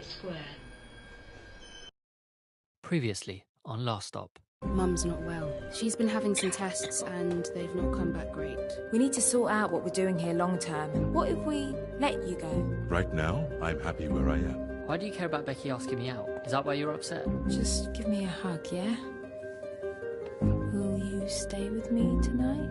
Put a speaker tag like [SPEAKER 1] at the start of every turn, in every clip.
[SPEAKER 1] Market Square.
[SPEAKER 2] Previously on Last Stop.
[SPEAKER 3] Mum's not well. She's been having some tests and they've not come back great.
[SPEAKER 4] We need to sort out what we're doing here long term. What if we let you go?
[SPEAKER 5] Right now, I'm happy where I am.
[SPEAKER 2] Why do you care about Becky asking me out? Is that why you're upset?
[SPEAKER 4] Just give me a hug, yeah? Will you stay with me tonight?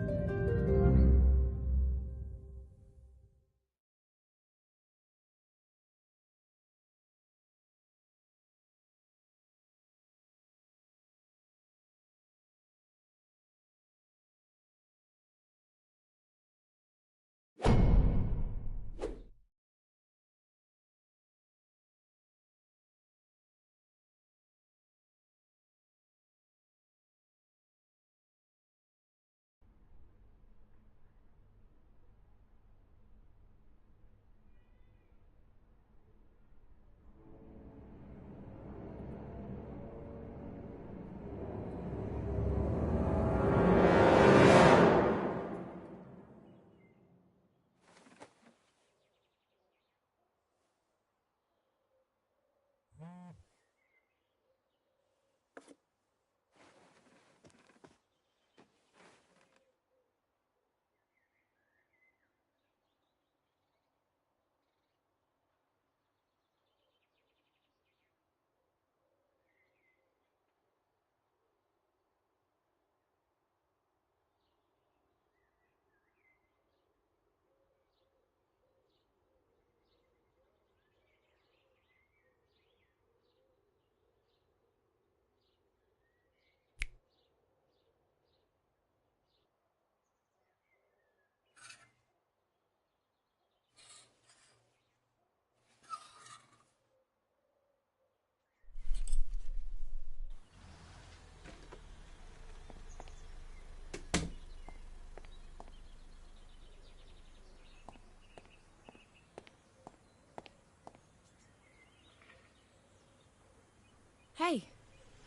[SPEAKER 4] Hey,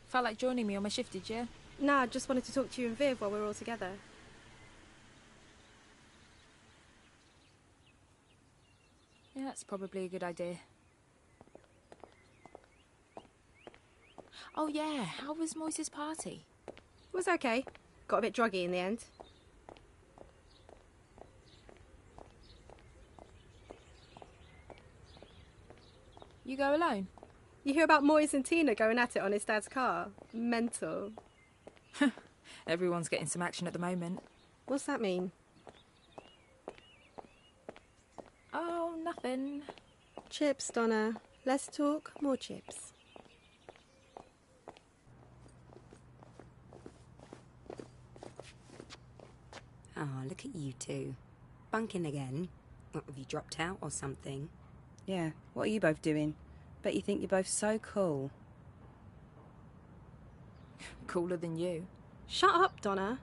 [SPEAKER 4] felt like joining me on my shift, did you?
[SPEAKER 6] Nah, I just wanted to talk to you and Viv while we're all together.
[SPEAKER 4] Yeah, that's probably a good idea. Oh yeah, how was Moise's party?
[SPEAKER 6] It was okay. Got a bit druggy in the end.
[SPEAKER 4] You go alone?
[SPEAKER 6] You hear about Moise and Tina going at it on his dad's car? Mental.
[SPEAKER 4] Everyone's getting some action at the moment.
[SPEAKER 6] What's that mean?
[SPEAKER 4] Oh, nothing.
[SPEAKER 6] Chips, Donna. Less talk, more chips.
[SPEAKER 7] Oh, look at you two. Bunking again? What, have you dropped out or something?
[SPEAKER 8] Yeah, what are you both doing? Bet you think you're both so cool.
[SPEAKER 4] Cooler than you.
[SPEAKER 6] Shut up, Donna.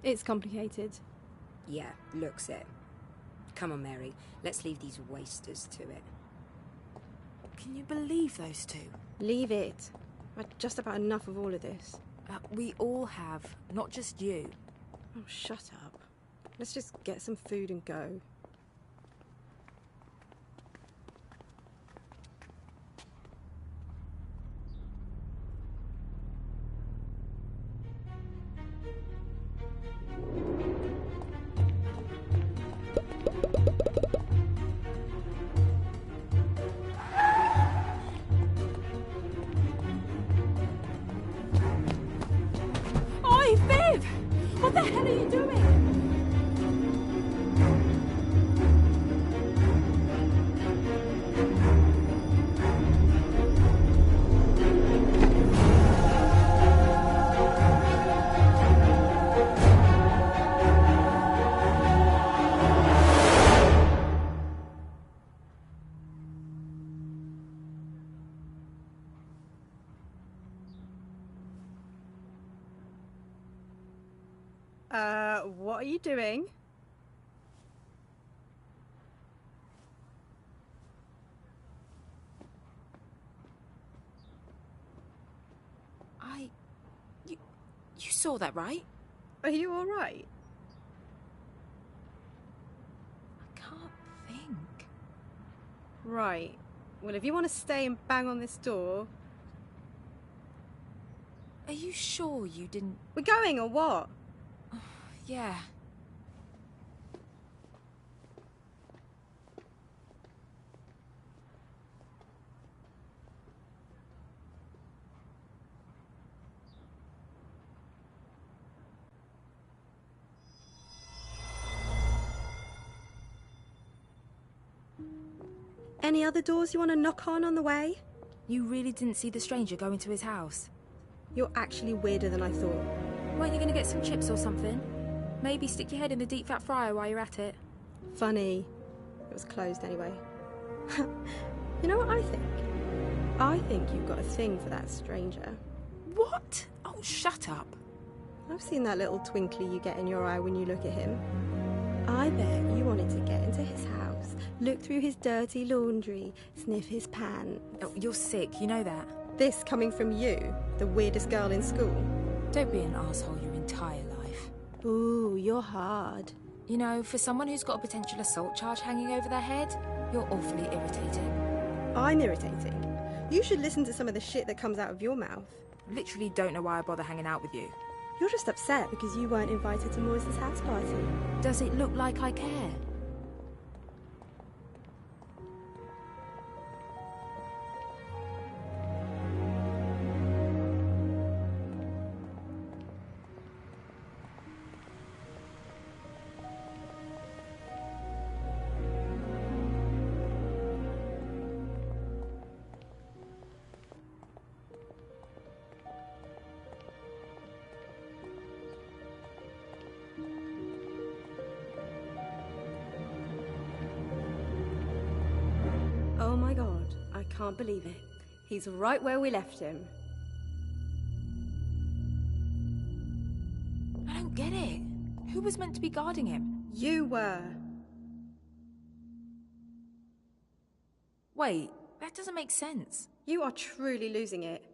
[SPEAKER 6] It's complicated.
[SPEAKER 7] Yeah, looks it. Come on, Mary. Let's leave these wasters to it.
[SPEAKER 4] Can you believe those two?
[SPEAKER 6] Leave it. I've had just about enough of all of this.
[SPEAKER 4] We all have, not just you.
[SPEAKER 6] Oh, shut up. Let's just get some food and go.
[SPEAKER 4] Oi, Viv! What the hell are you doing?
[SPEAKER 6] What are you doing?
[SPEAKER 4] You saw that, right?
[SPEAKER 6] Are you all right?
[SPEAKER 4] I can't think.
[SPEAKER 6] Right. Well, if you want to stay and bang on this door...
[SPEAKER 4] Are you sure you didn't...
[SPEAKER 6] We're going, or what?
[SPEAKER 4] Yeah.
[SPEAKER 6] Any other doors you want to knock on the way?
[SPEAKER 4] You really didn't see the stranger go into his house?
[SPEAKER 6] You're actually weirder than I thought.
[SPEAKER 4] Weren't you going to get some chips or something? Maybe stick your head in the deep fat fryer while you're at it?
[SPEAKER 6] Funny. It was closed anyway. You know what I think? I think you've got a thing for that stranger.
[SPEAKER 4] What? Oh, shut up.
[SPEAKER 6] I've seen that little twinkly you get in your eye when you look at him. I bet you wanted to get into his house, look through his dirty laundry, sniff his pants.
[SPEAKER 4] Oh, you're sick, you know that.
[SPEAKER 6] This coming from you, the weirdest girl in school.
[SPEAKER 4] Don't be an asshole your entire life.
[SPEAKER 6] Ooh, you're hard.
[SPEAKER 4] You know, for someone who's got a potential assault charge hanging over their head, you're awfully irritating.
[SPEAKER 6] I'm irritating. You should listen to some of the shit that comes out of your mouth.
[SPEAKER 4] Literally don't know why I bother hanging out with you.
[SPEAKER 6] You're just upset because you weren't invited to Moise's house party.
[SPEAKER 4] Does it look like I care?
[SPEAKER 6] Oh my god, I can't believe it. He's right where we left him.
[SPEAKER 4] I don't get it. Who was meant to be guarding him?
[SPEAKER 6] You were.
[SPEAKER 4] Wait, that doesn't make sense.
[SPEAKER 6] You are truly losing it.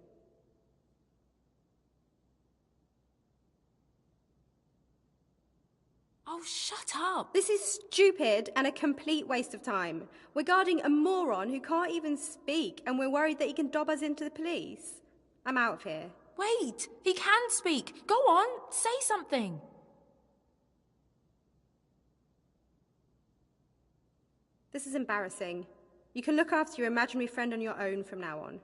[SPEAKER 4] Oh, shut up.
[SPEAKER 6] This is stupid and a complete waste of time. We're guarding a moron who can't even speak, and we're worried that he can dob us into the police. I'm out of here.
[SPEAKER 4] Wait, he can speak. Go on, say something.
[SPEAKER 6] This is embarrassing. You can look after your imaginary friend on your own from now on.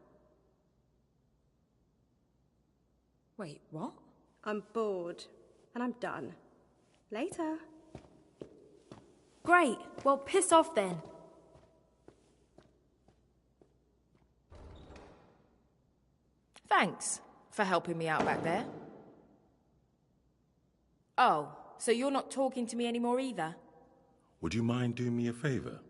[SPEAKER 4] Wait, what?
[SPEAKER 6] I'm bored, and I'm done. Later.
[SPEAKER 4] Great, well, piss off then. Thanks for helping me out back there. Oh, so you're not talking to me anymore either?
[SPEAKER 5] Would you mind doing me a favor?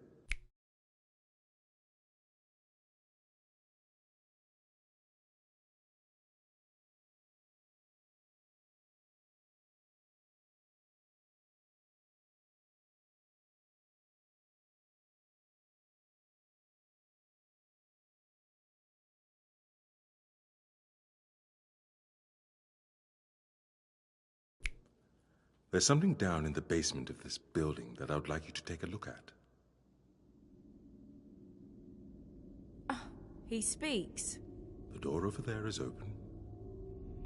[SPEAKER 5] There's something down in the basement of this building that I would like you to take a look at.
[SPEAKER 4] He speaks.
[SPEAKER 5] The door over there is open,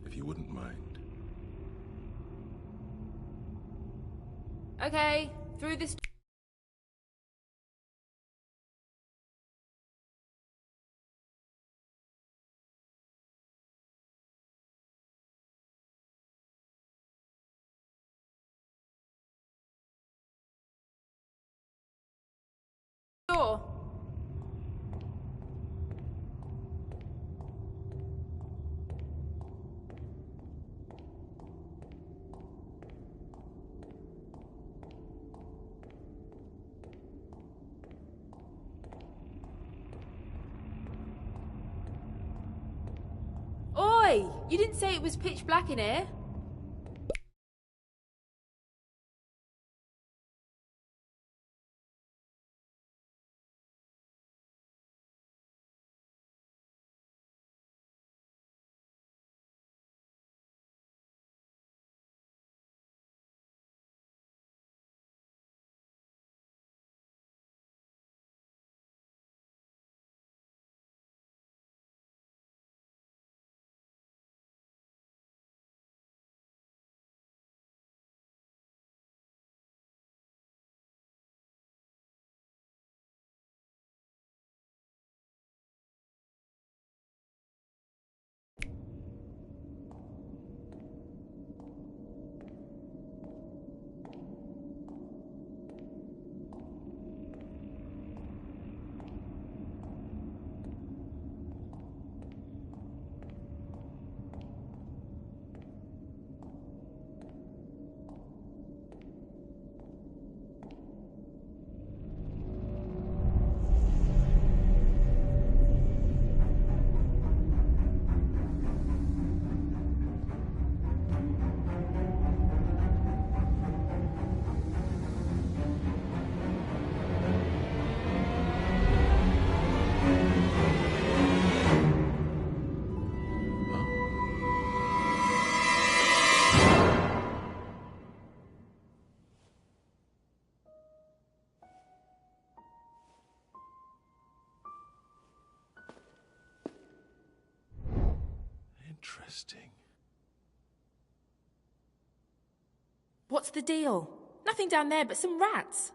[SPEAKER 5] if you wouldn't mind.
[SPEAKER 4] Okay, through this... door. Oi! You didn't say it was pitch black in here.
[SPEAKER 5] Interesting.
[SPEAKER 1] What's the deal? Nothing down there but some rats.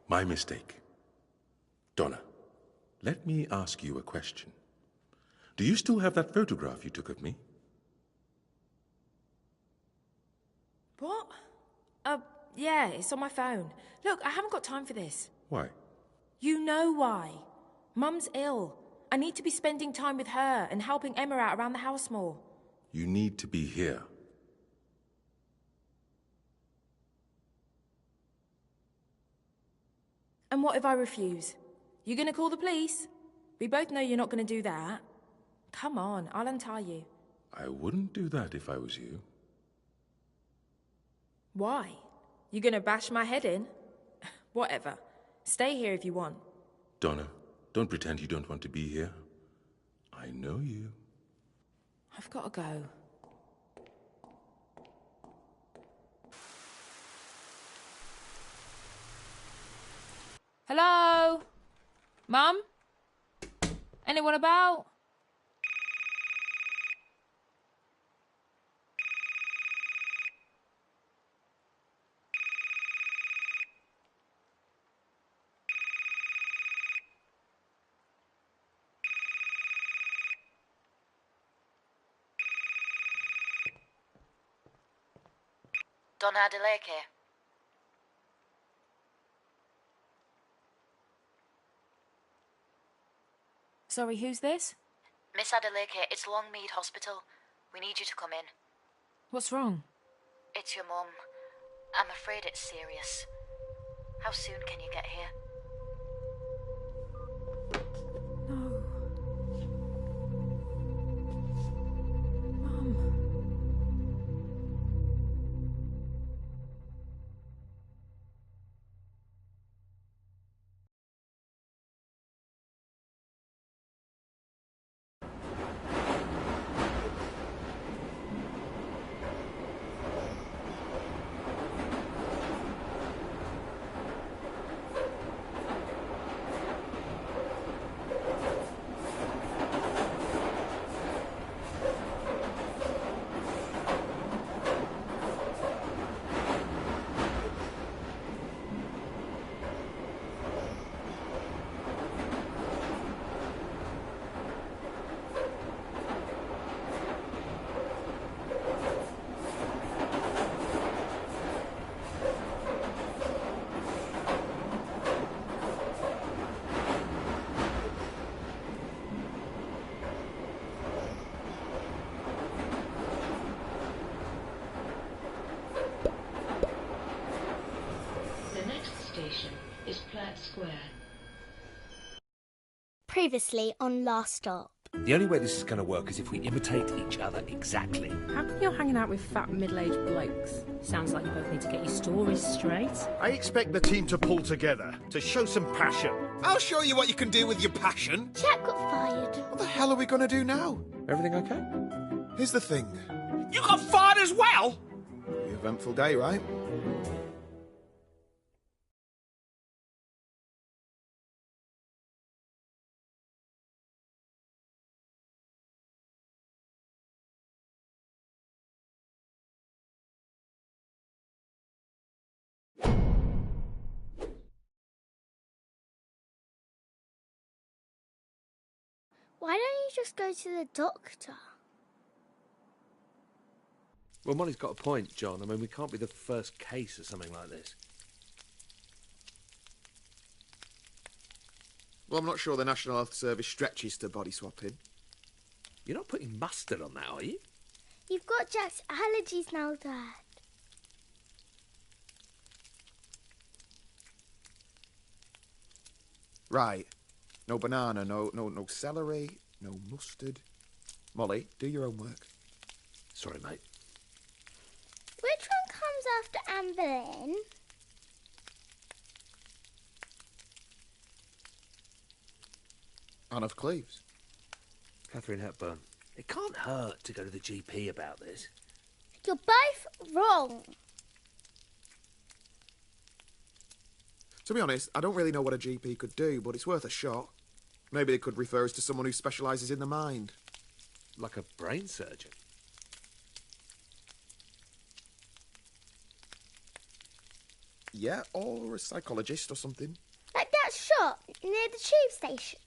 [SPEAKER 5] My mistake. Donna, let me ask you a question. Do you still have that photograph you took of me?
[SPEAKER 1] What? Yeah, it's on my phone. Look, I haven't got time for this.
[SPEAKER 5] Why?
[SPEAKER 1] You know why. Mum's ill. I need to be spending time with her and helping Emma out around the house more.
[SPEAKER 5] You need to be here.
[SPEAKER 1] And what if I refuse? You gonna call the police? We both know you're not gonna do that. Come on, I'll untie you.
[SPEAKER 5] I wouldn't do that if I was you.
[SPEAKER 1] Why? You gonna bash my head in? Whatever. Stay here if you want.
[SPEAKER 5] Donna, don't pretend you don't want to be here. I know you.
[SPEAKER 1] I've gotta go. Hello? Mum? Anyone about?
[SPEAKER 9] Donna Adeleke.
[SPEAKER 1] Sorry, who's this?
[SPEAKER 9] Miss Adeleke, it's Longmead Hospital. We need you to come in.
[SPEAKER 1] What's wrong?
[SPEAKER 9] It's your mum. I'm afraid it's serious. How soon can you get here?
[SPEAKER 1] No.
[SPEAKER 10] is Platt Square.
[SPEAKER 11] Previously on Last Stop.
[SPEAKER 12] The only way this is going to work is if we imitate each other exactly.
[SPEAKER 3] How come you're hanging out with fat middle-aged blokes? Sounds like you both need to get your stories straight.
[SPEAKER 13] I expect the team to pull together, to show some passion.
[SPEAKER 14] I'll show you what you can do with your passion.
[SPEAKER 11] Jack got fired.
[SPEAKER 14] What the hell are we going to do now?
[SPEAKER 13] Everything okay?
[SPEAKER 14] Here's the thing.
[SPEAKER 13] You got fired as well?
[SPEAKER 14] Pretty eventful day, right?
[SPEAKER 11] Why don't you just go to the doctor?
[SPEAKER 12] Well, Molly's got a point, John. I mean, we can't be the first case of something like this.
[SPEAKER 14] Well, I'm not sure the National Health Service stretches to body swapping.
[SPEAKER 12] You're not putting mustard on that, are you?
[SPEAKER 11] You've got Jack's allergies now, Dad.
[SPEAKER 14] Right. No banana, no celery, no mustard. Molly, do your homework.
[SPEAKER 12] Sorry, mate.
[SPEAKER 11] Which one comes after Anne Boleyn?
[SPEAKER 14] Anne of Cleves.
[SPEAKER 12] Catherine Hepburn. It can't hurt to go to the GP about this.
[SPEAKER 11] You're both wrong.
[SPEAKER 14] To be honest, I don't really know what a GP could do, but it's worth a shot. Maybe they could refer us to someone who specialises in the mind.
[SPEAKER 12] Like a brain surgeon?
[SPEAKER 14] Yeah, or a psychologist or something.
[SPEAKER 11] Like that shop near the tube station.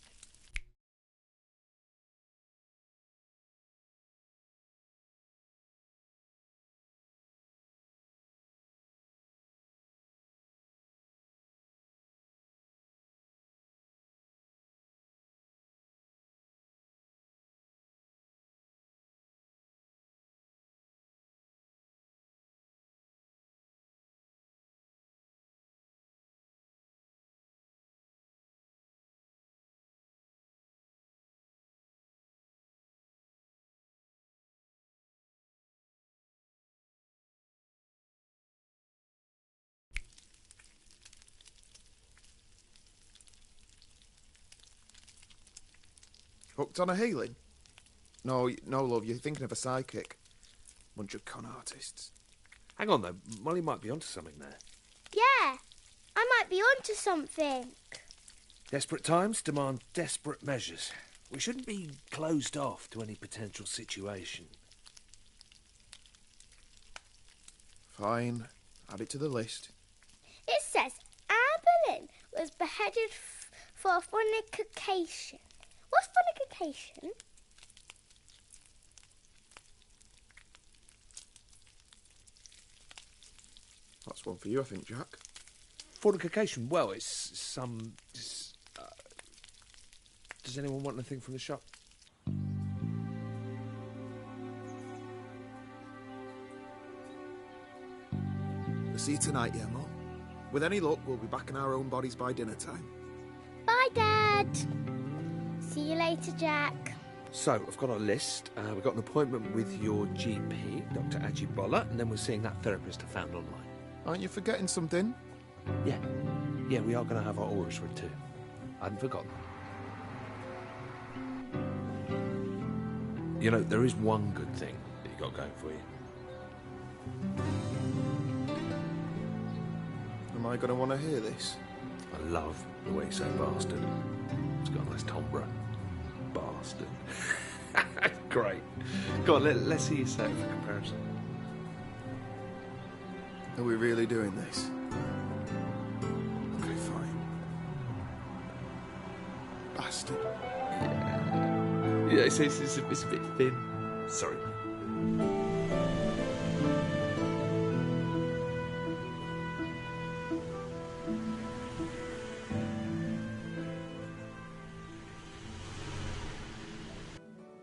[SPEAKER 14] Hooked on a healing? No, love, you're thinking of a psychic. Bunch of con artists.
[SPEAKER 12] Hang on, though. Molly might be onto something there.
[SPEAKER 11] Yeah, I might be onto something.
[SPEAKER 12] Desperate times demand desperate measures. We shouldn't be closed off to any potential situation.
[SPEAKER 14] Fine. Add it to the list.
[SPEAKER 11] It says Anne Boleyn was beheaded for fornication. What's fornication?
[SPEAKER 14] That's one for you, I think, Jack.
[SPEAKER 12] Fortification, well, it's some... does anyone want anything from the shop?
[SPEAKER 14] We'll see you tonight, yeah, Mum? With any luck, we'll be back in our own bodies by dinner time.
[SPEAKER 11] Bye, Dad. See you later, Jack.
[SPEAKER 12] So, I've got a list. We've got an appointment with your GP, Dr. Ajibola, and then we're seeing that therapist I found online.
[SPEAKER 14] Aren't you forgetting something?
[SPEAKER 12] Yeah. Yeah, we are going to have our auras read too. I hadn't forgotten. You know, there is one good thing that you got going for you.
[SPEAKER 14] Am I going to want to hear this?
[SPEAKER 12] I love the way you say bastard. It's got a nice timbre. Bastard. Great. Go on, let's see you say it for comparison.
[SPEAKER 14] Are we really doing this? Okay, fine. Bastard.
[SPEAKER 12] Yeah, it's a bit thin. Sorry.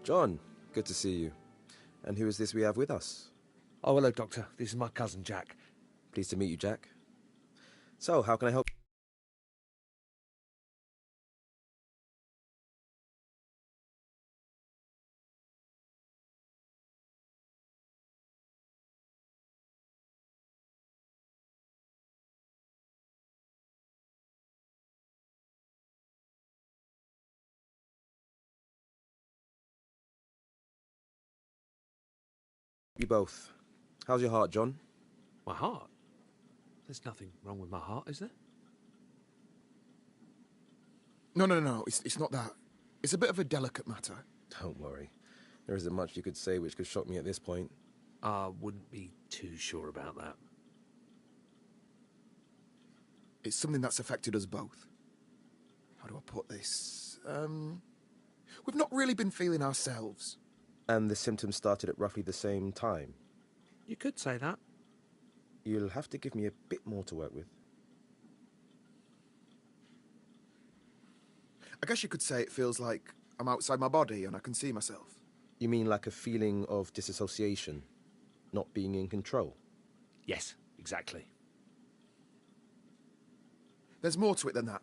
[SPEAKER 15] John, good to see you. And who is this we have with us?
[SPEAKER 12] Oh, hello, Doctor. This is my cousin, Jack.
[SPEAKER 15] Pleased to meet you, Jack. So, how can I help? You both. How's your heart, John?
[SPEAKER 12] My heart? There's nothing wrong with my heart, is there?
[SPEAKER 14] No. It's not that. It's a bit of a delicate matter.
[SPEAKER 15] Don't worry. There isn't much you could say which could shock me at this point.
[SPEAKER 12] I wouldn't be too sure about that.
[SPEAKER 14] It's something that's affected us both. How do I put this? We've not really been feeling ourselves.
[SPEAKER 15] And the symptoms started at roughly the same time?
[SPEAKER 12] You could say that.
[SPEAKER 15] You'll have to give me a bit more to work with.
[SPEAKER 14] I guess you could say it feels like I'm outside my body and I can see myself.
[SPEAKER 15] You mean like a feeling of disassociation? Not being in control?
[SPEAKER 12] Yes, exactly.
[SPEAKER 14] There's more to it than that.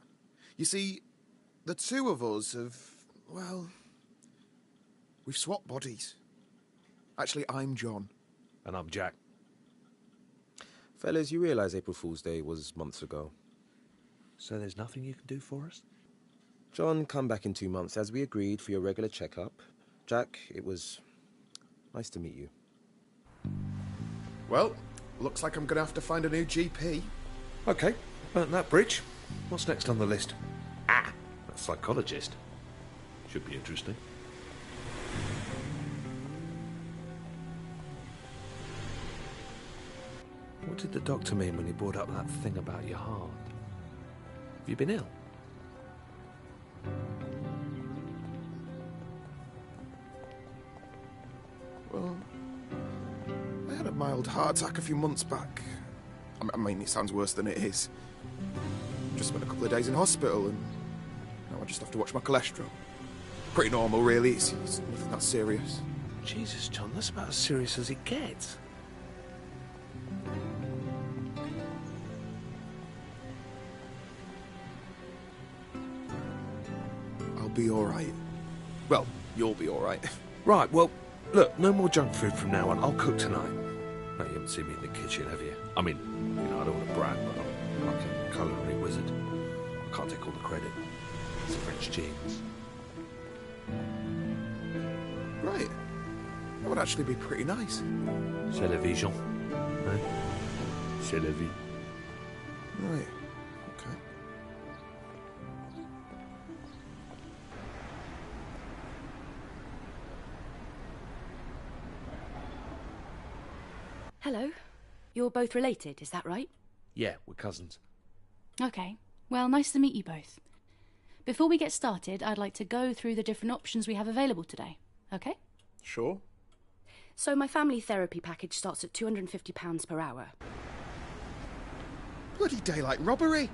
[SPEAKER 14] You see, the two of us have, well, we've swapped bodies. Actually, I'm John.
[SPEAKER 12] And I'm Jack.
[SPEAKER 15] Fellas, you realise April Fool's Day was months ago.
[SPEAKER 12] So there's nothing you can do for us?
[SPEAKER 15] John, come back in 2 months as we agreed for your regular checkup. Jack, it was nice to meet you.
[SPEAKER 14] Well, looks like I'm going to have to find a new GP.
[SPEAKER 12] Okay, burnt that bridge. What's next on the list? Ah, that psychologist. Should be interesting. What did the doctor mean when he brought up that thing about your heart? Have you been ill?
[SPEAKER 14] Well, I had a mild heart attack a few months back. I mean, it sounds worse than it is. Just spent a couple of days in hospital and now I just have to watch my cholesterol. Pretty normal, really. It's nothing that serious.
[SPEAKER 12] Jesus, John, that's about as serious as it gets.
[SPEAKER 14] I'll be alright. Well, you'll be alright.
[SPEAKER 12] Right, well, look, no more junk food from now on. I'll cook tonight. No, you haven't seen me in the kitchen, have you? I mean, you know, I don't want to brag, but I'm like a culinary wizard. I can't take all the credit. It's French genes.
[SPEAKER 14] Right. That would actually be pretty nice.
[SPEAKER 12] C'est la vie, Jean. Eh? C'est la vie.
[SPEAKER 14] Right. Okay.
[SPEAKER 16] Hello. You're both related, is that right?
[SPEAKER 12] Yeah, we're cousins.
[SPEAKER 3] Okay. Well, nice to meet you both. Before we get started, I'd like to go through the different options we have available today. Okay?
[SPEAKER 14] Sure.
[SPEAKER 16] So my family therapy package starts at £250 per hour.
[SPEAKER 14] Bloody daylight robbery!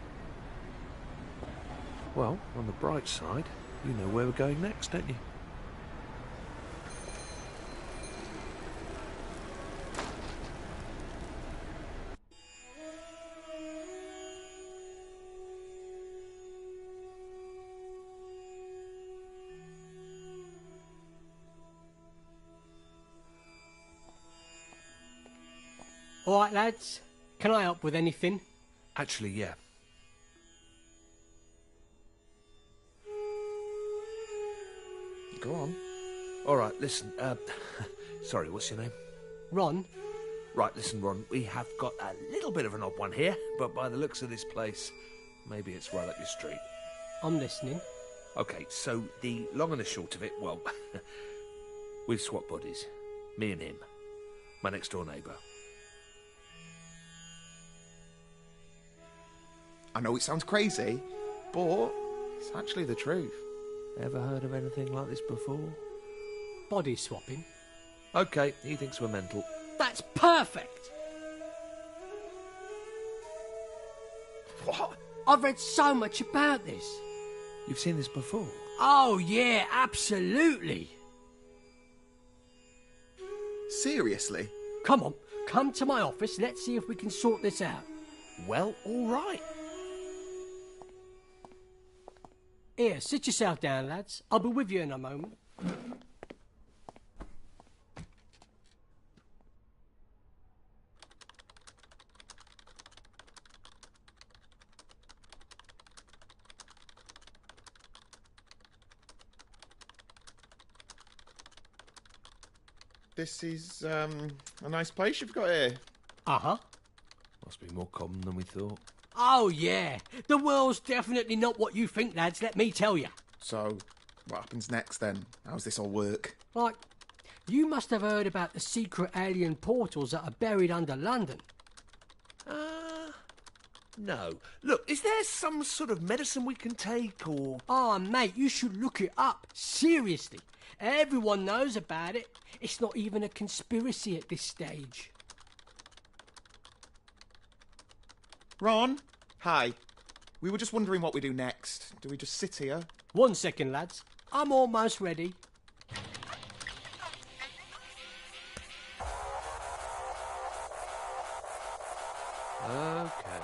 [SPEAKER 12] Well, on the bright side, you know where we're going next, don't you?
[SPEAKER 17] All right, lads. Can I help with anything?
[SPEAKER 12] Actually, yeah.
[SPEAKER 14] Go on.
[SPEAKER 12] All right, listen. Sorry, what's your name?
[SPEAKER 17] Ron.
[SPEAKER 12] Right, listen, Ron. We have got a little bit of an odd one here, but by the looks of this place, maybe it's right up your street.
[SPEAKER 17] I'm listening.
[SPEAKER 12] Okay, so the long and the short of it, well, we've swapped bodies. Me and him. My next door neighbour.
[SPEAKER 14] I know it sounds crazy, but it's actually the truth.
[SPEAKER 12] Ever heard of anything like this before?
[SPEAKER 17] Body swapping.
[SPEAKER 12] Okay, he thinks we're mental.
[SPEAKER 17] That's perfect!
[SPEAKER 14] What?
[SPEAKER 17] I've read so much about this.
[SPEAKER 12] You've seen this before?
[SPEAKER 17] Oh, yeah, absolutely.
[SPEAKER 14] Seriously?
[SPEAKER 17] Come on, come to my office. Let's see if we can sort this out.
[SPEAKER 12] Well, all right.
[SPEAKER 17] Here, sit yourself down, lads. I'll be with you in a moment.
[SPEAKER 14] This is, a nice place you've got here.
[SPEAKER 17] Uh-huh.
[SPEAKER 12] Must be more common than we thought.
[SPEAKER 17] Oh, yeah. The world's definitely not what you think, lads, let me tell you.
[SPEAKER 14] So, what happens next, then? How's this all work?
[SPEAKER 17] Like, you must have heard about the secret alien portals that are buried under London.
[SPEAKER 12] No. Look, is there some sort of medicine we can take, or...
[SPEAKER 17] Oh, mate, you should look it up. Seriously. Everyone knows about it. It's not even a conspiracy at this stage.
[SPEAKER 14] Ron? Hi. We were just wondering what we do next. Do we just sit here?
[SPEAKER 17] 1 second, lads. I'm almost ready.
[SPEAKER 12] Okay.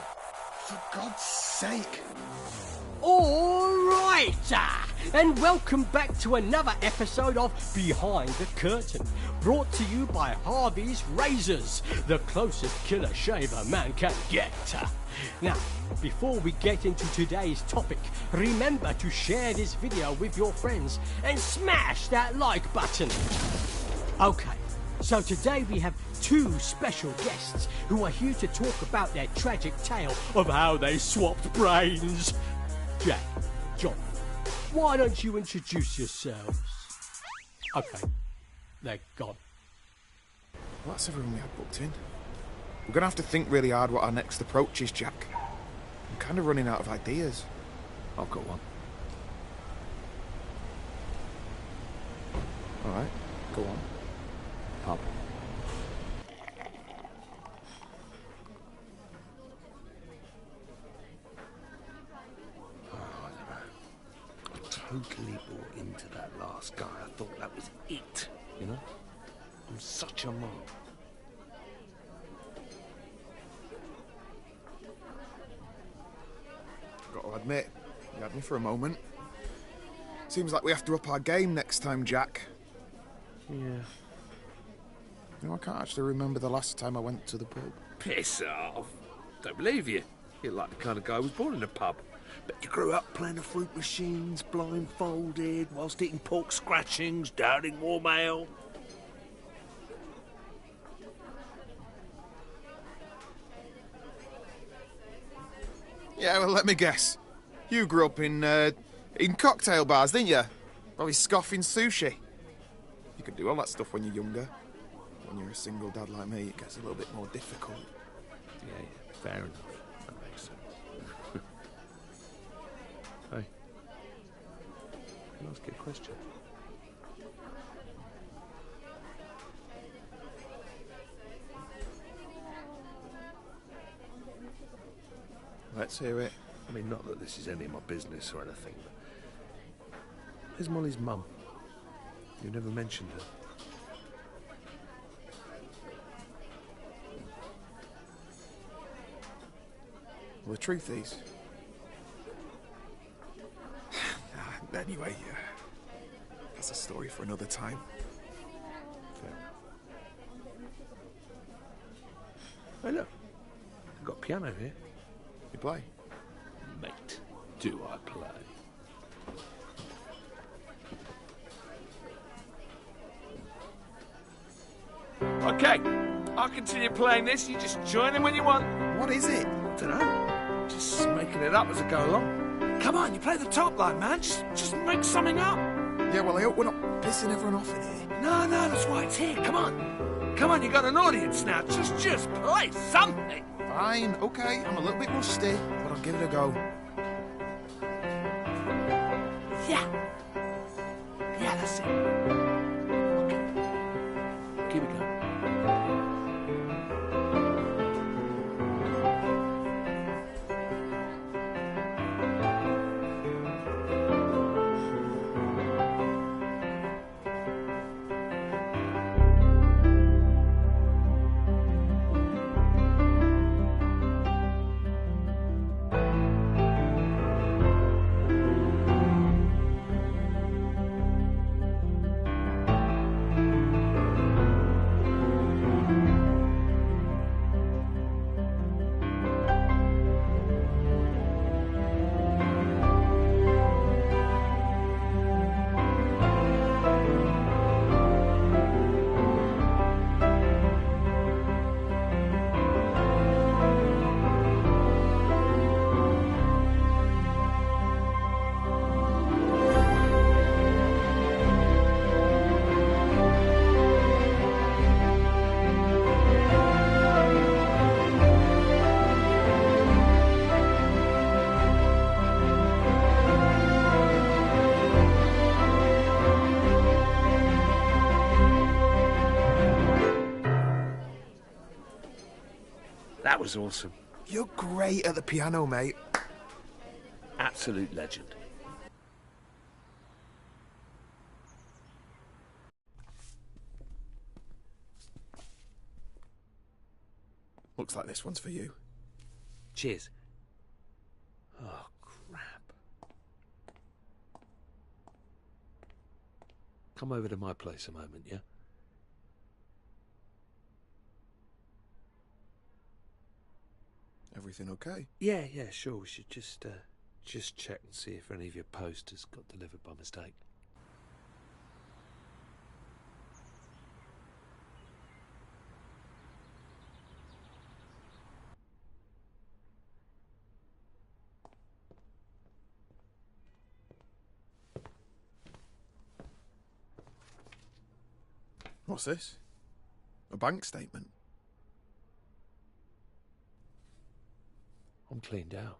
[SPEAKER 14] For God's sake.
[SPEAKER 17] All right, and welcome back to another episode of Behind the Curtain, brought to you by Harvey's Razors, the closest killer shave a man can get. Now, before we get into today's topic, remember to share this video with your friends and smash that like button. Okay, So today we have two special guests who are here to talk about their tragic tale of how they swapped brains. Jack, John, why don't you introduce yourselves? Okay, they're gone.
[SPEAKER 14] Well, that's everyone we had booked in. We're going to have to think really hard what our next approach is, Jack. I'm kind of running out of ideas.
[SPEAKER 12] I've got one.
[SPEAKER 14] All right, go on.
[SPEAKER 12] Pub. I totally bought into that last guy. I thought that was it, you know? I'm such a mark.
[SPEAKER 14] Got to admit, you had me for a moment. Seems like we have to up our game next time, Jack.
[SPEAKER 12] Yeah.
[SPEAKER 14] You know, I can't actually remember the last time I went to the pub.
[SPEAKER 12] Piss off. Don't believe you. You're like the kind of guy who was born in a pub. But you grew up playing the fruit machines, blindfolded, whilst eating pork scratchings, downing warm ale.
[SPEAKER 14] Yeah, well, let me guess. You grew up in cocktail bars, didn't you? Probably scoffing sushi. You can do all that stuff when you're younger. When you're a single dad like me, it gets a little bit more difficult.
[SPEAKER 12] Yeah, fair enough. That makes sense. Hey, can I ask you a question?
[SPEAKER 14] Let's hear it.
[SPEAKER 12] I mean, not that this is any of my business or anything, but... Where's Molly's mum? You never mentioned her.
[SPEAKER 14] Well, the truth is... Anyway, that's a story for another time.
[SPEAKER 12] Fair enough. Hey, look. I've got a piano here.
[SPEAKER 14] You play?
[SPEAKER 12] Mate, do I play? Okay, I'll continue playing this. You just join in when you want.
[SPEAKER 14] What is it?
[SPEAKER 12] Dunno. Just making it up as I go along. Come on, you play the top line, man. Just make something up.
[SPEAKER 14] Yeah, well, I hope we're not pissing everyone off in here.
[SPEAKER 12] No, that's why it's here. Come on. Come on, you got an audience now. Just play something.
[SPEAKER 14] Fine, okay. I'm a little bit rusty, but I'll give it a go.
[SPEAKER 12] Yeah. Yeah, that's it. Okay. Keep it going. That was awesome.
[SPEAKER 14] You're great at the piano, mate.
[SPEAKER 12] Absolute legend.
[SPEAKER 14] Looks like this one's for you.
[SPEAKER 12] Cheers. Oh, crap. Come over to my place a moment, yeah?
[SPEAKER 14] Everything okay?
[SPEAKER 12] Yeah, sure. We should just check and see if any of your posters got delivered by mistake.
[SPEAKER 14] What's this? A bank statement?
[SPEAKER 12] I'm cleaned out.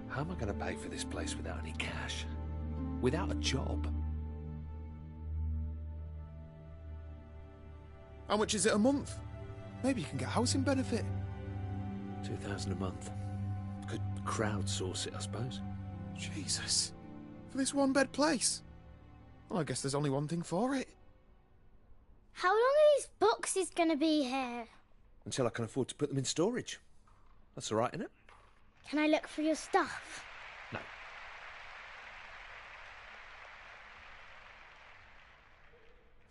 [SPEAKER 12] How am I going to pay for this place without any cash? Without a job?
[SPEAKER 14] How much is it a month? Maybe you can get housing benefit.
[SPEAKER 12] 2,000 a month. Could crowdsource it, I suppose.
[SPEAKER 14] Jesus. For this one-bed place? Well, I guess there's only one thing for it.
[SPEAKER 11] How long are these boxes going to be here?
[SPEAKER 12] Until I can afford to put them in storage. That's all right, isn't it?
[SPEAKER 11] Can I look for your stuff?
[SPEAKER 12] No.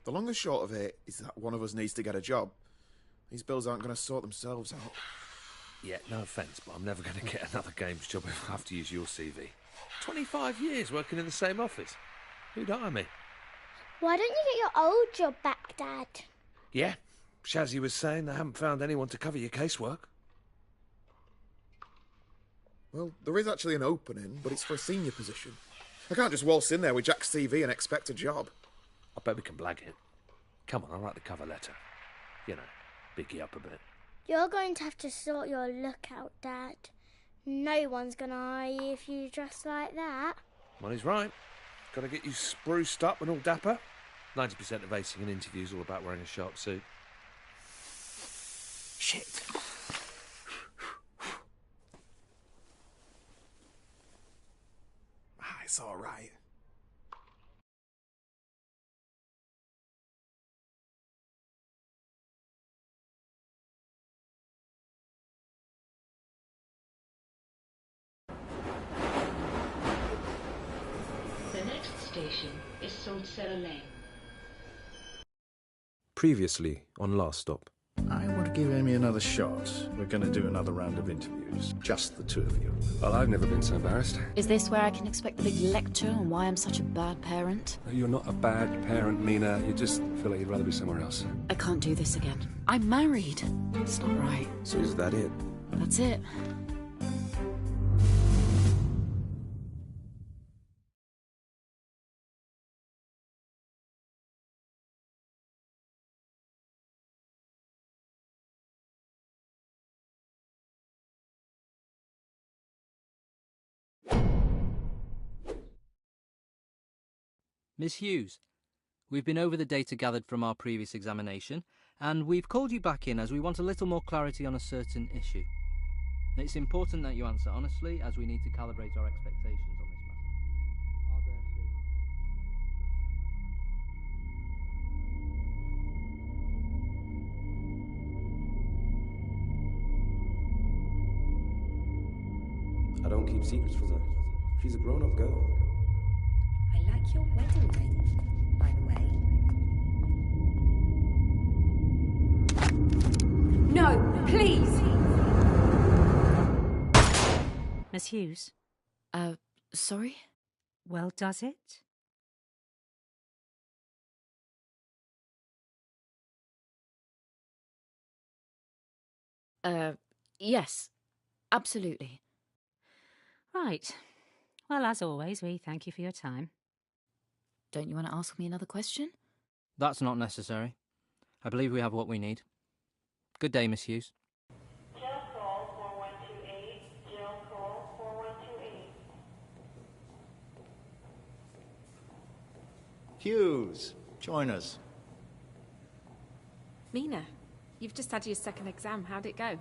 [SPEAKER 14] The long and short of it is that one of us needs to get a job. These bills aren't going to sort themselves out.
[SPEAKER 12] Yeah, no offence, but I'm never going to get another games job if I have to use your CV. 25 years working in the same office. Who'd hire me?
[SPEAKER 11] Why don't you get your old job back, Dad?
[SPEAKER 12] Yeah, Shazzy was saying they haven't found anyone to cover your casework.
[SPEAKER 14] Well, there is actually an opening, but it's for a senior position. I can't just waltz in there with Jack's CV and expect a job.
[SPEAKER 12] I bet we can blag it. Come on, I'll write the cover letter. You know, big you up a bit.
[SPEAKER 11] You're going to have to sort your look out, Dad. No one's going to hire you if you dress like that.
[SPEAKER 12] Well, he's right. Got to get you spruced up and all dapper. 90% of acing an interview is all about wearing a sharp suit. Shit.
[SPEAKER 14] It's all right.
[SPEAKER 10] The next station is Saltcellar Lane.
[SPEAKER 15] Previously on Last Stop.
[SPEAKER 13] I want to give Amy another shot. We're going to do another round of interviews. Just the two of you.
[SPEAKER 18] Well, I've never been so embarrassed.
[SPEAKER 16] Is this where I can expect the big lecture on why I'm such a bad parent?
[SPEAKER 18] You're not a bad parent, Mina. You just feel like you'd rather be somewhere else.
[SPEAKER 16] I can't do this again. I'm married. It's not right.
[SPEAKER 15] So is that it?
[SPEAKER 16] That's it.
[SPEAKER 2] Miss Hughes, we've been over the data gathered from our previous examination, and we've called you back in as we want a little more clarity on a certain issue. It's important that you answer honestly, as we need to calibrate our expectations on this matter.
[SPEAKER 15] I don't keep secrets from her. She's a grown-up girl.
[SPEAKER 7] I like your wedding ring, by the way.
[SPEAKER 1] No, please!
[SPEAKER 19] Miss Hughes?
[SPEAKER 16] Sorry?
[SPEAKER 19] Well, does it?
[SPEAKER 16] Yes. Absolutely.
[SPEAKER 19] Right. Well, as always, we thank you for your time.
[SPEAKER 16] Don't you want to ask me another question?
[SPEAKER 2] That's not necessary. I believe we have what we need. Good day, Miss Hughes.
[SPEAKER 10] Jill call 4128. Jill call 4128.
[SPEAKER 13] Hughes, join us.
[SPEAKER 1] Mina, you've just had your second exam. How'd it go?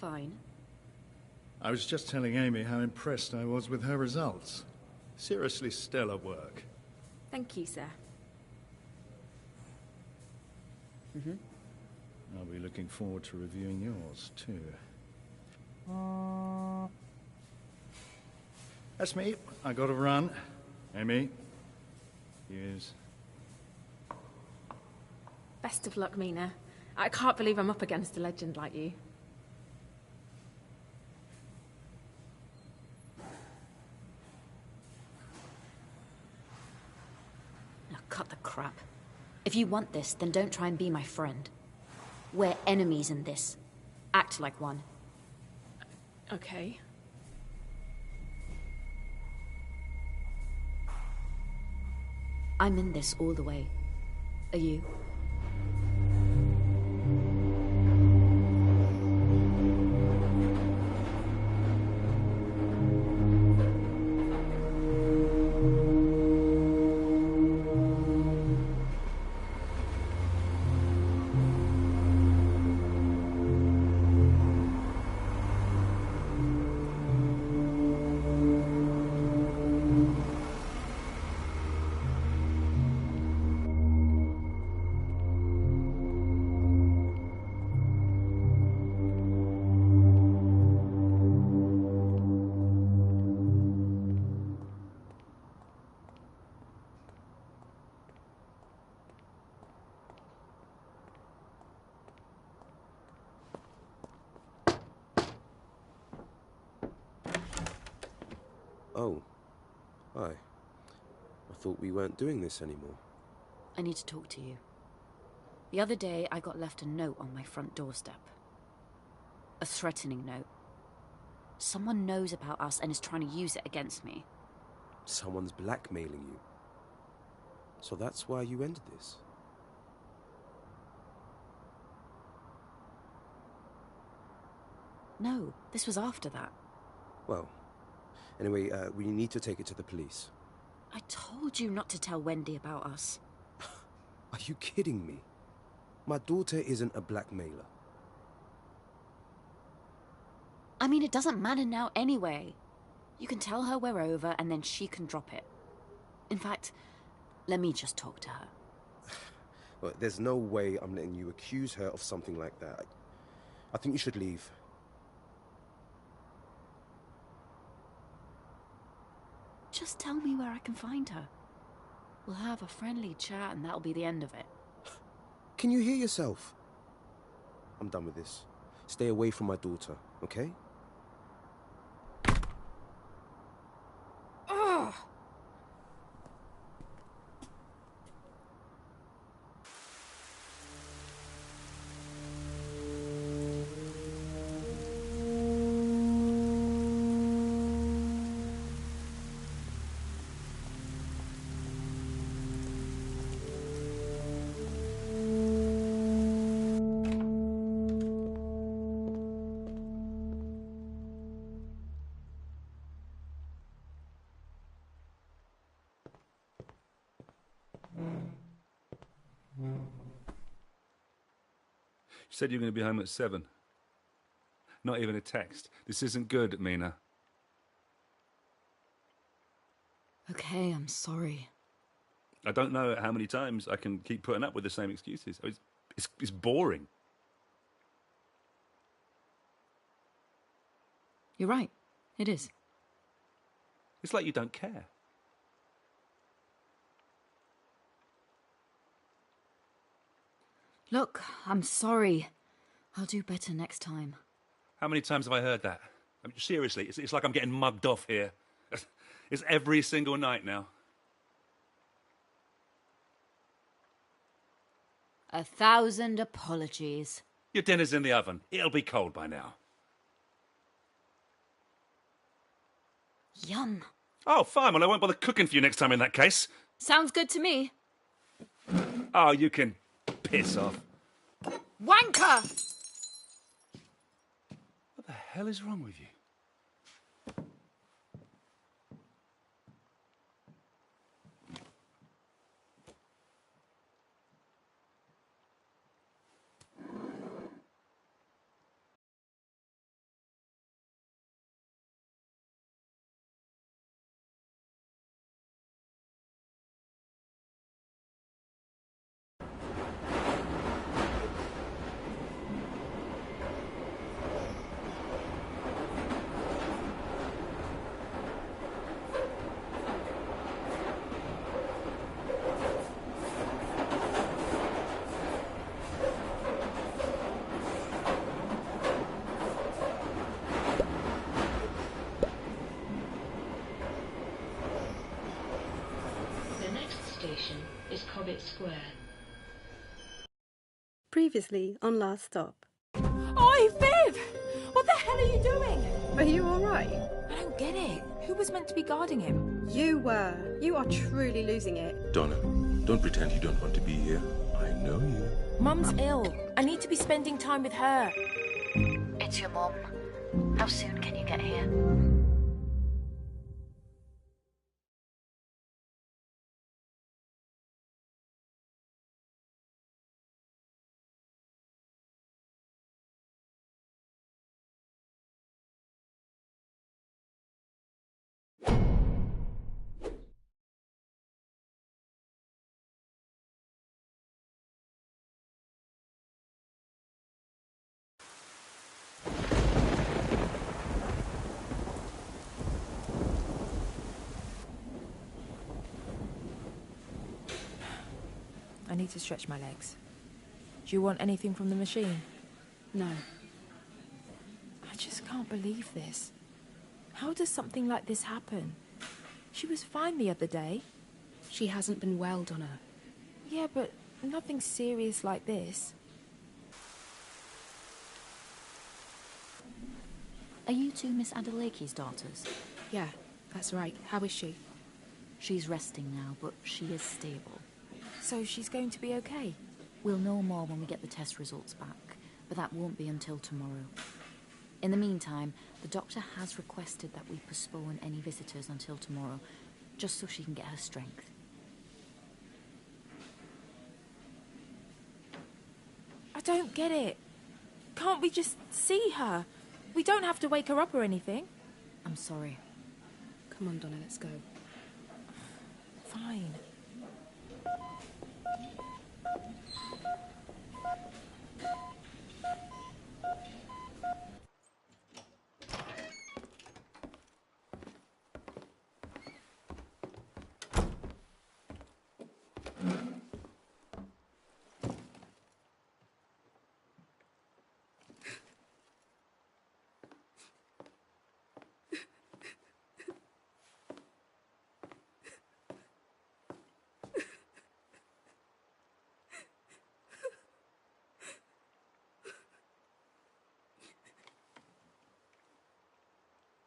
[SPEAKER 16] Fine.
[SPEAKER 13] I was just telling Amy how impressed I was with her results. Seriously stellar work.
[SPEAKER 1] Thank you, sir.
[SPEAKER 13] I'll be looking forward to reviewing yours, too. That's me. I gotta run. Amy. Hughes.
[SPEAKER 1] Best of luck, Mina. I can't believe I'm up against a legend like you.
[SPEAKER 16] Now cut the crap. If you want this, then don't try and be my friend. We're enemies in this. Act like one.
[SPEAKER 4] Okay.
[SPEAKER 16] I'm in this all the way. Are you?
[SPEAKER 15] Oh. Hi. I thought we weren't doing this anymore.
[SPEAKER 16] I need to talk to you. The other day, I got left a note on my front doorstep. A threatening note. Someone knows about us and is trying to use it against me.
[SPEAKER 15] Someone's blackmailing you. So that's why you ended this?
[SPEAKER 16] No, this was after that.
[SPEAKER 15] Well, anyway, we need to take it to the police.
[SPEAKER 16] I told you not to tell Wendy about us.
[SPEAKER 15] Are you kidding me? My daughter isn't a blackmailer.
[SPEAKER 16] I mean, it doesn't matter now anyway. You can tell her we're over and then she can drop it. In fact, let me just talk to her.
[SPEAKER 15] Well, there's no way I'm letting you accuse her of something like that. I think you should leave.
[SPEAKER 16] Just tell me where I can find her. We'll have a friendly chat and that'll be the end of it.
[SPEAKER 15] Can you hear yourself? I'm done with this. Stay away from my daughter, okay?
[SPEAKER 16] Ugh!
[SPEAKER 18] You said you were going to be home at 7. Not even a text. This isn't good, Mina.
[SPEAKER 16] Okay, I'm sorry.
[SPEAKER 18] I don't know how many times I can keep putting up with the same excuses. It's boring.
[SPEAKER 16] You're right. It is.
[SPEAKER 18] It's like you don't care.
[SPEAKER 16] Look, I'm sorry. I'll do better next time.
[SPEAKER 18] How many times have I heard that? I mean, seriously, it's like I'm getting mugged off here. It's every single night now.
[SPEAKER 16] 1,000 apologies.
[SPEAKER 18] Your dinner's in the oven. It'll be cold by now.
[SPEAKER 16] Yum.
[SPEAKER 18] Oh, fine. Well, I won't bother cooking for you next time in that case.
[SPEAKER 16] Sounds good to me.
[SPEAKER 18] Oh, you can piss off.
[SPEAKER 16] Wanker!
[SPEAKER 18] What the hell is wrong with you?
[SPEAKER 10] Is Cobbett Square.
[SPEAKER 6] Previously on Last Stop.
[SPEAKER 1] I Oi, Viv! What the hell are you doing?
[SPEAKER 8] Are you alright?
[SPEAKER 1] I don't get it. Who was meant to be guarding him?
[SPEAKER 6] You were. You are truly losing it.
[SPEAKER 5] Donna, don't pretend you don't want to be here. I know you.
[SPEAKER 1] Mum's ill. I need to be spending time with her.
[SPEAKER 9] It's your mum. How soon can you get here?
[SPEAKER 1] I need to stretch my legs. Do you want anything from the machine?
[SPEAKER 3] No.
[SPEAKER 1] I just can't believe this. How does something like this happen? She was fine the other day.
[SPEAKER 3] She hasn't been well, Donna.
[SPEAKER 1] Yeah, but nothing serious like this.
[SPEAKER 16] Are you two Miss Adelake's daughters?
[SPEAKER 3] Yeah, that's right. How is she?
[SPEAKER 16] She's resting now, but she is stable.
[SPEAKER 1] So she's going to be okay?
[SPEAKER 16] We'll know more when we get the test results back, but that won't be until tomorrow. In the meantime, the doctor has requested that we postpone any visitors until tomorrow, just so she can get her strength.
[SPEAKER 1] I don't get it. Can't we just see her? We don't have to wake her up or anything.
[SPEAKER 16] I'm sorry.
[SPEAKER 3] Come on, Donna, let's go.
[SPEAKER 1] Fine.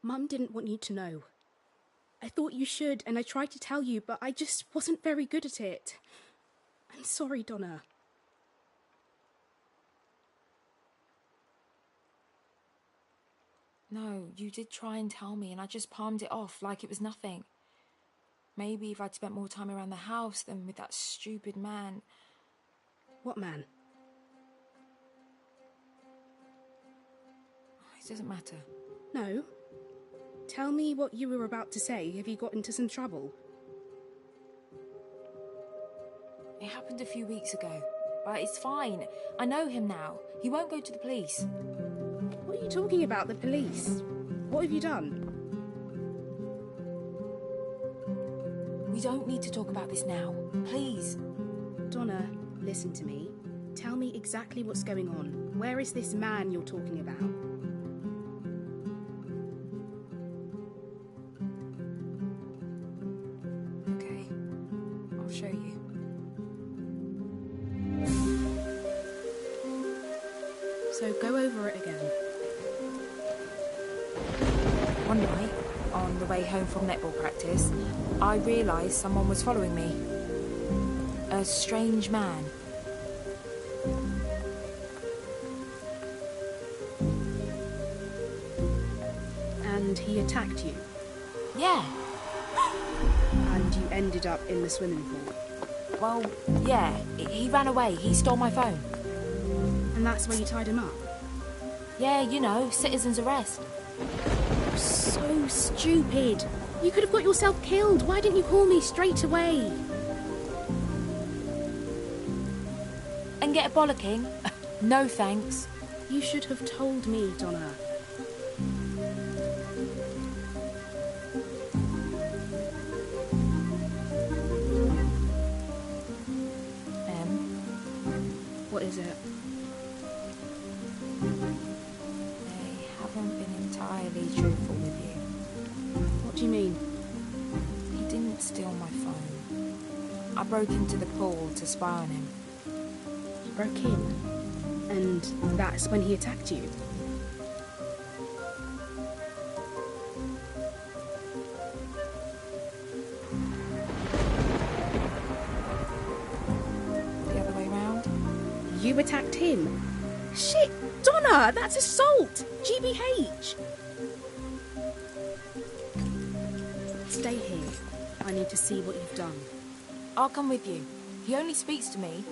[SPEAKER 20] Mum didn't want you to know. I thought you should, and I tried to tell you, but I just wasn't very good at it. I'm sorry, Donna.
[SPEAKER 1] No, you did try and tell me, and I just palmed it off like it was nothing. Maybe if I'd spent more time around the house than with that stupid man.
[SPEAKER 20] What man?
[SPEAKER 1] It doesn't matter.
[SPEAKER 20] No. Tell me what you were about to say. Have you got into some trouble?
[SPEAKER 1] It happened a few weeks ago, but it's fine. I know him now. He won't go to the police.
[SPEAKER 20] What are you talking about, the police? What have you done?
[SPEAKER 1] We don't need to talk about this now. Please.
[SPEAKER 20] Donna, listen to me. Tell me exactly what's going on. Where is this man you're talking about?
[SPEAKER 1] Okay. I'll show you.
[SPEAKER 20] So go over it again.
[SPEAKER 1] One night, on the way home from netball practice, I realised someone was following me. A strange man.
[SPEAKER 20] And he attacked you?
[SPEAKER 1] Yeah.
[SPEAKER 20] And you ended up in the swimming pool?
[SPEAKER 1] Well, yeah. He ran away. He stole my phone.
[SPEAKER 20] And that's where you tied him up?
[SPEAKER 1] Yeah, you know, citizen's arrest.
[SPEAKER 20] So stupid. You could have got yourself killed. Why didn't you call me straight away?
[SPEAKER 1] And get a bollocking? No thanks.
[SPEAKER 20] You should have told me, Donna. What is it?
[SPEAKER 1] They haven't been entirely truthful with you.
[SPEAKER 20] What do you mean?
[SPEAKER 1] He didn't steal my phone. I broke into the pool to spy on him.
[SPEAKER 20] You broke in? And that's when he attacked you.
[SPEAKER 1] The other way round?
[SPEAKER 20] You attacked him? Shit, Donna, that's assault! GBH! Stay here. I need to see what you've done.
[SPEAKER 1] I'll come with you. He only speaks to me.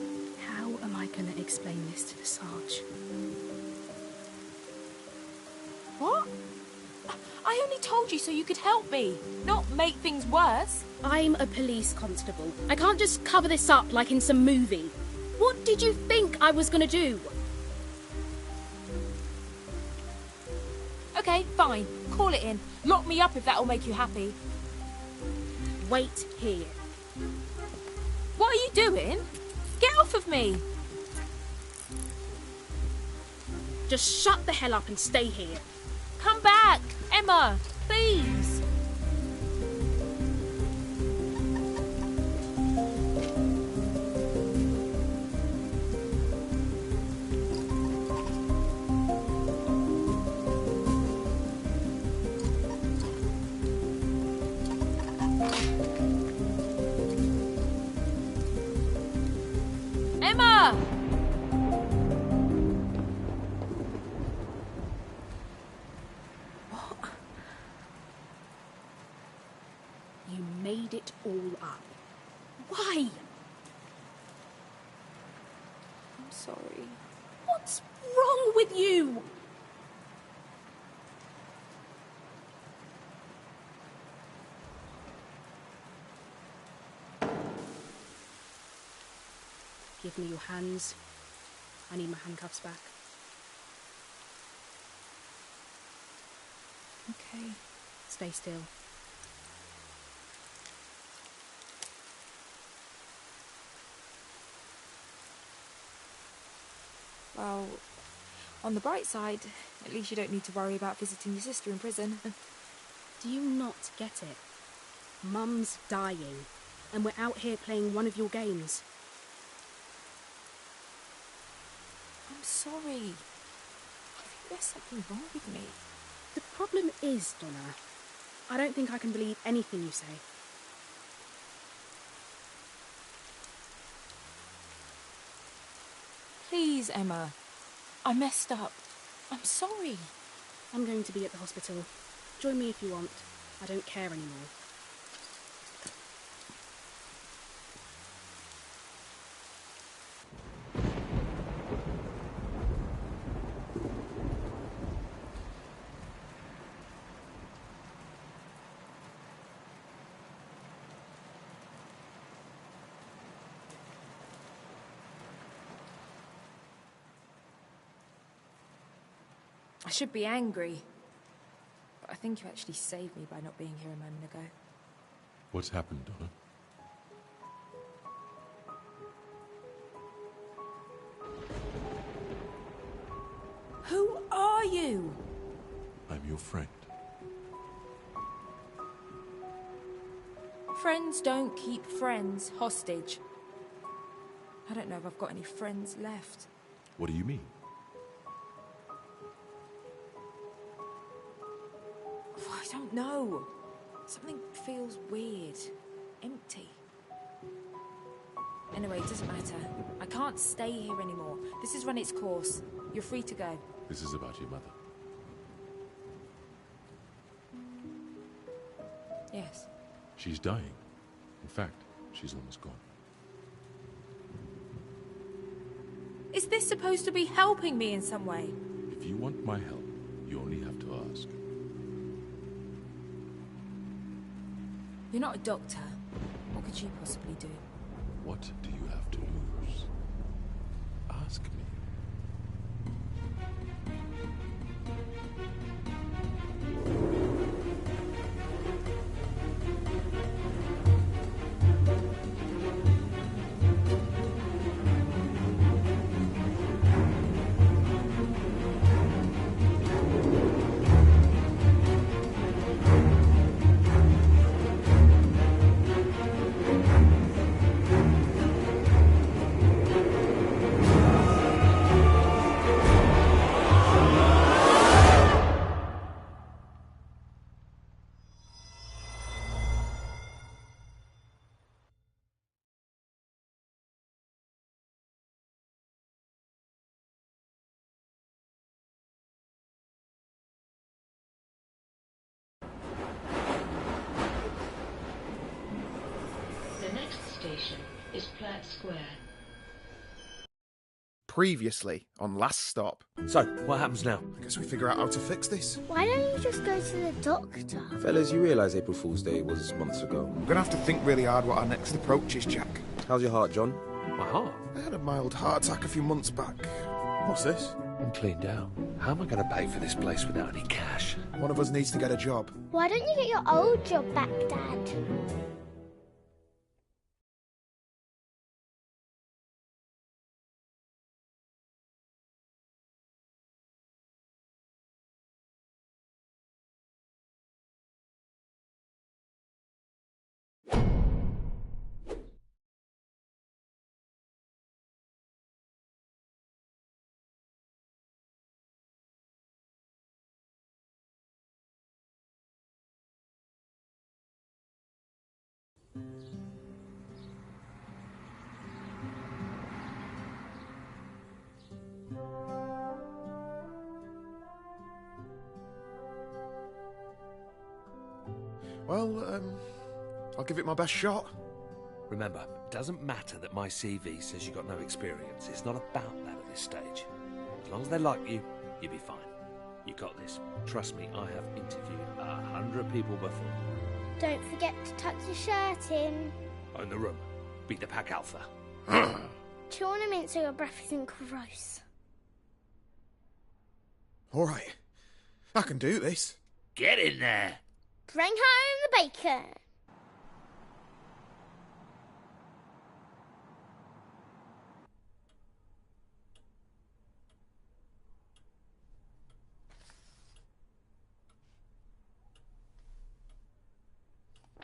[SPEAKER 20] How am I going to explain this to the Sarge?
[SPEAKER 1] What? I only told you so you could help me, not make things worse.
[SPEAKER 20] I'm a police constable. I can't just cover this up like in some movie. What did you think I was going to do?
[SPEAKER 1] Okay, fine. Call it in. Lock me up if that'll make you happy.
[SPEAKER 20] Wait here.
[SPEAKER 1] What are you doing? Get off of me!
[SPEAKER 20] Just shut the hell up and stay here.
[SPEAKER 1] Come back! Emma, please! Emma!
[SPEAKER 20] What? You made it all up. Why?
[SPEAKER 1] I'm sorry.
[SPEAKER 20] What's wrong with you? Give me your hands. I need my handcuffs back.
[SPEAKER 1] Okay.
[SPEAKER 20] Stay still.
[SPEAKER 1] Well, on the bright side, at least you don't need to worry about visiting your sister in prison.
[SPEAKER 20] Do you not get it? Mum's dying, and we're out here playing one of your games.
[SPEAKER 1] I'm sorry. I think there's something wrong with me.
[SPEAKER 20] The problem is, Donna, I don't think I can believe anything you say.
[SPEAKER 1] Please, Emma. I messed up. I'm sorry.
[SPEAKER 20] I'm going to be at the hospital. Join me if you want. I don't care anymore.
[SPEAKER 1] I should be angry. But I think you actually saved me by not being here a moment ago.
[SPEAKER 5] What's happened, Donna?
[SPEAKER 1] Who are you?
[SPEAKER 5] I'm your friend.
[SPEAKER 1] Friends don't keep friends hostage. I don't know if I've got any friends left.
[SPEAKER 5] What do you mean?
[SPEAKER 1] I don't know. Something feels weird. Empty. Anyway, it doesn't matter. I can't stay here anymore. This has run its course. You're free to go.
[SPEAKER 5] This is about your mother.
[SPEAKER 1] Yes.
[SPEAKER 5] She's dying. In fact, she's almost gone.
[SPEAKER 1] Is this supposed to be helping me in some way?
[SPEAKER 5] If you want my help, you only have to ask.
[SPEAKER 1] You're not a doctor. What could you possibly do?
[SPEAKER 5] What do you have to lose? Ask me.
[SPEAKER 10] station is Platt Square.
[SPEAKER 14] Previously on Last Stop.
[SPEAKER 12] So, what happens now?
[SPEAKER 14] I guess we figure out how to fix this.
[SPEAKER 11] Why don't you just go to the doctor?
[SPEAKER 15] Fellas, you realise April Fool's Day was months ago.
[SPEAKER 14] I'm gonna have to think really hard what our next approach is, Jack.
[SPEAKER 15] How's your heart, John?
[SPEAKER 12] My heart?
[SPEAKER 14] I had a mild heart attack a few months back. What's this?
[SPEAKER 12] I'm cleaned out. How am I going to pay for this place without any cash?
[SPEAKER 14] One of us needs to get a job.
[SPEAKER 11] Why don't you get your old job back, Dad?
[SPEAKER 14] Well, I'll give it my best shot.
[SPEAKER 12] Remember, it doesn't matter that my CV says you got no experience. It's not about that at this stage. As long as they like you, you'll be fine. You got this. Trust me, I have interviewed 100 people before.
[SPEAKER 11] Don't forget to tuck your shirt in.
[SPEAKER 12] Own the room. Beat the pack alpha.
[SPEAKER 11] Chew on a mint so your breath isn't gross.
[SPEAKER 14] All right. I can do this.
[SPEAKER 12] Get in there.
[SPEAKER 11] Bring home the bacon.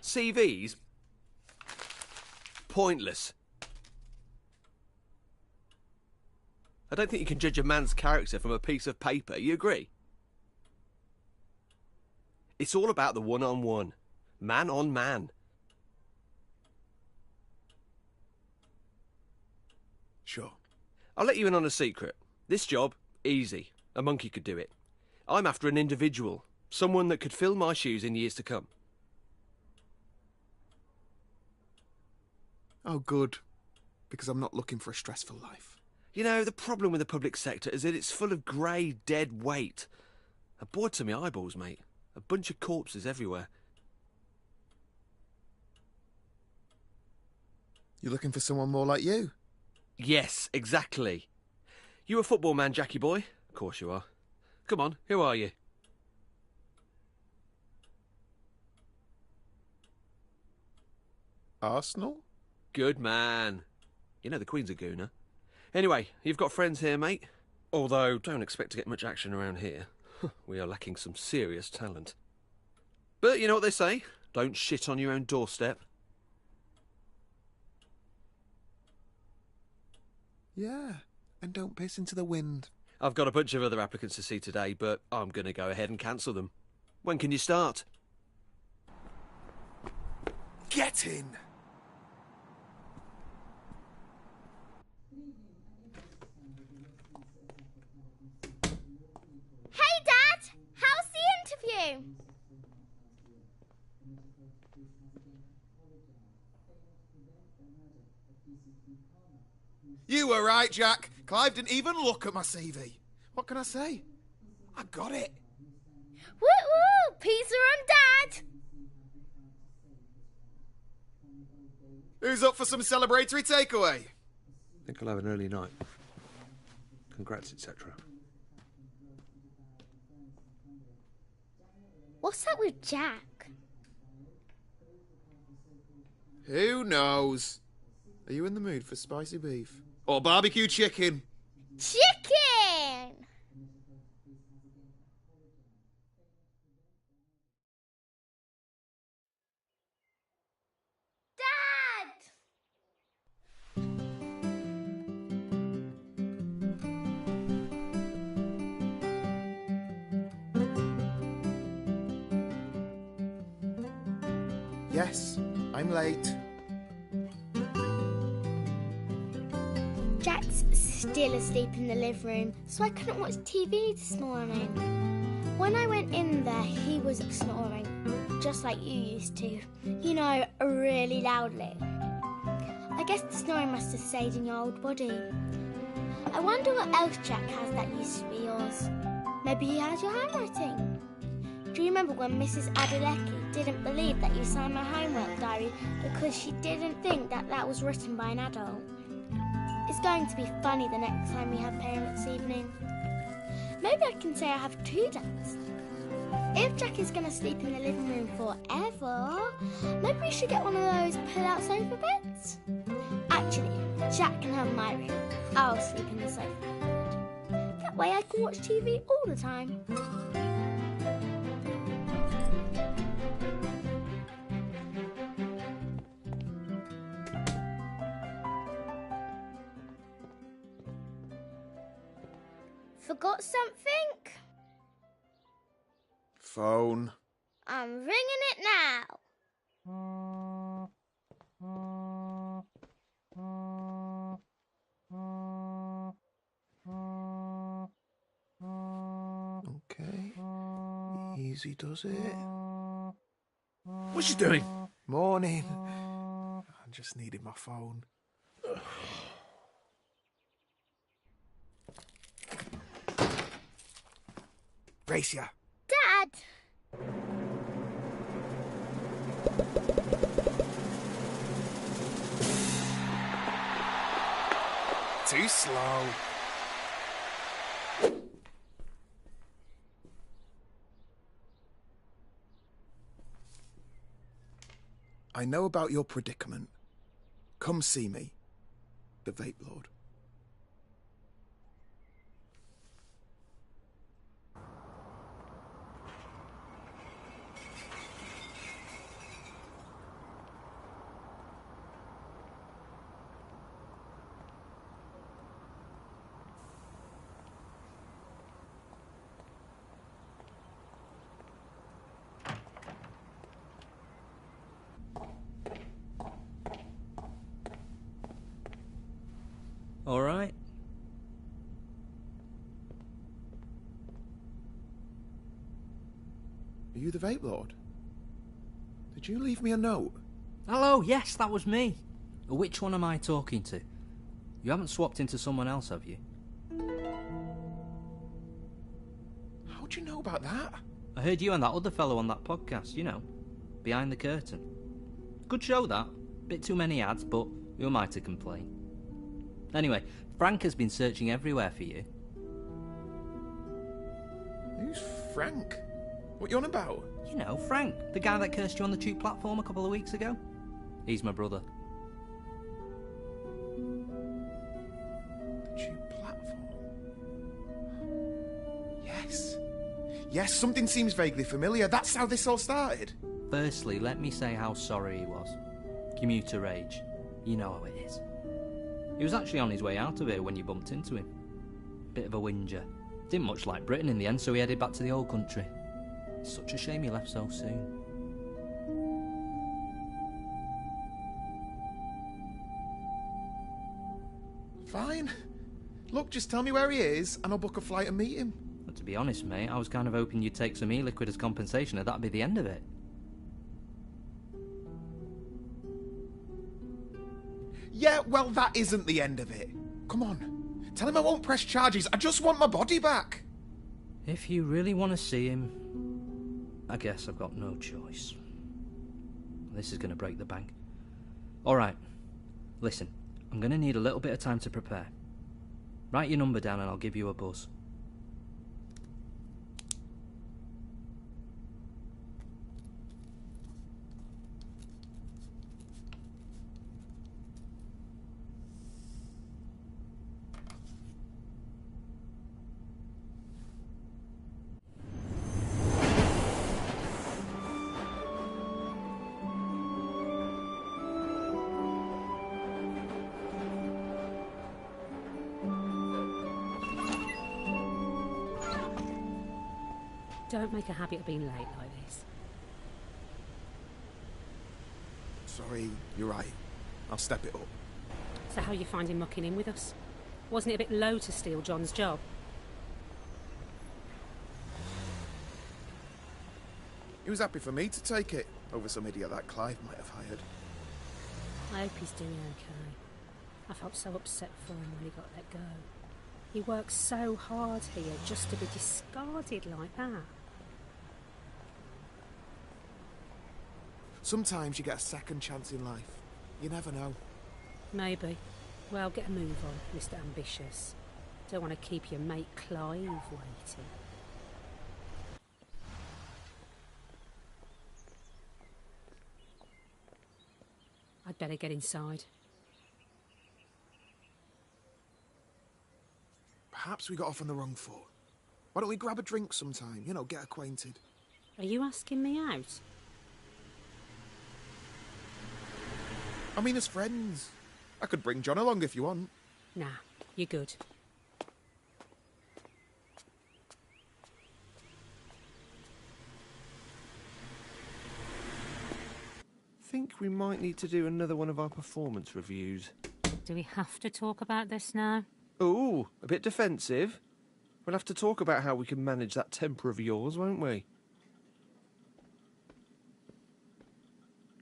[SPEAKER 21] CVs? Pointless. I don't think you can judge a man's character from a piece of paper. You agree? It's all about the one-on-one. Man on man.
[SPEAKER 14] Sure.
[SPEAKER 21] I'll let you in on a secret. This job, easy. A monkey could do it. I'm after an individual. Someone that could fill my shoes in years to come.
[SPEAKER 14] Oh, good. Because I'm not looking for a stressful life.
[SPEAKER 21] You know, the problem with the public sector is that it's full of grey, dead weight. I'm bored to my eyeballs, mate. A bunch of corpses everywhere.
[SPEAKER 14] You're looking for someone more like you?
[SPEAKER 21] Yes, exactly. You a football man, Jackie boy? Of course you are. Come on, who are you?
[SPEAKER 14] Arsenal?
[SPEAKER 21] Good man. You know the Queen's a gooner. Anyway, you've got friends here, mate. Although, don't expect to get much action around here. We are lacking some serious talent. But you know what they say? Don't shit on your own doorstep.
[SPEAKER 14] Yeah, and don't piss into the wind.
[SPEAKER 21] I've got a bunch of other applicants to see today, but I'm going to go ahead and cancel them. When can you start?
[SPEAKER 14] Get in!
[SPEAKER 11] Hey, Dad! How's the interview?
[SPEAKER 14] You were right, Jack. Clive didn't even look at my CV. What can I say? I got it.
[SPEAKER 11] Woo woo! Pizza on Dad!
[SPEAKER 14] Who's up for some celebratory takeaway?
[SPEAKER 12] I think I'll have an early night. Congrats, etc.
[SPEAKER 11] What's that with Jack?
[SPEAKER 14] Who knows? Are you in the mood for spicy beef? Or barbecue chicken?
[SPEAKER 11] Chicken! Dad!
[SPEAKER 14] Yes, I'm late.
[SPEAKER 11] Jack's still asleep in the living room, so I couldn't watch TV this morning. When I went in there, he was snoring, just like you used to. You know, really loudly. I guess the snoring must have stayed in your old body. I wonder what else Jack has that used to be yours. Maybe he has your handwriting. Do you remember when Mrs. Adelecki didn't believe that you signed my homework diary because she didn't think that that was written by an adult? It's going to be funny the next time we have parents' evening. Maybe I can say I have 2 dads. If Jack is going to sleep in the living room forever, maybe we should get one of those pull-out sofa beds. Actually, Jack can have my room. I'll sleep in the sofa bed. That way I can watch TV all the time. Forgot something?
[SPEAKER 14] Phone.
[SPEAKER 11] I'm ringing it now.
[SPEAKER 14] Okay. Easy does it.
[SPEAKER 12] What's she doing?
[SPEAKER 14] Morning. I just needed my phone. Gracia.
[SPEAKER 11] Dad!
[SPEAKER 14] Too slow. I know about your predicament. Come see me, the Vape Lord.
[SPEAKER 2] All right.
[SPEAKER 14] Are you the Vape Lord? Did you leave me a note?
[SPEAKER 2] Hello, yes, that was me. Which one am I talking to? You haven't swapped into someone else, have you?
[SPEAKER 14] How'd you know about that?
[SPEAKER 2] I heard you and that other fellow on that podcast, you know, Behind the Curtain. Good show, that. Bit too many ads, but who am I to complain? Anyway, Frank has been searching everywhere for you.
[SPEAKER 14] Who's Frank? What you on about?
[SPEAKER 2] You know, Frank, the guy that cursed you on the tube platform a couple of weeks ago. He's my brother.
[SPEAKER 14] The tube platform? Yes. Yes, something seems vaguely familiar. That's how this all started.
[SPEAKER 2] Firstly, let me say how sorry he was. Commuter rage. You know how it is. He was actually on his way out of here when you bumped into him. Bit of a whinger. Didn't much like Britain in the end, so he headed back to the old country. It's such a shame he left so soon.
[SPEAKER 14] Fine. Look, just tell me where he is, and I'll book a flight and meet him.
[SPEAKER 2] But to be honest, mate, I was kind of hoping you'd take some e-liquid as compensation, and that'd be the end of it.
[SPEAKER 14] Yeah, well, that isn't the end of it. Come on. Tell him I won't press charges. I just want my body back.
[SPEAKER 2] If you really want to see him, I guess I've got no choice. This is going to break the bank. All right. Listen, I'm going to need a little bit of time to prepare. Write your number down and I'll give you a buzz.
[SPEAKER 19] Don't make a habit of being late like this.
[SPEAKER 14] Sorry, you're right. I'll step it up.
[SPEAKER 19] So how are you finding mucking in with us? Wasn't it a bit low to steal John's job?
[SPEAKER 14] He was happy for me to take it, over some idiot that Clive might have hired.
[SPEAKER 19] I
[SPEAKER 17] hope he's doing okay. I felt so upset for him when he got let go. He worked so hard here just to be discarded like that.
[SPEAKER 14] Sometimes you get a second chance in life. You never know.
[SPEAKER 17] Maybe. Well, get a move on, Mr. Ambitious. Don't want to keep your mate Clive waiting. I'd better get inside.
[SPEAKER 14] Perhaps we got off on the wrong foot. Why don't we grab a drink sometime? You know, get acquainted.
[SPEAKER 17] Are you asking me out?
[SPEAKER 14] I mean, as friends. I could bring John along if you want.
[SPEAKER 17] Nah, you're good.
[SPEAKER 21] Think we might need to do another one of our performance reviews.
[SPEAKER 19] Do we have to talk about this now?
[SPEAKER 21] Ooh, a bit defensive. We'll have to talk about how we can manage that temper of yours, won't we?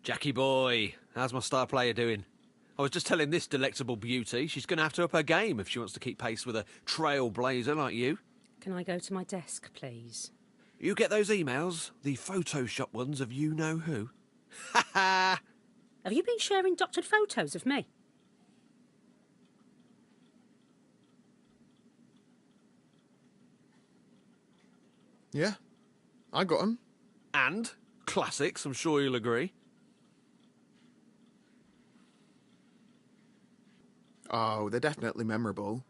[SPEAKER 21] Jackie boy, how's my star player doing? I was just telling this delectable beauty she's going to have to up her game if she wants to keep pace with a trailblazer like you.
[SPEAKER 17] Can I go to my desk, please?
[SPEAKER 21] You get those emails? The Photoshop ones of you-know-who? Ha ha!
[SPEAKER 17] Have you been sharing doctored photos of me?
[SPEAKER 14] Yeah, I got 'em.
[SPEAKER 21] And classics, I'm sure you'll agree.
[SPEAKER 14] Oh, they're definitely memorable.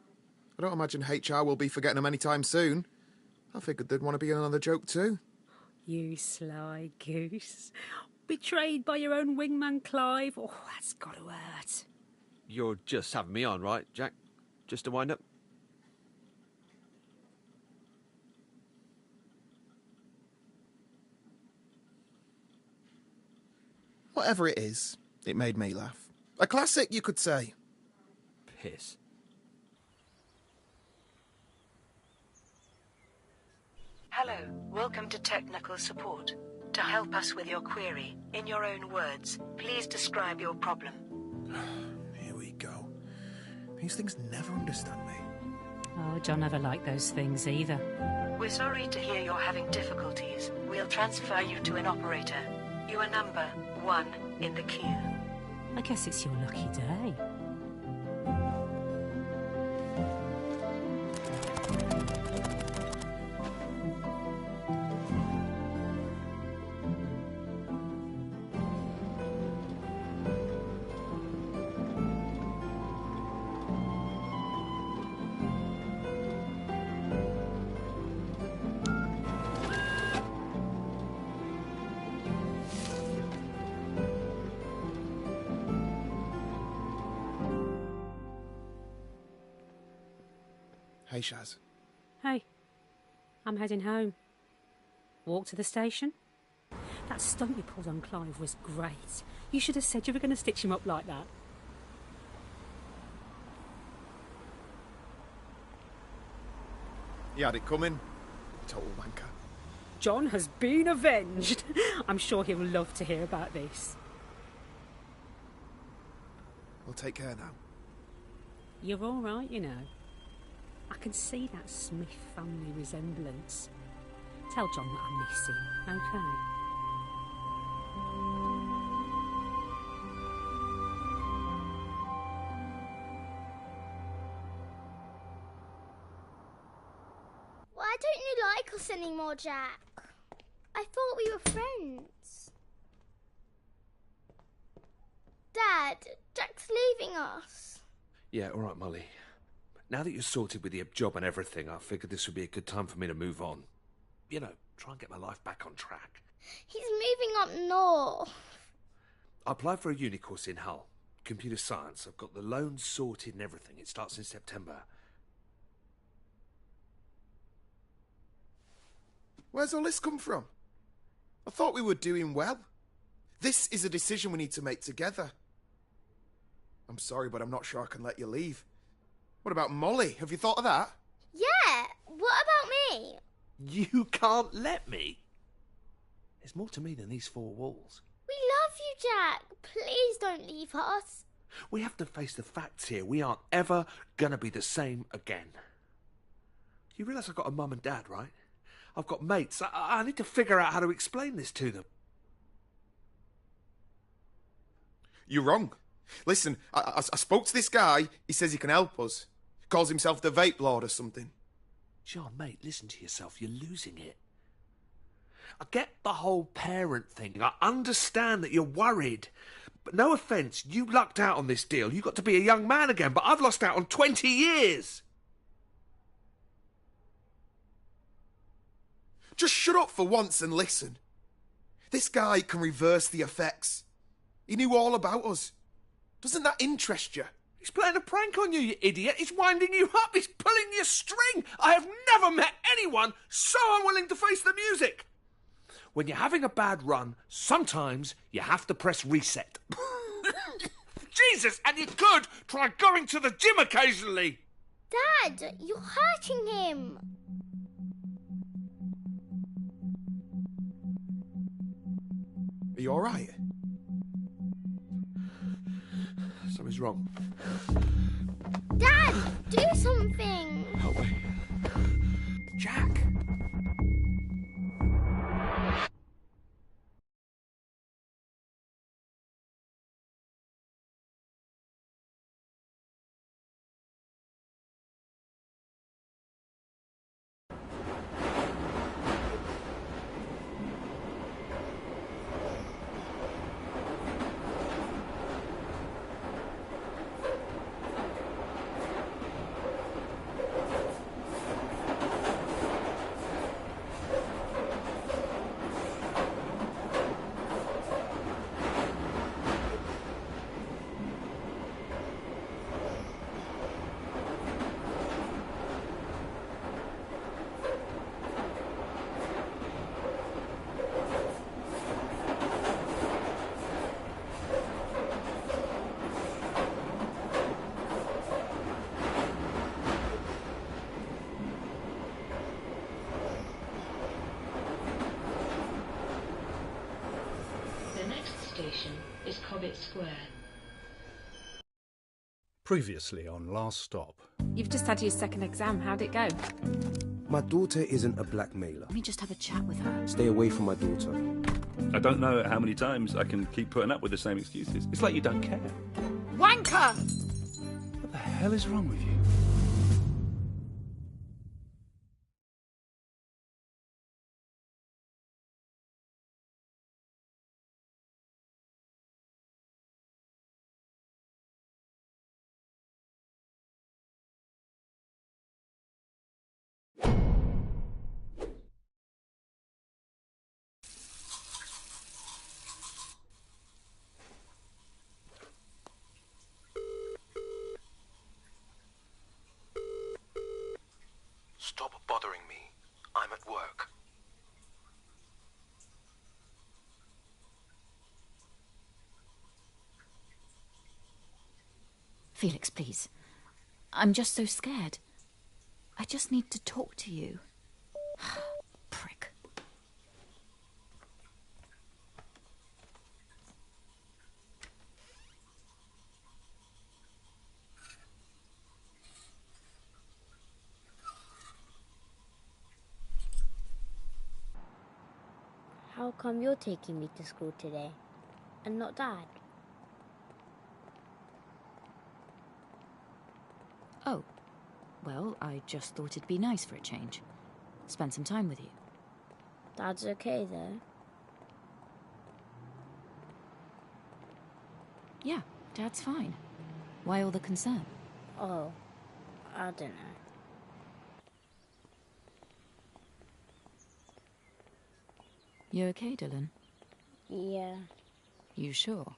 [SPEAKER 14] I don't imagine HR will be forgetting them anytime soon. I figured they'd want to be in another joke too.
[SPEAKER 17] You sly goose. Betrayed by your own wingman Clive. Oh, that's got to hurt.
[SPEAKER 21] You're just having me on, right, Jack? Just to wind up?
[SPEAKER 14] Whatever it is, it made me laugh. A classic, you could say.
[SPEAKER 21] Piss.
[SPEAKER 22] Hello, welcome to technical support. To help us with your query, in your own words, please describe your problem.
[SPEAKER 14] Here we go. These things never understand me.
[SPEAKER 19] Oh, John never liked those things either.
[SPEAKER 22] We're sorry to hear you're having difficulties. We'll transfer you to an operator. You are number 1 in the queue.
[SPEAKER 19] I guess it's your lucky day.
[SPEAKER 14] Hey, Shaz.
[SPEAKER 17] Hey, I'm heading home. Walk to the station? That stunt you pulled on Clive was great. You should have said you were going to stitch him up like that.
[SPEAKER 14] He had it coming. Total wanker.
[SPEAKER 17] John has been avenged. I'm sure he'll love to hear about this.
[SPEAKER 14] Well, take care now.
[SPEAKER 17] You're all right, you know. I can see that Smith family resemblance. Tell John that I miss him, okay?
[SPEAKER 11] Why don't you like us anymore, Jack? I thought we were friends. Dad, Jack's leaving us.
[SPEAKER 12] Yeah, all right, Molly. Now that you're sorted with the job and everything, I figured this would be a good time for me to move on. You know, try and get my life back on track.
[SPEAKER 11] He's moving up north.
[SPEAKER 12] I applied for a uni course in Hull. Computer science. I've got the loans sorted and everything. It starts in September.
[SPEAKER 14] Where's all this come from? I thought we were doing well. This is a decision we need to make together. I'm sorry, but I'm not sure I can let you leave. What about Molly? Have you thought of that?
[SPEAKER 11] Yeah, what about me?
[SPEAKER 12] You can't let me? There's more to me than these four walls.
[SPEAKER 11] We love you, Jack. Please don't leave us.
[SPEAKER 12] We have to face the facts here. We aren't ever gonna be the same again. You realise I've got a mum and dad, right? I've got mates. I need to figure out how to explain this to them.
[SPEAKER 14] You're wrong. Listen, I spoke to this guy. He says he can help us. Calls himself the Vape Lord or something.
[SPEAKER 12] John, mate, listen to yourself. You're losing it. I get the whole parent thing. I understand that you're worried. But no offence, you lucked out on this deal. You got to be a young man again, but I've lost out on 20 years.
[SPEAKER 14] Just shut up for once and listen. This guy can reverse the effects. He knew all about us. Doesn't that interest you?
[SPEAKER 12] He's playing a prank on you, you idiot. He's winding you up. He's pulling your string. I have never met anyone so unwilling to face the music. When you're having a bad run, sometimes you have to press reset. Jesus, and you could try going to the gym occasionally.
[SPEAKER 11] Dad, you're hurting him.
[SPEAKER 14] Are you all right?
[SPEAKER 12] Something's wrong.
[SPEAKER 11] Dad, do something.
[SPEAKER 12] Help me. Jack.
[SPEAKER 10] Station is Cobbett Square.
[SPEAKER 7] Previously on Last Stop.
[SPEAKER 1] You've just had your second exam. How'd it go?
[SPEAKER 15] My daughter isn't a blackmailer.
[SPEAKER 16] Let me just have a chat with her.
[SPEAKER 15] Stay away from my daughter.
[SPEAKER 18] I don't know how many times I can keep putting up with the same excuses. It's like you don't care.
[SPEAKER 1] Wanker!
[SPEAKER 18] What the hell is wrong with you?
[SPEAKER 15] Stop bothering me. I'm at work.
[SPEAKER 16] Felix, please. I'm just so scared. I just need to talk to you. Prick.
[SPEAKER 11] How come you're taking me to school today and not Dad?
[SPEAKER 16] Oh, well, I just thought it'd be nice for a change. Spend some time with you.
[SPEAKER 11] Dad's okay though?
[SPEAKER 16] Yeah, Dad's fine. Why all the concern?
[SPEAKER 11] Oh, I don't know.
[SPEAKER 16] You okay, Dylan?
[SPEAKER 11] Yeah,
[SPEAKER 16] You sure?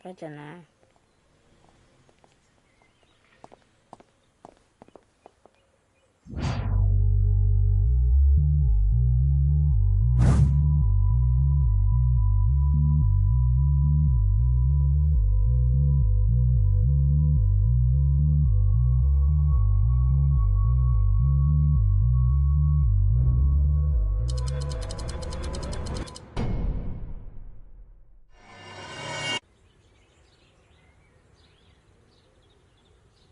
[SPEAKER 11] I don't know.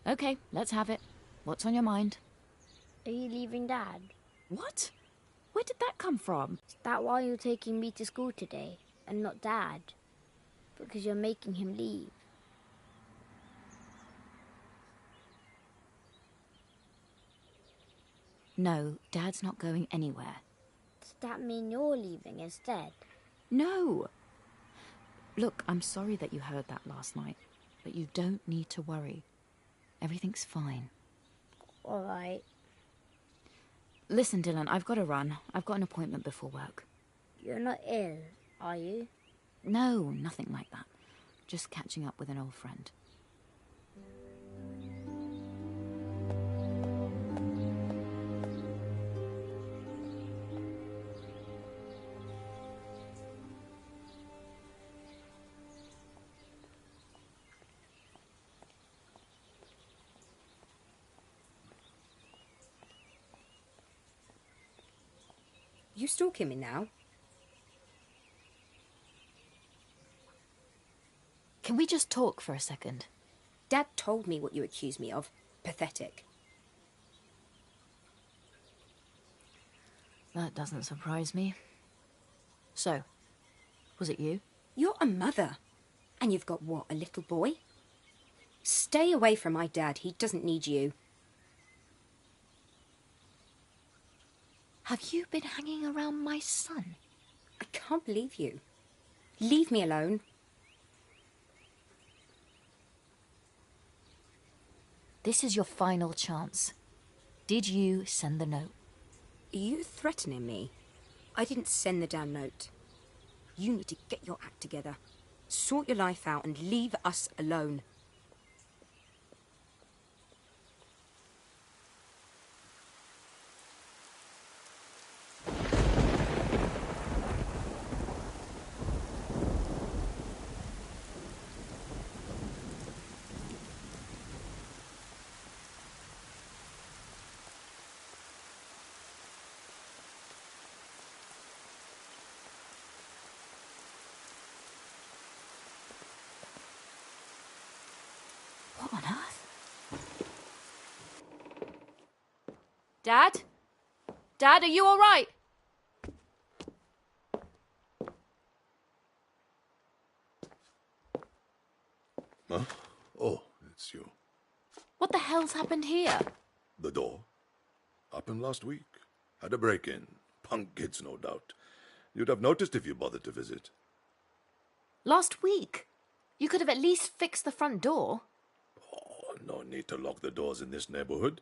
[SPEAKER 16] Okay, let's have it. What's on your mind?
[SPEAKER 11] Are you leaving Dad?
[SPEAKER 16] What? Where did that come from?
[SPEAKER 11] Is that why you're taking me to school today, and not Dad? Because you're making him leave.
[SPEAKER 16] No, Dad's not going anywhere.
[SPEAKER 11] Does that mean you're leaving instead?
[SPEAKER 16] No! Look, I'm sorry that you heard that last night, but you don't need to worry. Everything's fine.
[SPEAKER 11] All right.
[SPEAKER 16] Listen, Dylan, I've got to run. I've got an appointment before work.
[SPEAKER 11] You're not ill, are you?
[SPEAKER 16] No, nothing like that. Just catching up with an old friend.
[SPEAKER 8] You stalking me now?
[SPEAKER 16] Can we just talk for a second?
[SPEAKER 8] Dad told me what you accuse me of. Pathetic.
[SPEAKER 16] That doesn't surprise me. So, was it you?
[SPEAKER 8] You're a mother. And you've got what, a little boy? Stay away from my dad. He doesn't need you.
[SPEAKER 16] Have you been hanging around my son?
[SPEAKER 8] I can't believe you. Leave me alone.
[SPEAKER 16] This is your final chance. Did you send the note?
[SPEAKER 8] Are you threatening me? I didn't send the damn note. You need to get your act together. Sort your life out and leave us alone.
[SPEAKER 16] What on earth? Dad? Dad, are you all right?
[SPEAKER 5] Huh? Oh, it's you.
[SPEAKER 16] What the hell's happened here?
[SPEAKER 5] The door. Happened last week. Had a break-in. Punk kids, no doubt. You'd have noticed if you bothered to visit.
[SPEAKER 16] Last week? You could have at least fixed the front door.
[SPEAKER 5] Oh, no need to lock the doors in this neighborhood.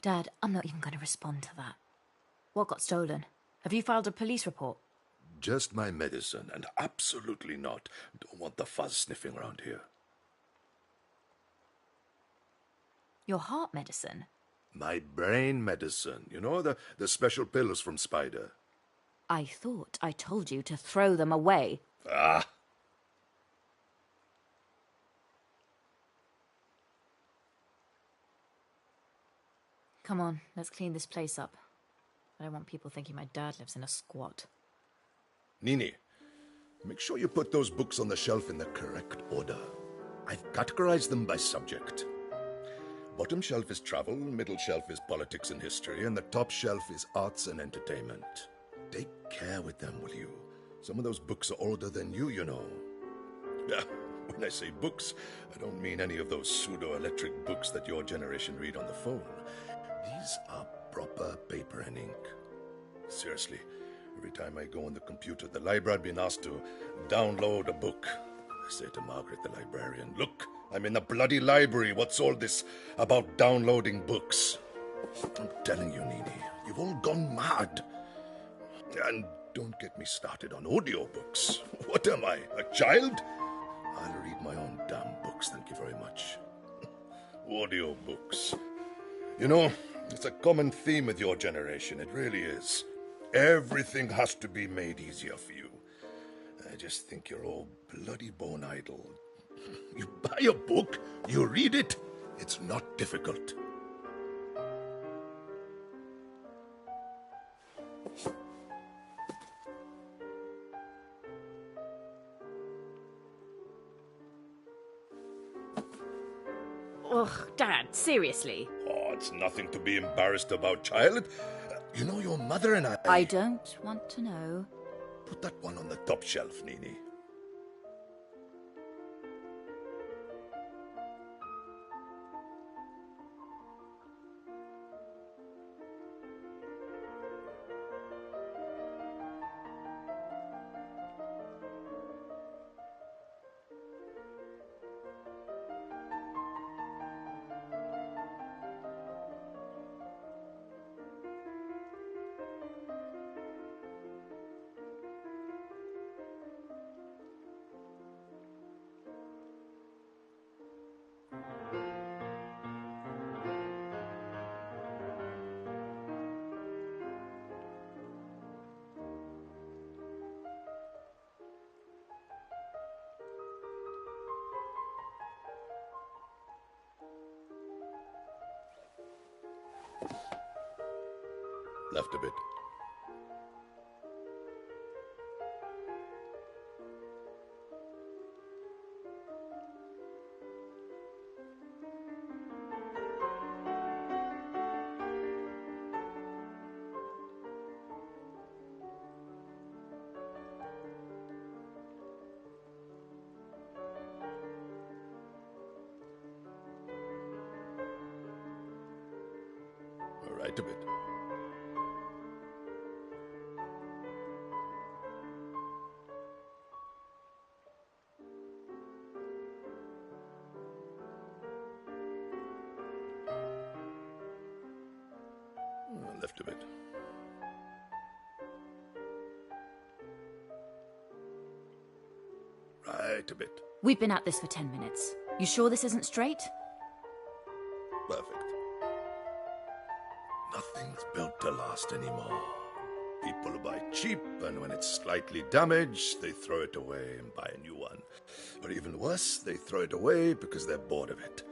[SPEAKER 16] Dad, I'm not even going to respond to that. What got stolen? Have you filed a police report?
[SPEAKER 5] Just my medicine, and absolutely not. Don't want the fuzz sniffing around here.
[SPEAKER 16] Your heart medicine?
[SPEAKER 5] My brain medicine. You know, the special pills from Spider.
[SPEAKER 16] I thought I told you to throw them away.
[SPEAKER 5] Ah!
[SPEAKER 16] Come on, let's clean this place up. I don't want people thinking my dad lives in a squat.
[SPEAKER 5] Nini, make sure you put those books on the shelf in the correct order. I've categorized them by subject. Bottom shelf is travel, middle shelf is politics and history, and the top shelf is arts and entertainment. Take care with them, will you? Some of those books are older than you know. Yeah, when I say books, I don't mean any of those pseudo-electric books that your generation read on the phone. These are proper paper and ink. Seriously, every time I go on the computer, the library, I've been asked to download a book. I say to Margaret, the librarian, look, I'm in the bloody library. What's all this about downloading books? I'm telling you, Nini, you've all gone mad. And don't get me started on audiobooks. What am I, a child? I'll read my own damn books, thank you very much. Audiobooks. You know, it's a common theme with your generation, it really is. Everything has to be made easier for you. I just think you're all bloody bone idle. You buy a book, you read it, it's not difficult.
[SPEAKER 16] Ugh, Dad, seriously.
[SPEAKER 5] Oh, it's nothing to be embarrassed about, child. You know, your mother and I...
[SPEAKER 16] I don't want to know.
[SPEAKER 5] Put that one on the top shelf, Nini. Left a bit. Right a bit. Left a bit. Right a bit.
[SPEAKER 16] We've been at this for 10 minutes. You sure this isn't straight?
[SPEAKER 5] Perfect. Nothing's built to last anymore. People buy cheap, and when it's slightly damaged, they throw it away and buy a new one. Or even worse, they throw it away because they're bored of it.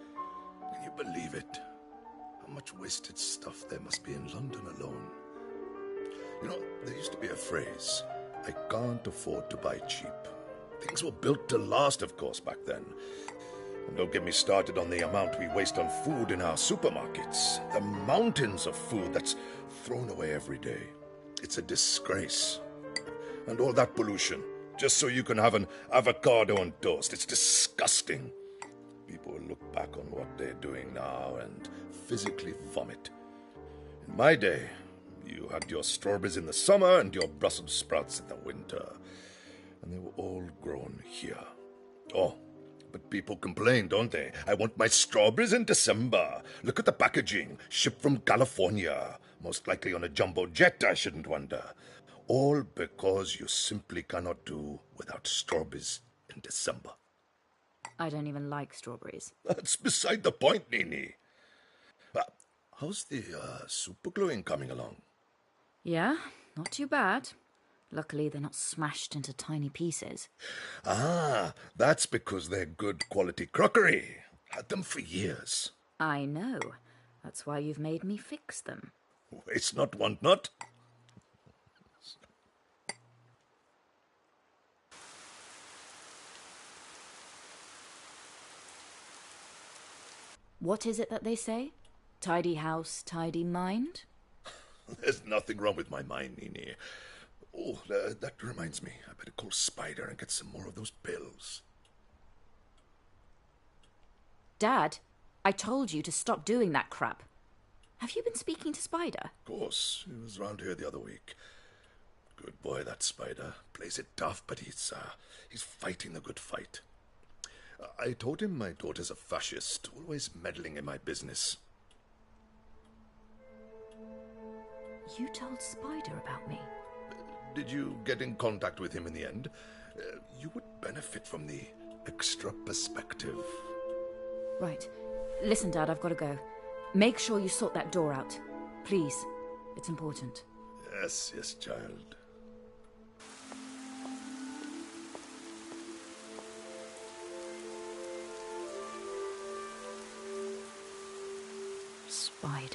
[SPEAKER 5] Can you believe it? How much wasted stuff there must be in London alone. You know, there used to be a phrase, I can't afford to buy cheap. Things were built to last, of course, back then. And don't get me started on the amount we waste on food in our supermarkets. The mountains of food that's thrown away every day. It's a disgrace. And all that pollution, just so you can have an avocado on toast. It's disgusting. People will look back on what they're doing now and physically vomit. In my day, you had your strawberries in the summer and your Brussels sprouts in the winter. And they were all grown here. Oh, but people complain, don't they? I want my strawberries in December. Look at the packaging. Shipped from California. Most likely on a jumbo jet, I shouldn't wonder. All because you simply cannot do without strawberries in December.
[SPEAKER 16] I don't even like strawberries.
[SPEAKER 5] That's beside the point, Nini. How's the super gluing coming along?
[SPEAKER 16] Yeah, not too bad. Luckily, they're not smashed into tiny pieces.
[SPEAKER 5] Ah, that's because they're good quality crockery. Had them for years.
[SPEAKER 16] I know. That's why you've made me fix them.
[SPEAKER 5] Waste not, want not.
[SPEAKER 16] What is it that they say? Tidy house, tidy mind?
[SPEAKER 5] There's nothing wrong with my mind, Nini. Oh, that reminds me. I better call Spider and get some more of those pills.
[SPEAKER 16] Dad, I told you to stop doing that crap. Have you been speaking to Spider?
[SPEAKER 5] Of course. He was round here the other week. Good boy, that Spider. Plays it tough, but he's fighting the good fight. I told him my daughter's a fascist, always meddling in my business.
[SPEAKER 16] You told Spider about me?
[SPEAKER 5] Did you get in contact with him in the end? You would benefit from the extra perspective.
[SPEAKER 16] Right. Listen, Dad, I've got to go. Make sure you sort that door out. Please. It's important.
[SPEAKER 5] Yes, yes, child.
[SPEAKER 16] Spider.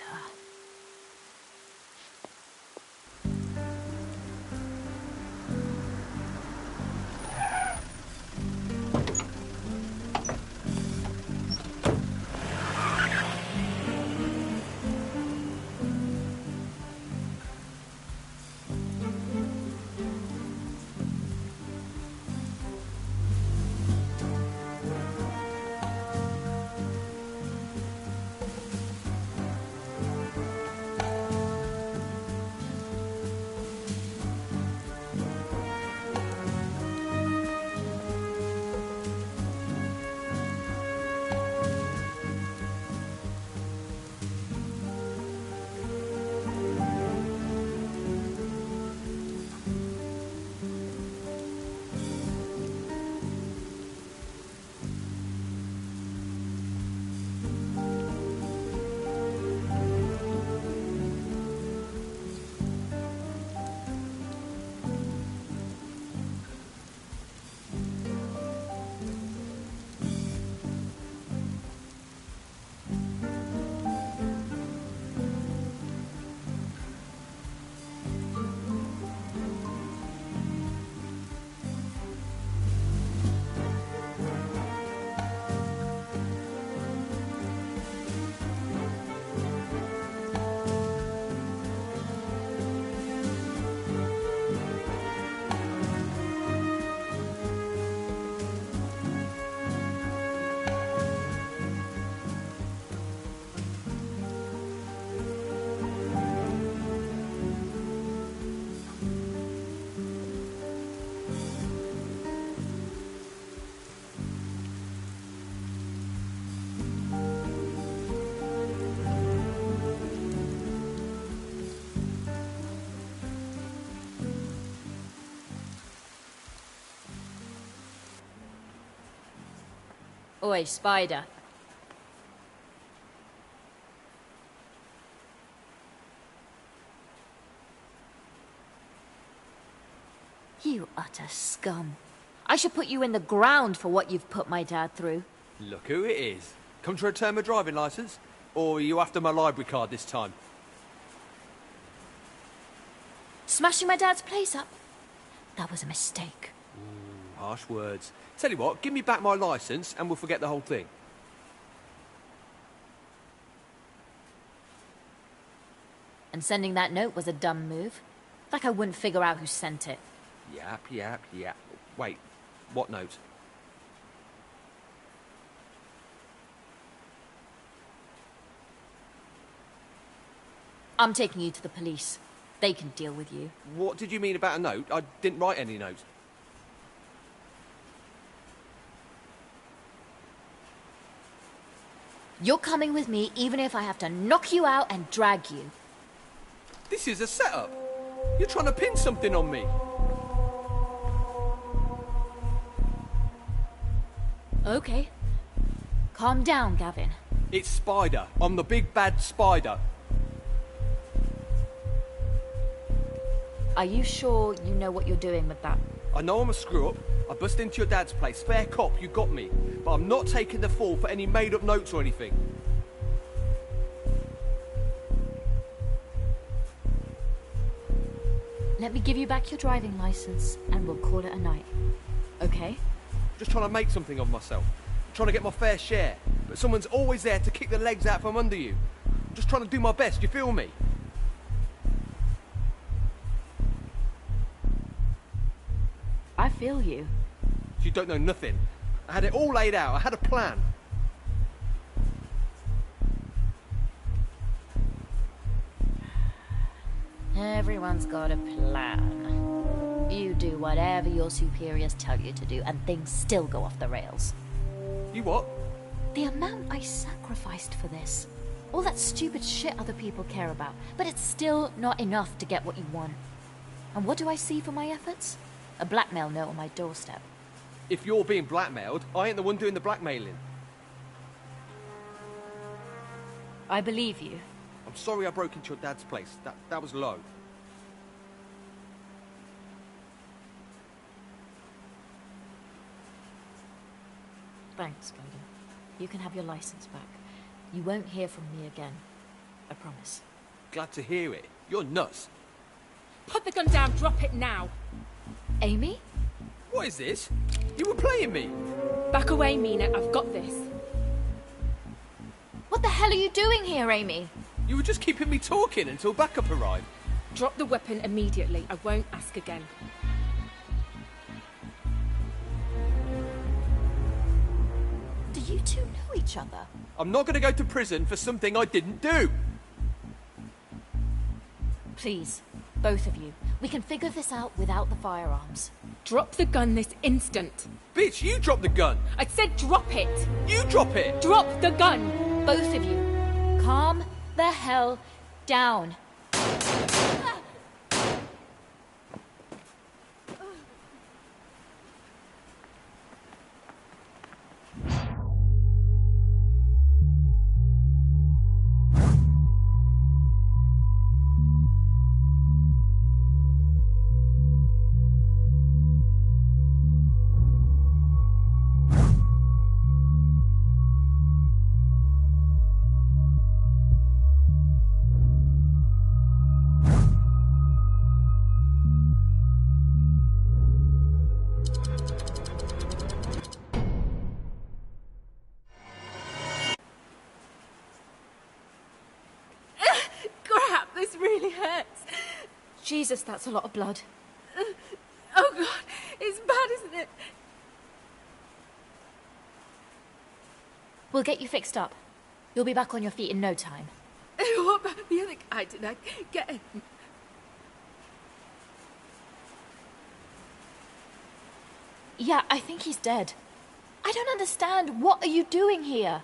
[SPEAKER 16] Oi, Spider. You utter scum. I should put you in the ground for what you've put my dad through.
[SPEAKER 21] Look who it is. Come to return my driving licence? Or are you after my library card this time?
[SPEAKER 16] Smashing my dad's place up? That was a mistake.
[SPEAKER 21] Harsh words. Tell you what, give me back my licence and we'll forget the whole thing.
[SPEAKER 16] And sending that note was a dumb move. Like I wouldn't figure out who sent it.
[SPEAKER 21] Yap. Wait, what note?
[SPEAKER 16] I'm taking you to the police. They can deal with you.
[SPEAKER 21] What did you mean about a note? I didn't write any note.
[SPEAKER 16] You're coming with me even if I have to knock you out and drag you.
[SPEAKER 21] This is a setup. You're trying to pin something on me.
[SPEAKER 16] Okay. Calm down, Gavin.
[SPEAKER 21] It's Spider. I'm the big bad Spider.
[SPEAKER 16] Are you sure you know what you're doing with that?
[SPEAKER 21] I know I'm a screw-up. I bust into your dad's place. Fair cop, you got me. But I'm not taking the fall for any made-up notes or anything.
[SPEAKER 16] Let me give you back your driving licence and we'll call it a night. Okay?
[SPEAKER 21] Just trying to make something of myself. Trying to get my fair share. But someone's always there to kick the legs out from under you. Just trying to do my best, you feel me?
[SPEAKER 16] I feel you.
[SPEAKER 21] You don't know nothing. I had it all laid out. I had a plan.
[SPEAKER 16] Everyone's got a plan. You do whatever your superiors tell you to do, and things still go off the rails.
[SPEAKER 21] You what?
[SPEAKER 16] The amount I sacrificed for this. All that stupid shit other people care about, but it's still not enough to get what you want. And what do I see for my efforts? A blackmail note on my doorstep.
[SPEAKER 21] If you're being blackmailed, I ain't the one doing the blackmailing.
[SPEAKER 16] I believe you.
[SPEAKER 21] I'm sorry I broke into your dad's place. That was low.
[SPEAKER 16] Thanks, Spider. You can have your license back. You won't hear from me again. I promise.
[SPEAKER 21] Glad to hear it. You're nuts.
[SPEAKER 20] Put the gun down, drop it now.
[SPEAKER 16] Amy?
[SPEAKER 21] What is this? You were playing me.
[SPEAKER 20] Back away, Mina. I've got this.
[SPEAKER 16] What the hell are you doing here, Amy?
[SPEAKER 21] You were just keeping me talking until backup arrived.
[SPEAKER 20] Drop the weapon immediately. I won't ask again.
[SPEAKER 16] Do you two know each other?
[SPEAKER 21] I'm not going to go to prison for something I didn't do.
[SPEAKER 16] Please, both of you. We can figure this out without the firearms.
[SPEAKER 20] Drop the gun this instant.
[SPEAKER 21] Bitch, you drop the gun.
[SPEAKER 20] I said drop it.
[SPEAKER 21] You drop it.
[SPEAKER 20] Drop the gun.
[SPEAKER 16] Both of you. Calm the hell down. Jesus, that's a lot of blood.
[SPEAKER 20] Oh, God. It's bad, isn't it?
[SPEAKER 16] We'll get you fixed up. You'll be back on your feet in no time.
[SPEAKER 20] What about the other guy? Did I get him?
[SPEAKER 16] Yeah, I think he's dead. I don't understand. What are you doing here?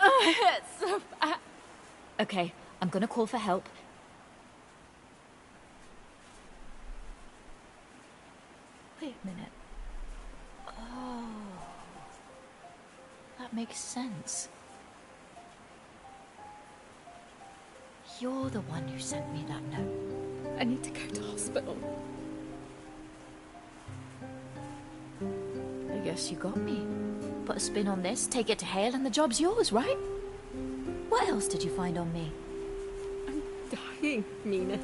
[SPEAKER 20] Oh, it hurts so bad.
[SPEAKER 16] Okay, I'm gonna call for help. Wait a minute. Oh. That makes sense. You're the one who sent me that note.
[SPEAKER 1] I need to go to hospital.
[SPEAKER 16] I guess you got me. Put a spin on this, take it to Hale, and the job's yours, right? What else did you find on me?
[SPEAKER 6] I'm dying, Nina.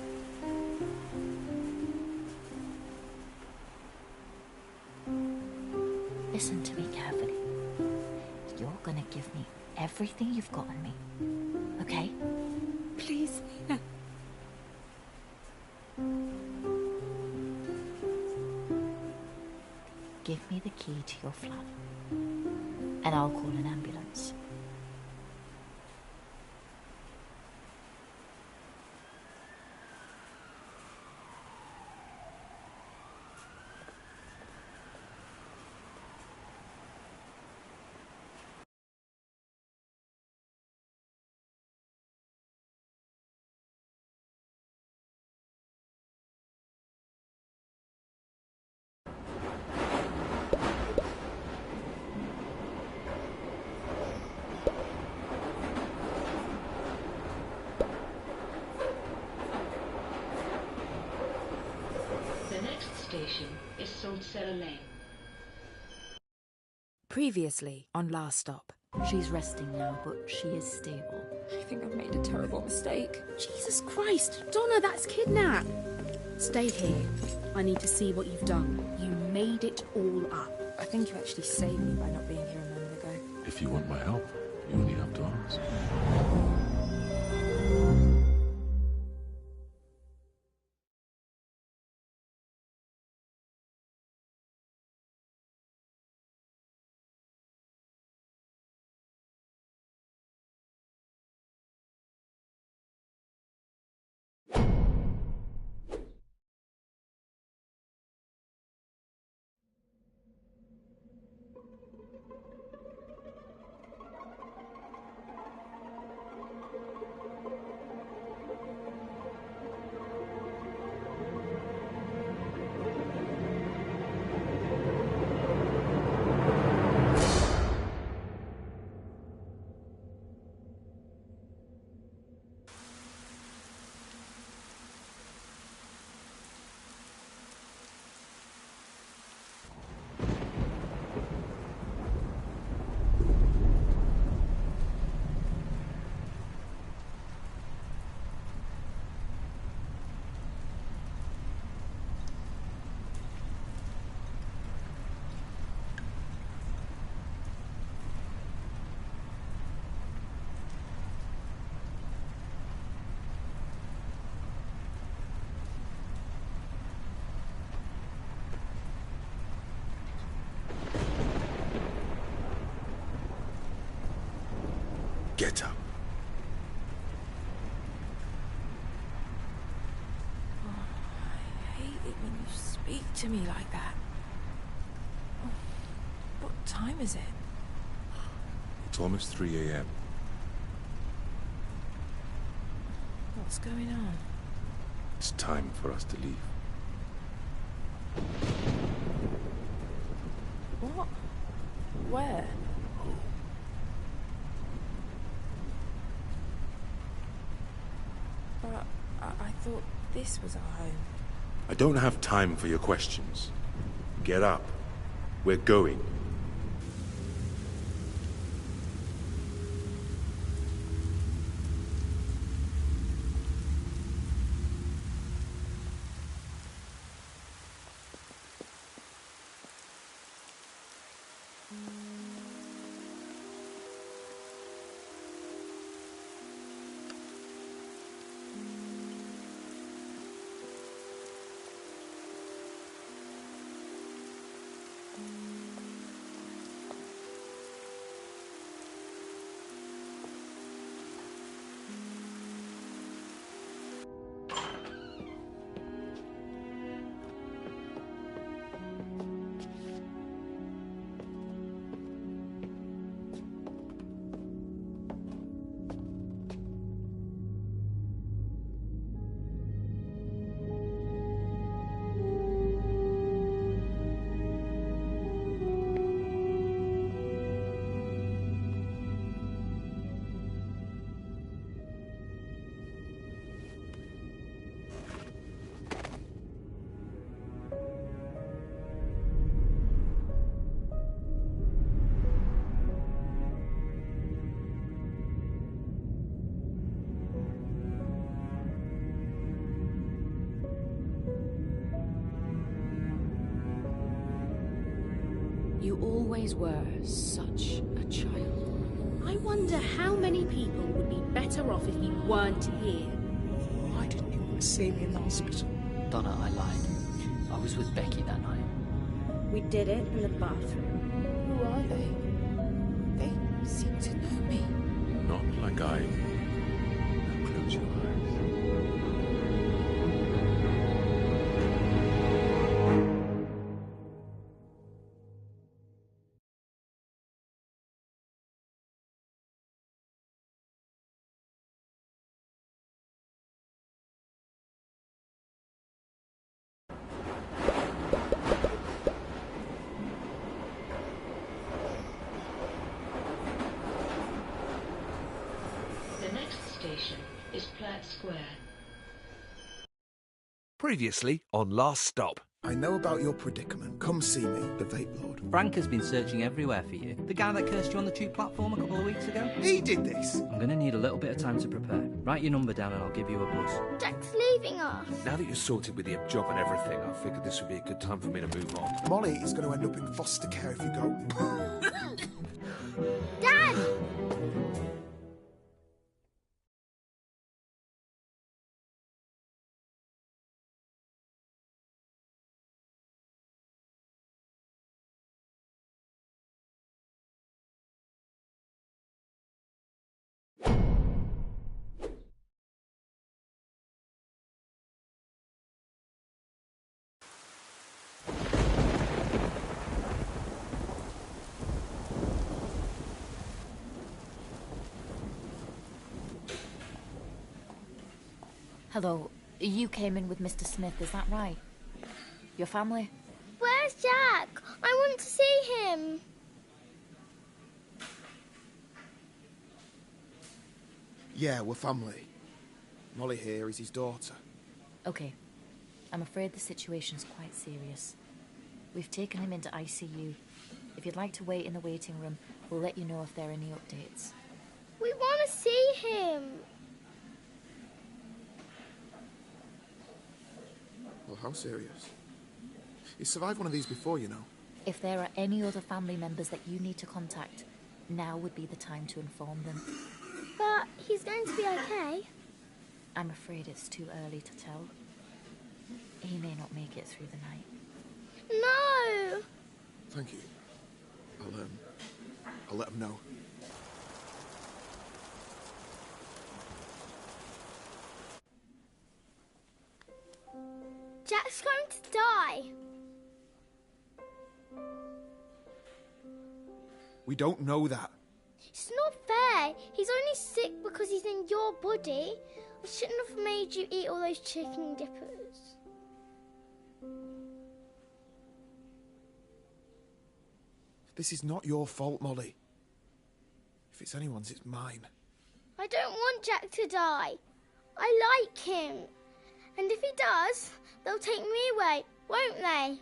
[SPEAKER 16] Listen to me carefully. You're gonna give me everything you've got on me, okay?
[SPEAKER 6] Please, Nina.
[SPEAKER 16] Give me the key to your flat, and I'll call an ambulance.
[SPEAKER 10] The next station is Salt Cellar Lane.
[SPEAKER 1] Previously on Last Stop.
[SPEAKER 16] She's resting now, but she is stable.
[SPEAKER 1] I think I've made a terrible mistake.
[SPEAKER 20] Jesus Christ, Donna, that's kidnap. Stay here. I need to see what you've done. You made it all up.
[SPEAKER 1] I think you actually saved me by not being here a moment ago.
[SPEAKER 12] If you want my help, you only have to ask.
[SPEAKER 5] Get up.
[SPEAKER 1] I hate it when you speak to me like that. Oh, what time is it?
[SPEAKER 12] It's almost 3 a.m.
[SPEAKER 1] What's going on?
[SPEAKER 12] It's time for us to leave.
[SPEAKER 1] What? Where? But I thought this was our home.
[SPEAKER 12] I don't have time for your questions. Get up. We're going.
[SPEAKER 16] You always were such a child.
[SPEAKER 20] I wonder how many people would be better off if you weren't here.
[SPEAKER 4] Why didn't you want to see me in the hospital?
[SPEAKER 13] Donna, I lied. I was with Becky that night.
[SPEAKER 6] We did it in the bathroom.
[SPEAKER 4] Who are they? They seem to know me.
[SPEAKER 12] Not like I. Now close your eyes.
[SPEAKER 10] The next station is Platt Square.
[SPEAKER 21] Previously on Last Stop.
[SPEAKER 14] I know about your predicament. Come see me, the Vape Lord.
[SPEAKER 2] Frank has been searching everywhere for you. The guy that cursed you on the tube platform a couple of weeks ago?
[SPEAKER 14] He did this!
[SPEAKER 2] I'm going to need a little bit of time to prepare. Write your number down and I'll give you a buzz.
[SPEAKER 11] Jack's leaving us.
[SPEAKER 12] Now that you're sorted with your job and everything, I figured this would be a good time for me to move on.
[SPEAKER 14] Molly is going to end up in foster care if you go.
[SPEAKER 11] Dad!
[SPEAKER 16] Hello, you came in with Mr. Smith, is that right? Your family?
[SPEAKER 11] Where's Jack? I want to see him.
[SPEAKER 14] Yeah, we're family. Molly here is his daughter.
[SPEAKER 16] Okay. I'm afraid the situation's quite serious. We've taken him into ICU. If you'd like to wait in the waiting room, we'll let you know if there are any updates.
[SPEAKER 11] We want to see him.
[SPEAKER 14] Well, how serious? He's survived one of these before, you know.
[SPEAKER 16] If there are any other family members that you need to contact, now would be the time to inform them.
[SPEAKER 11] But he's going to be okay.
[SPEAKER 16] I'm afraid it's too early to tell. He may not make it through the night.
[SPEAKER 11] No!
[SPEAKER 14] Thank you. I'll let him know.
[SPEAKER 11] Jack's going to die.
[SPEAKER 14] We don't know that.
[SPEAKER 11] It's not fair. He's only sick because he's in your body. I shouldn't have made you eat all those chicken dippers.
[SPEAKER 14] This is not your fault, Molly. If it's anyone's, it's mine.
[SPEAKER 11] I don't want Jack to die. I like him. And if he does, they'll take me away, won't they?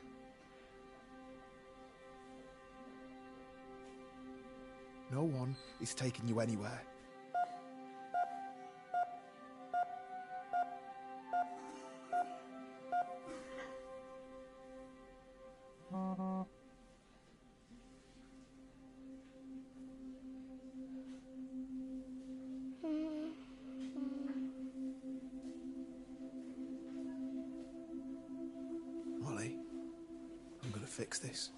[SPEAKER 14] No one is taking you anywhere. Molly, I'm gonna fix this.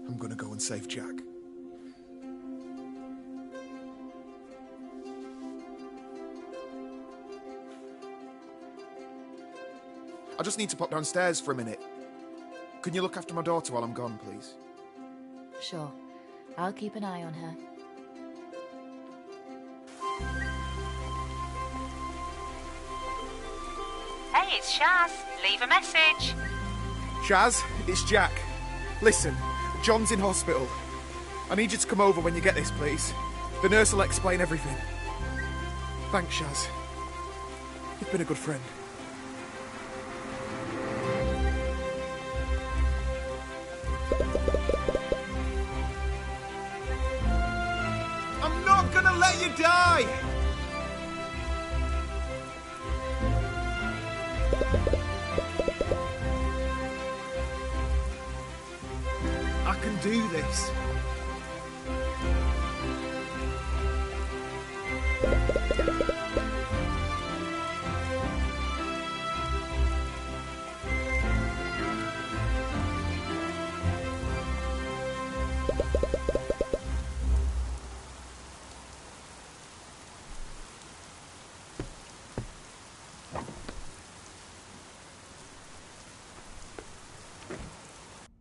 [SPEAKER 14] I'm gonna go and save Jack. I just need to pop downstairs for a minute. Can you look after my daughter while I'm gone, please?
[SPEAKER 16] Sure. I'll keep an eye on her.
[SPEAKER 23] Hey, it's Shaz. Leave a message.
[SPEAKER 14] Shaz, it's Jack. Listen, John's in hospital. I need you to come over when you get this, please. The nurse will explain everything. Thanks, Shaz. You've been a good friend. I'm not gonna let you die! can do this.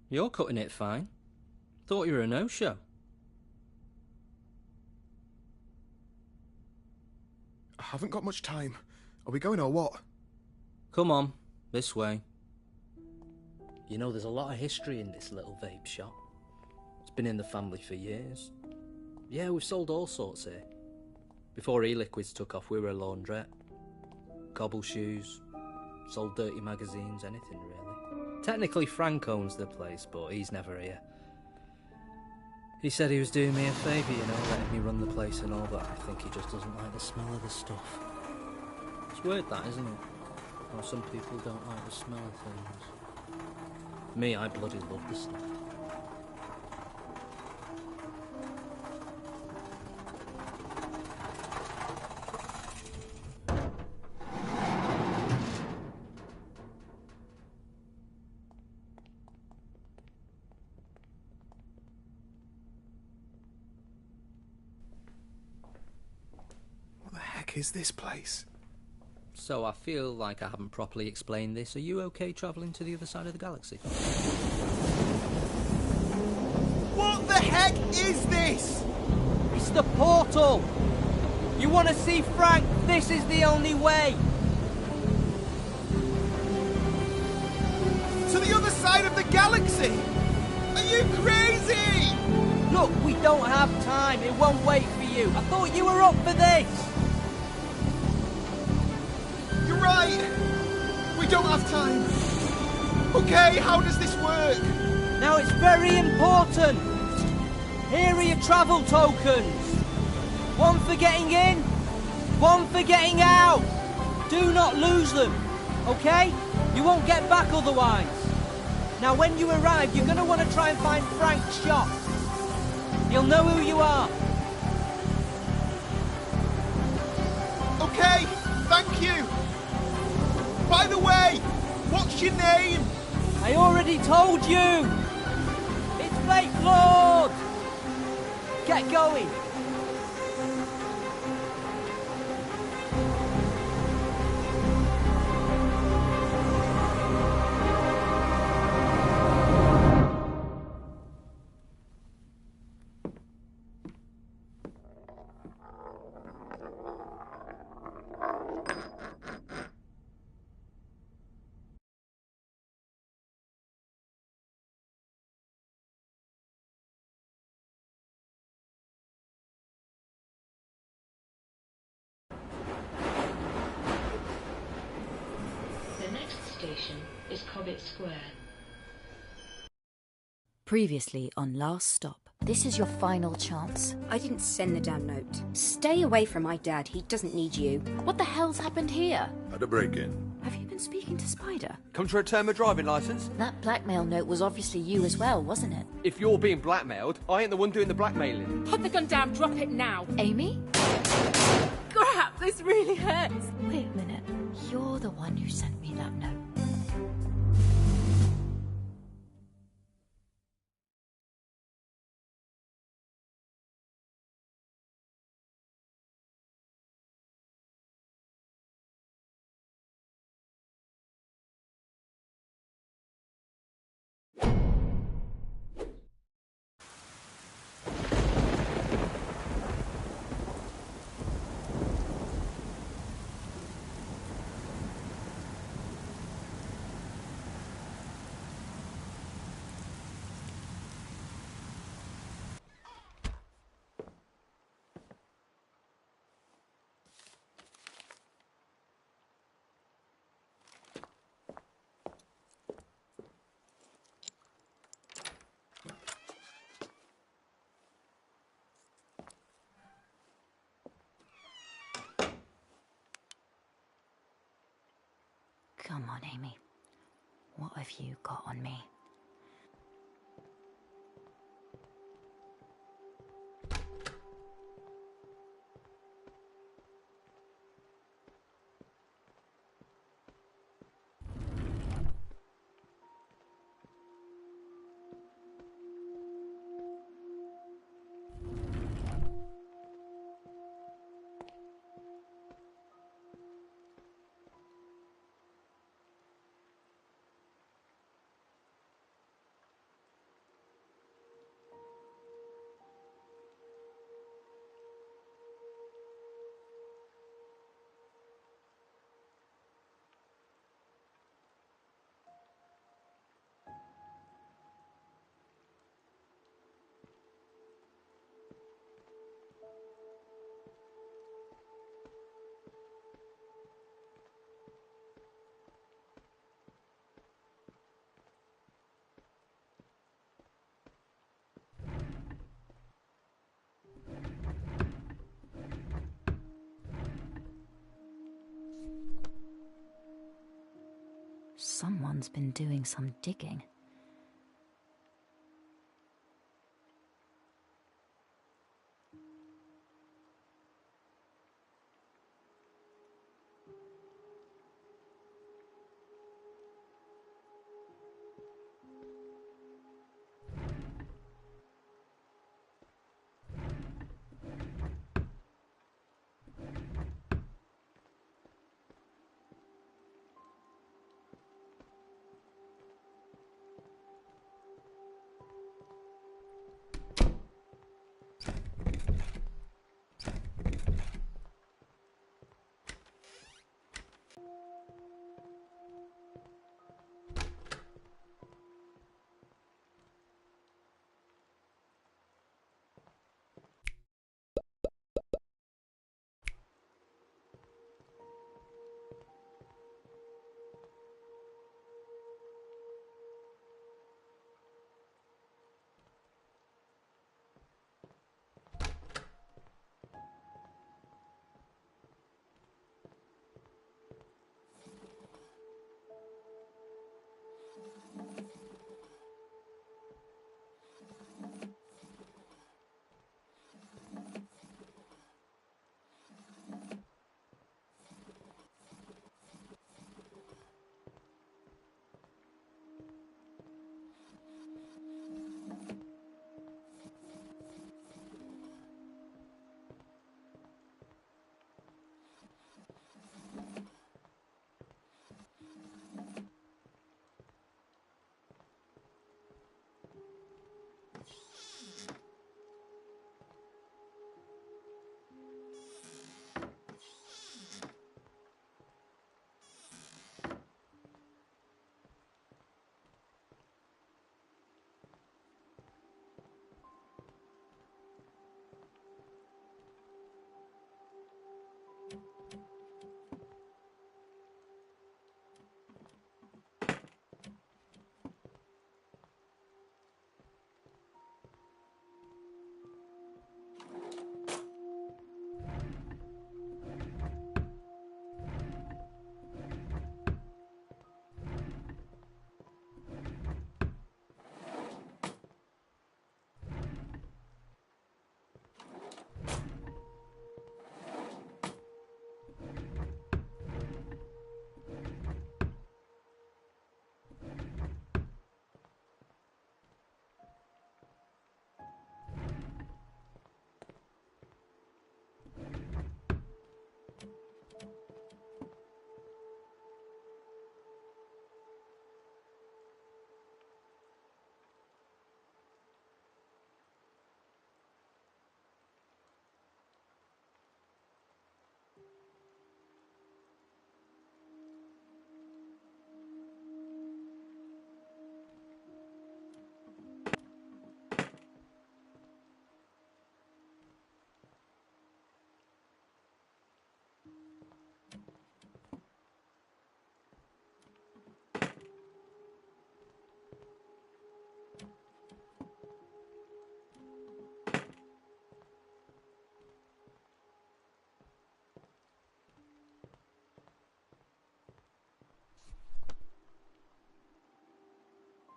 [SPEAKER 2] You're cutting it fine. Thought you were a no-show.
[SPEAKER 14] I haven't got much time. Are we going or what?
[SPEAKER 2] Come on, this way. You know, there's a lot of history in this little vape shop. It's been in the family for years. Yeah, we've sold all sorts here. Before e-liquids took off, we were a laundrette. Cobble shoes, sold dirty magazines, anything really. Technically Frank owns the place, but he's never here. He said he was doing me a favour, you know, letting me run the place and all, but I think he just doesn't like the smell of the stuff. It's weird that, isn't it? How some people don't like the smell of things. Me, I bloody love the stuff.
[SPEAKER 14] What the heck is this place?
[SPEAKER 2] So I feel like I haven't properly explained this. Are you okay travelling to the other side of the galaxy?
[SPEAKER 14] What the heck is this?
[SPEAKER 2] It's the portal! You want to see Frank? This is the only way!
[SPEAKER 14] To the other side of the galaxy? Are you crazy?
[SPEAKER 2] Look, we don't have time. It won't wait for you. I thought you were up for this.
[SPEAKER 14] You're right. We don't have time. Okay, how does this work?
[SPEAKER 2] Now it's very important. Here are your travel tokens. One for getting in, one for getting out. Do not lose them, okay? You won't get back otherwise. Now when you arrive, you're going to want to try and find Frank's shop. He'll know who you are.
[SPEAKER 14] Okay, thank you. By the way, what's your name?
[SPEAKER 2] I already told you. It's Blake Lord. Get going.
[SPEAKER 10] The next station is Cobbett Square.
[SPEAKER 16] Previously on Last Stop.
[SPEAKER 8] This is your final chance. I didn't send the damn note. Stay away from my dad. He doesn't need you.
[SPEAKER 16] What the hell's happened here?
[SPEAKER 5] Had a break-in.
[SPEAKER 16] Have you been speaking to Spider?
[SPEAKER 21] Come to return my driving licence?
[SPEAKER 16] That blackmail note was obviously you as well, wasn't it?
[SPEAKER 21] If you're being blackmailed, I ain't the one doing the blackmailing.
[SPEAKER 20] Put the gun down, drop it now.
[SPEAKER 16] Amy?
[SPEAKER 20] Crap, this really hurts.
[SPEAKER 16] Wait a minute. You're the one who sent me that note. Come on, Amy. What have you got on me? Someone's been doing some digging.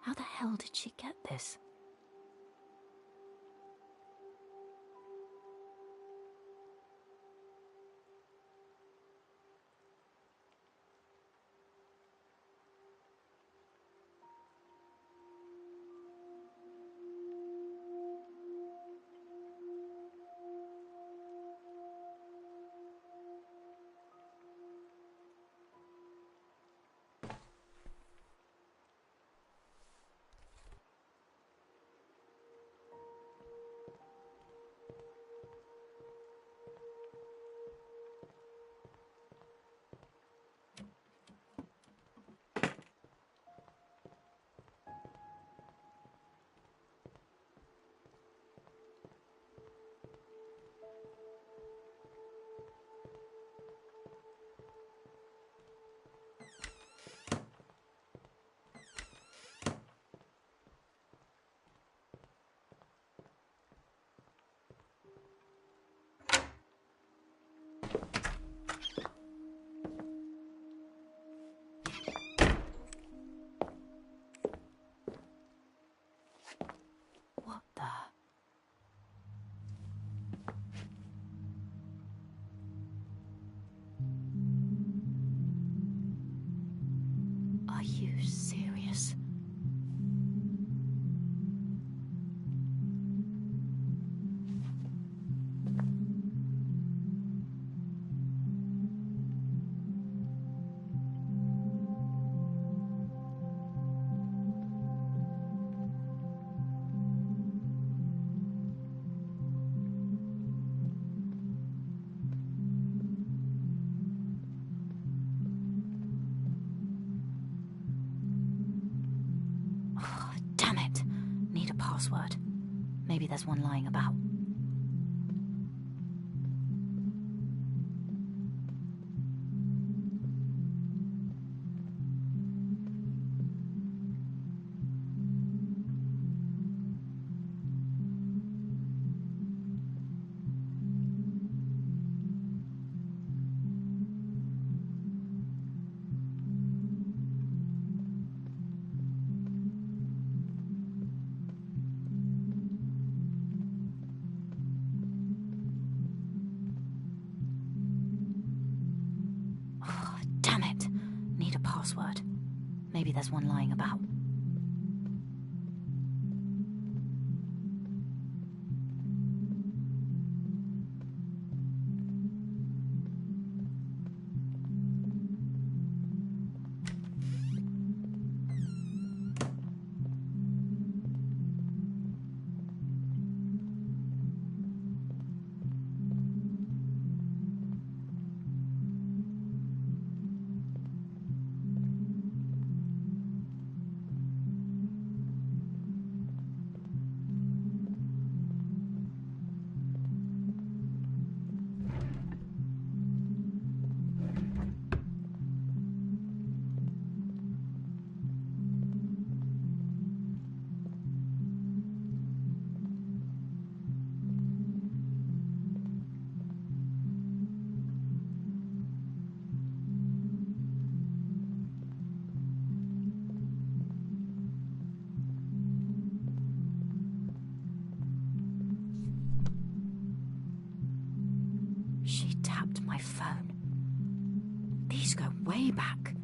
[SPEAKER 16] How the hell did she get this? password. Maybe there's one lying about. Damn it! Need a password. Maybe there's one lying about. She tapped my phone. These go way back.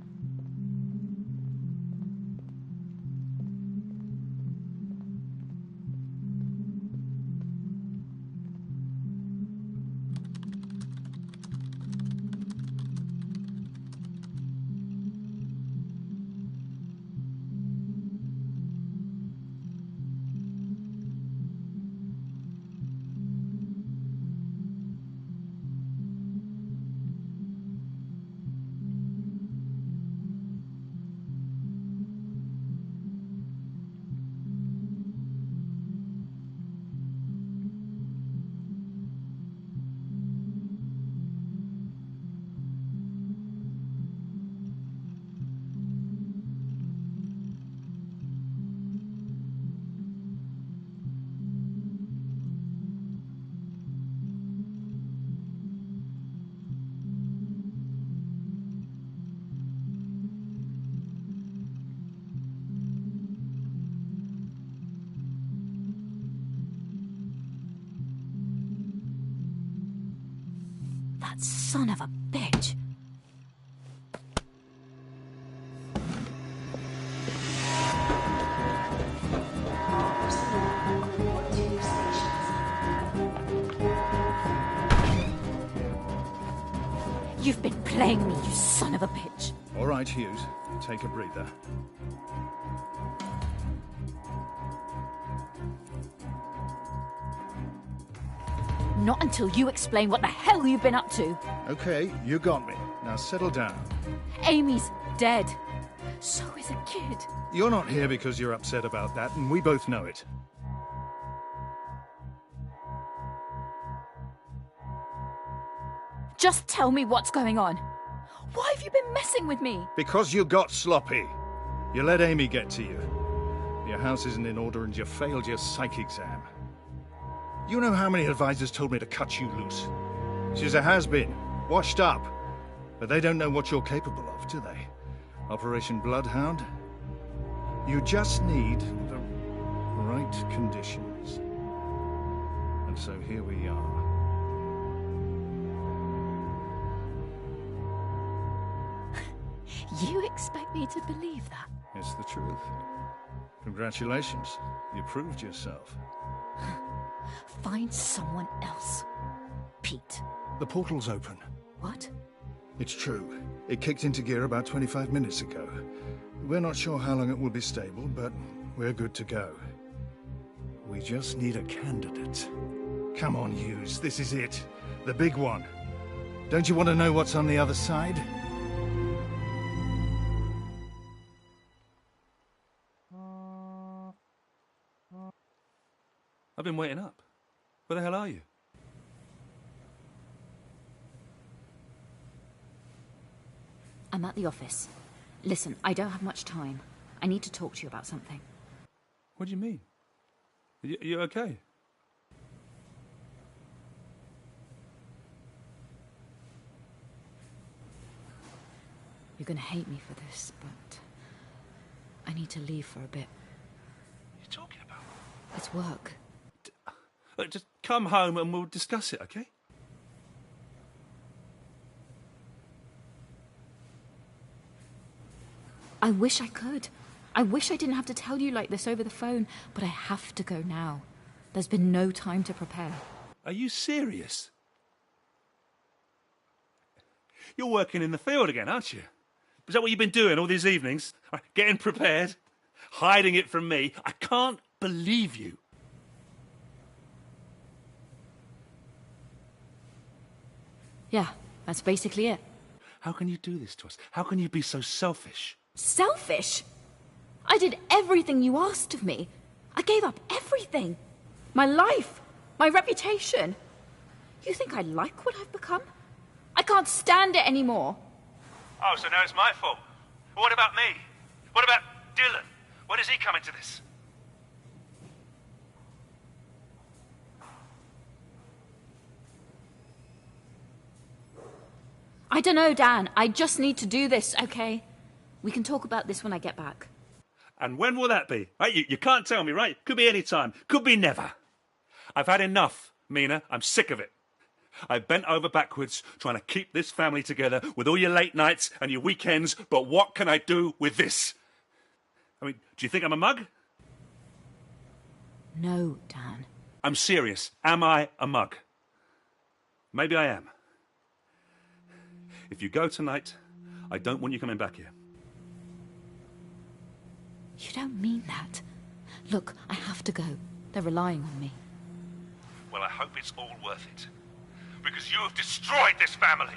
[SPEAKER 16] That son of a bitch. You've been playing me, you son of a bitch.
[SPEAKER 7] All right, Hughes. Take a breather.
[SPEAKER 16] Not until you explain what the hell you've been up to.
[SPEAKER 7] Okay, you got me. Now settle down.
[SPEAKER 16] Amy's dead. So is a kid.
[SPEAKER 7] You're not here because you're upset about that, and we both know it.
[SPEAKER 16] Just tell me what's going on. Why have you been messing with me?
[SPEAKER 7] Because you got sloppy. You let Amy get to you. Your house isn't in order and you failed your psych exam. You know how many advisors told me to cut you loose? She's a has-been, washed up. But they don't know what you're capable of, do they? Operation Bloodhound? You just need the right conditions. And so here we are.
[SPEAKER 16] You expect me to believe that?
[SPEAKER 7] It's the truth. Congratulations. You proved yourself.
[SPEAKER 16] Find someone else. Pete.
[SPEAKER 7] The portal's open.
[SPEAKER 16] What?
[SPEAKER 7] It's true. It kicked into gear about 25 minutes ago. We're not sure how long it will be stable, but we're good to go. We just need a candidate. Come on, Hughes. This is it. The big one. Don't you want to know what's on the other side?
[SPEAKER 18] I've been waiting up. Where the hell are you?
[SPEAKER 16] I'm at the office. Listen, I don't have much time. I need to talk to you about something.
[SPEAKER 18] What do you mean? You okay?
[SPEAKER 16] You're gonna hate me for this, but I need to leave for a bit.
[SPEAKER 18] What are you talking about?
[SPEAKER 16] It's work.
[SPEAKER 18] Look, just come home and we'll discuss it, okay?
[SPEAKER 16] I wish I could. I wish I didn't have to tell you like this over the phone, but I have to go now. There's been no time to prepare.
[SPEAKER 18] Are you serious? You're working in the field again, aren't you? Is that what you've been doing all these evenings? Getting prepared? Hiding it from me? I can't believe you.
[SPEAKER 16] Yeah, that's basically it.
[SPEAKER 18] How can you do this to us? How can you be so selfish?
[SPEAKER 16] Selfish? I did everything you asked of me. I gave up everything. My life, my reputation. You think I like what I've become? I can't stand it anymore.
[SPEAKER 18] Oh, so now it's my fault. What about me? What about Dylan? Where does he come into this?
[SPEAKER 16] I don't know, Dan. I just need to do this, okay? We can talk about this when I get back.
[SPEAKER 18] And when will that be? Right? You can't tell me, right? Could be any time. Could be never. I've had enough, Mina. I'm sick of it. I've bent over backwards trying to keep this family together with all your late nights and your weekends, but what can I do with this? I mean, do you think I'm a mug?
[SPEAKER 16] No, Dan.
[SPEAKER 18] I'm serious. Am I a mug? Maybe I am. If you go tonight, I don't want you coming back here.
[SPEAKER 16] You don't mean that. Look, I have to go. They're relying on me.
[SPEAKER 18] Well, I hope it's all worth it. Because you have destroyed this family.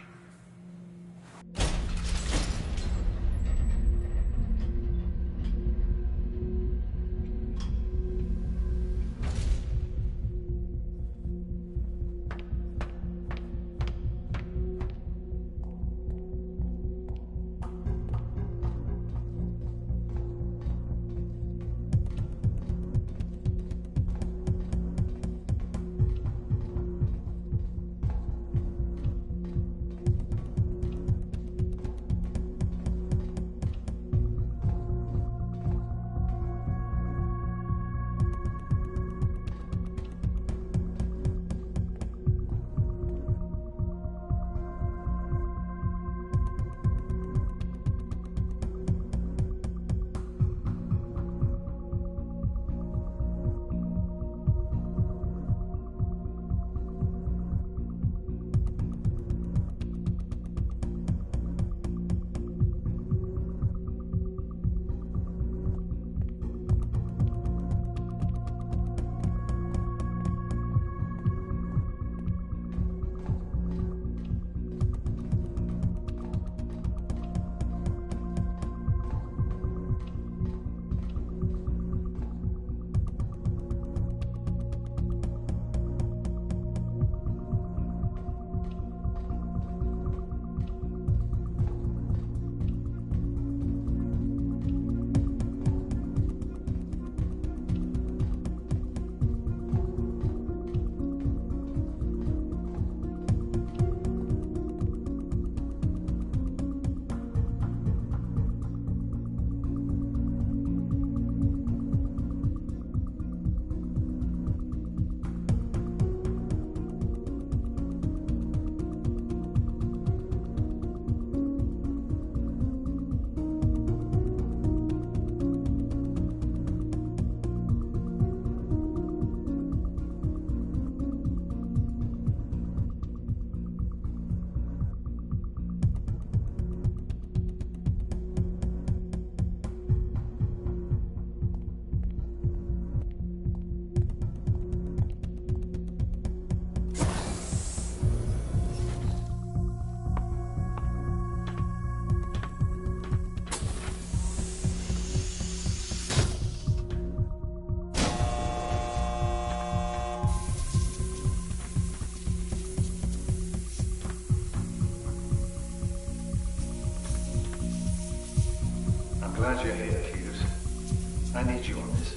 [SPEAKER 3] I need you on this.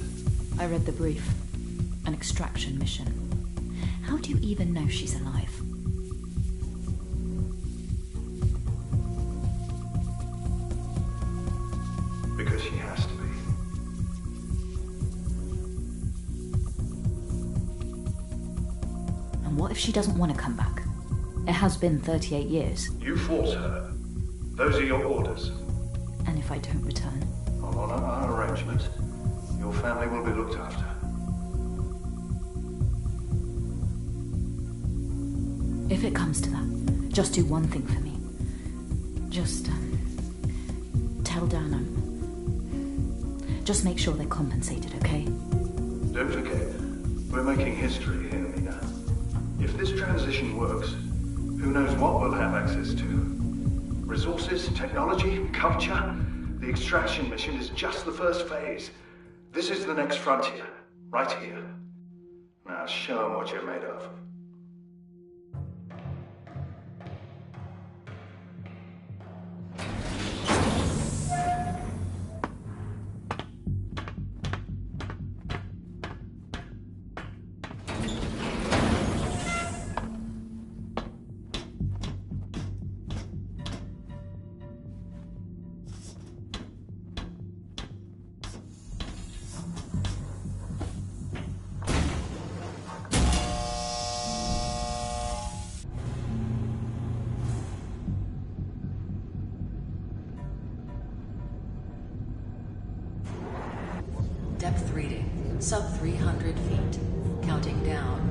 [SPEAKER 9] I read the brief. An extraction mission. How do you even know she's alive?
[SPEAKER 3] Because she has to be.
[SPEAKER 9] And what if she doesn't want to come back? It has been 38 years.
[SPEAKER 3] You force her. Those are your orders.
[SPEAKER 9] And if I don't return?
[SPEAKER 3] I'll honor our arrangement. Your family will be looked after.
[SPEAKER 9] If it comes to that, just do one thing for me. Just, tell Dan just make sure they're compensated, okay?
[SPEAKER 3] Don't forget, we're making history here, Mina. If this transition works, who knows what we'll have access to? Resources, technology, culture? The extraction mission is just the first phase. This is the next frontier, right here. Now show them what you're made of.
[SPEAKER 22] Depth reading, sub 300 feet. Counting down.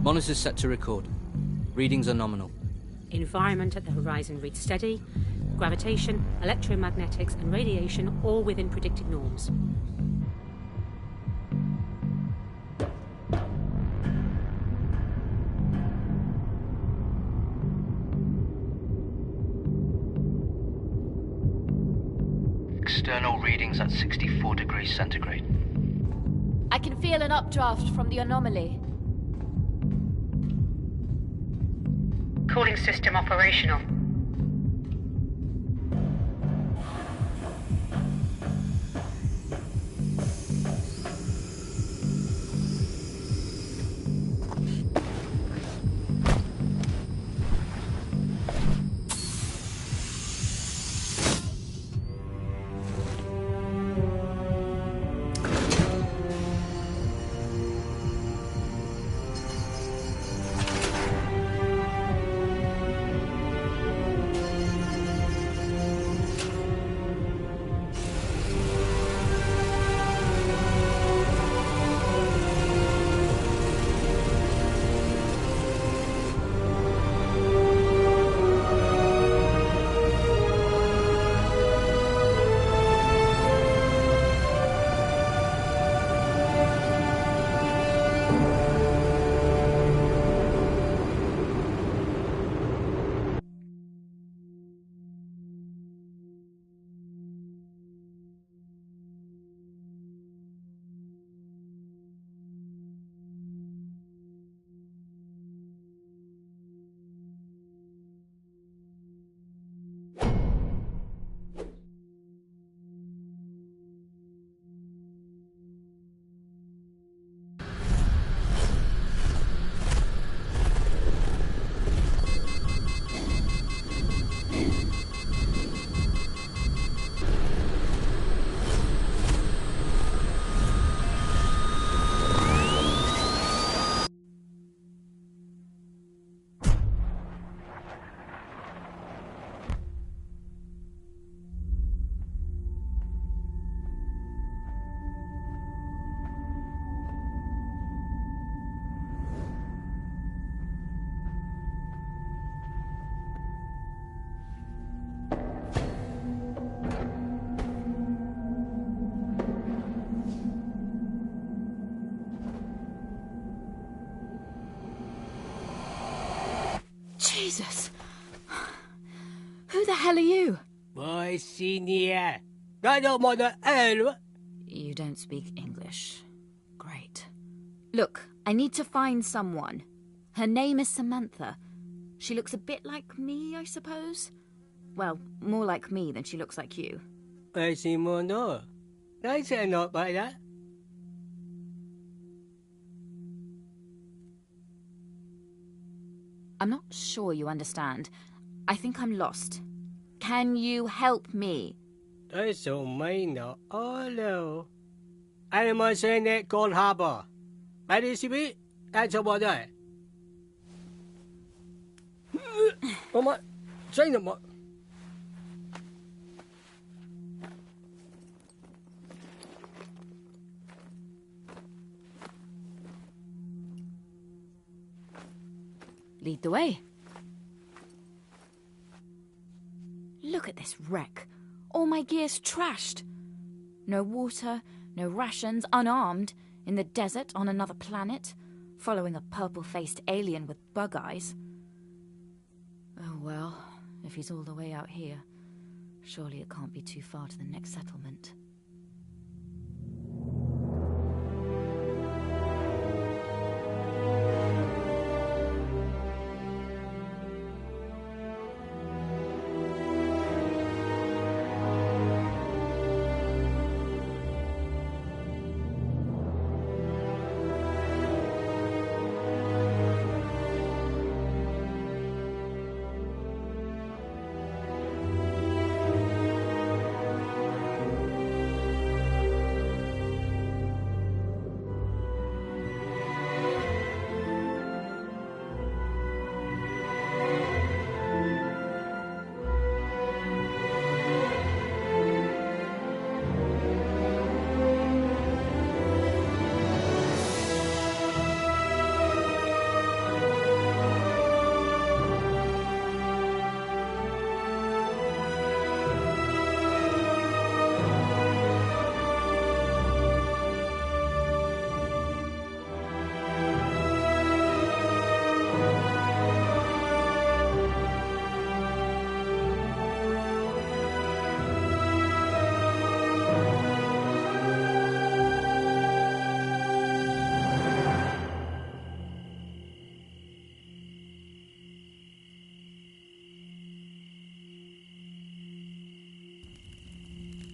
[SPEAKER 2] Monitors set to record. Readings are nominal.
[SPEAKER 17] Environment at the horizon reads steady. Gravitation, electromagnetics and radiation all within predicted norms.
[SPEAKER 24] External readings at 64 degrees centigrade.
[SPEAKER 25] I can feel an updraft from the anomaly.
[SPEAKER 26] Cooling system operational.
[SPEAKER 16] Jesus! Who the hell are you?
[SPEAKER 1] My senior. I don't want to help.
[SPEAKER 16] You don't speak English. Great. Look, I need to find someone. Her name is Samantha. She looks a bit like me, I suppose. Well, more like me than she looks like you.
[SPEAKER 1] I see more no. I say not by that.
[SPEAKER 16] I'm not sure you understand. I think I'm lost. Can you help me?
[SPEAKER 1] I so mind not. Oh no. I am saying that Gold Harbor. That is it. That's about that. Oh my. Say no more.
[SPEAKER 16] Lead the way. Look at this wreck. All my gear's trashed. No water, no rations, unarmed, in the desert on another planet, following a purple-faced alien with bug eyes. Oh well, if he's all the way out here, surely it can't be too far to the next settlement.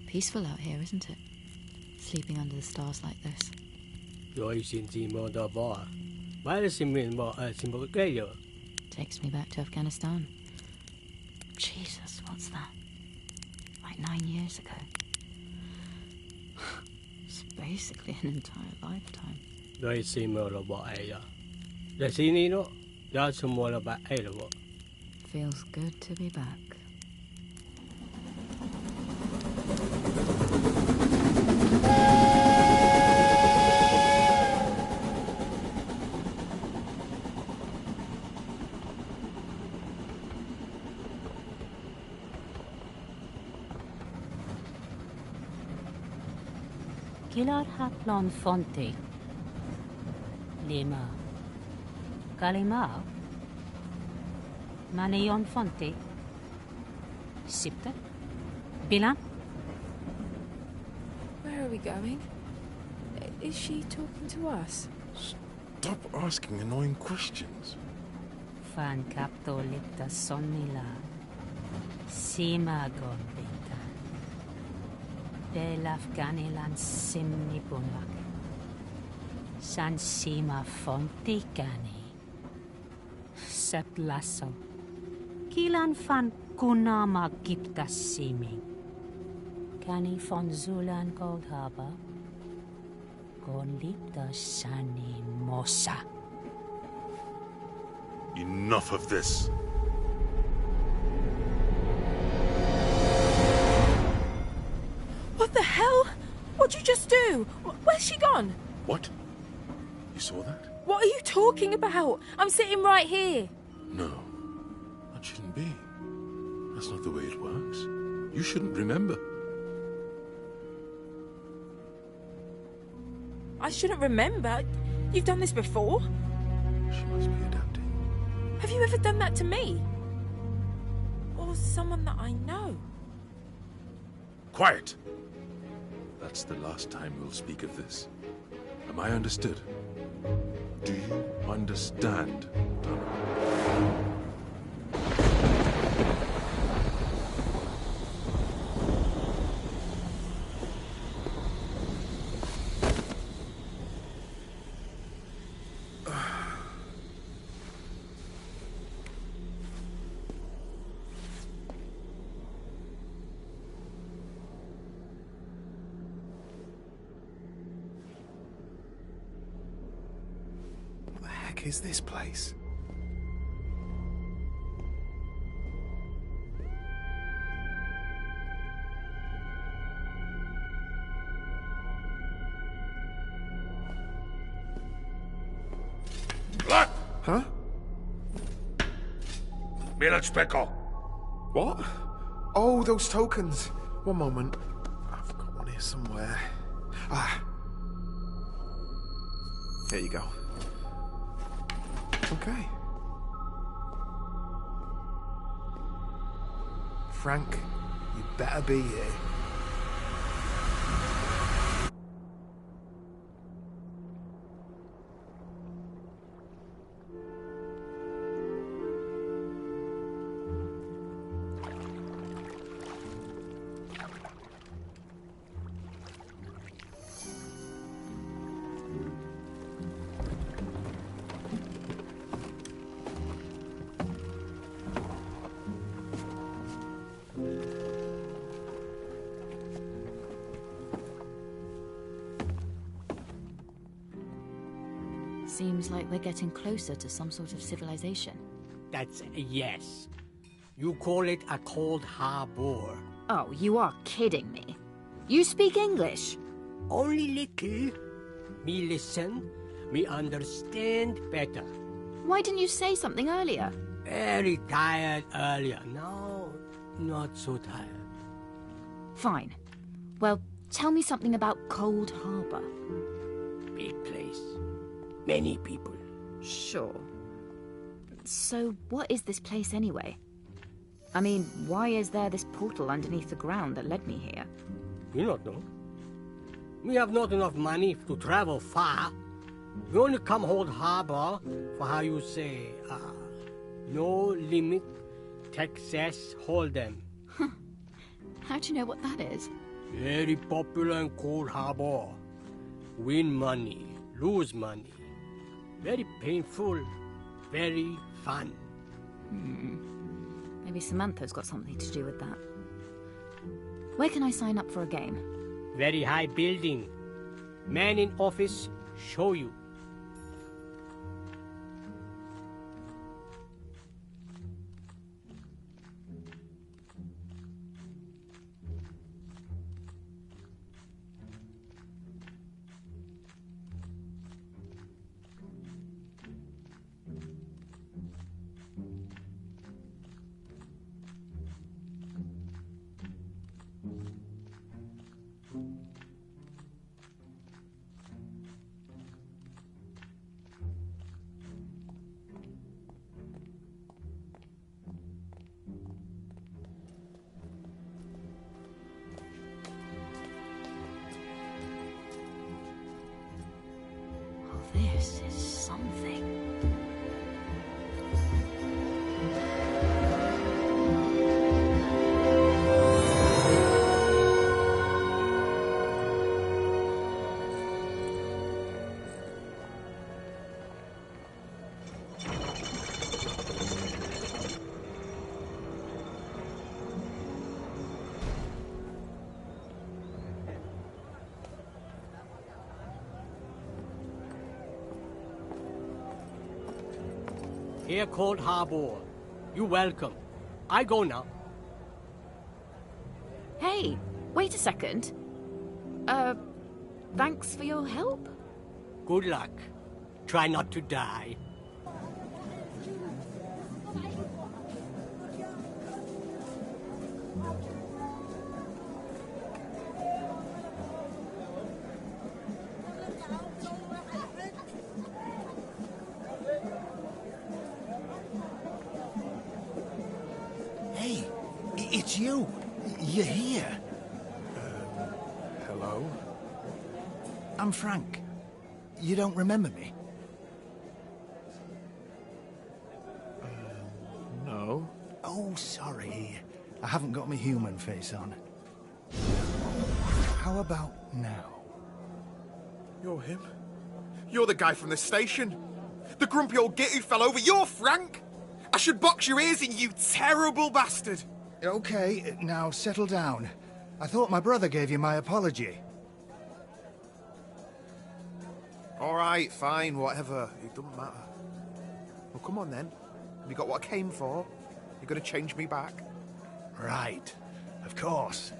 [SPEAKER 16] Peaceful out here, isn't it? Sleeping under the stars like this. Takes me back to Afghanistan. Jesus, what's that? Like 9 years ago. It's basically an entire lifetime. Feels good to be back.
[SPEAKER 17] Kilar Haplon Fonte. Lima. Kalima. Maneon Fonte. Sipta. Bilan.
[SPEAKER 4] Where are we going? Is she talking to us?
[SPEAKER 14] Stop asking annoying questions.
[SPEAKER 17] Fan capto lipta sonnila. Sima gombita. Belafganilan simni bunmak. San sima fonti gani. Setlasso. Kilan fan kunama gipta siming. Kani von Zulan Gold Harbor. Gon lipta sani mosa.
[SPEAKER 5] Enough of this.
[SPEAKER 20] What the hell? What'd you just do? Where's she gone?
[SPEAKER 5] What? You saw that?
[SPEAKER 20] What are you talking about? I'm sitting right here.
[SPEAKER 5] No, that shouldn't be. That's not the way it works. You shouldn't remember.
[SPEAKER 20] I shouldn't remember. You've done this before.
[SPEAKER 5] She must be adapting.
[SPEAKER 6] Have you ever done that to me? Or someone that I know?
[SPEAKER 11] Quiet! That's the last time we'll speak of this. Am I understood? Do you understand, Donovan?
[SPEAKER 14] Is this place?
[SPEAKER 11] What?
[SPEAKER 14] Huh?
[SPEAKER 11] Village Peko.
[SPEAKER 14] What? Oh, those tokens. One moment. I've got one here somewhere. Ah. Here you go. Okay. Frank, you better be here.
[SPEAKER 16] Seems like we're getting closer to some sort of civilization.
[SPEAKER 1] That's a yes. You call it a cold harbor.
[SPEAKER 16] Oh, you are kidding me. You speak English?
[SPEAKER 1] Only little. Me listen, me understand better.
[SPEAKER 16] Why didn't you say something earlier?
[SPEAKER 1] Very tired earlier. No, not so tired.
[SPEAKER 16] Fine. Well, tell me something about Cold Harbor.
[SPEAKER 1] Big place. Many people.
[SPEAKER 16] Sure. So, what is this place anyway? I mean, why is there this portal underneath the ground that led me here?
[SPEAKER 1] You not know. We have not enough money to travel far. We only come hold harbor for how you say, no limit, Texas Hold'em.
[SPEAKER 16] How do you know what that is?
[SPEAKER 1] Very popular in Cold Harbor. Win money, lose money. Very painful, very fun.
[SPEAKER 16] Maybe Samantha's got something to do with that. Where can I sign up for a game?
[SPEAKER 1] Very high building. Man in office, show you.
[SPEAKER 16] This is something.
[SPEAKER 1] Here, Cold Harbor. You welcome. I go now.
[SPEAKER 16] Hey, wait a second. Thanks for your help?
[SPEAKER 1] Good luck. Try not to die.
[SPEAKER 10] You're here.
[SPEAKER 7] Hello?
[SPEAKER 10] I'm Frank. You don't remember me?
[SPEAKER 7] No.
[SPEAKER 10] Oh, sorry. I haven't got my human face on. How about now?
[SPEAKER 14] You're him? You're the guy from the station? The grumpy old git who fell over? You're Frank? I should box your ears in, you terrible bastard!
[SPEAKER 10] Okay, now settle down. I thought my brother gave you my apology.
[SPEAKER 14] Alright, fine, whatever. It doesn't matter. Well, come on then. Have you got what I came for? You're gonna change me back?
[SPEAKER 10] Right, of course.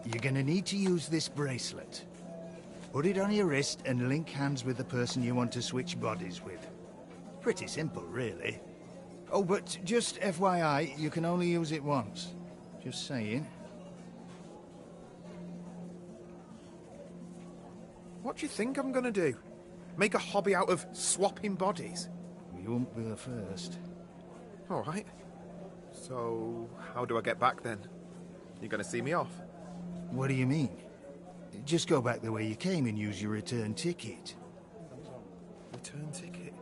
[SPEAKER 10] You're gonna need to use this bracelet. Put it on your wrist and link hands with the person you want to switch bodies with. Pretty simple, really. Oh, but just FYI, you can only use it once. Just saying.
[SPEAKER 14] What do you think I'm gonna do? Make a hobby out of swapping bodies?
[SPEAKER 10] You won't be the first.
[SPEAKER 14] Alright. So, how do I get back then? You gonna see me off?
[SPEAKER 10] What do you mean? Just go back the way you came and use your return ticket.
[SPEAKER 14] Return ticket?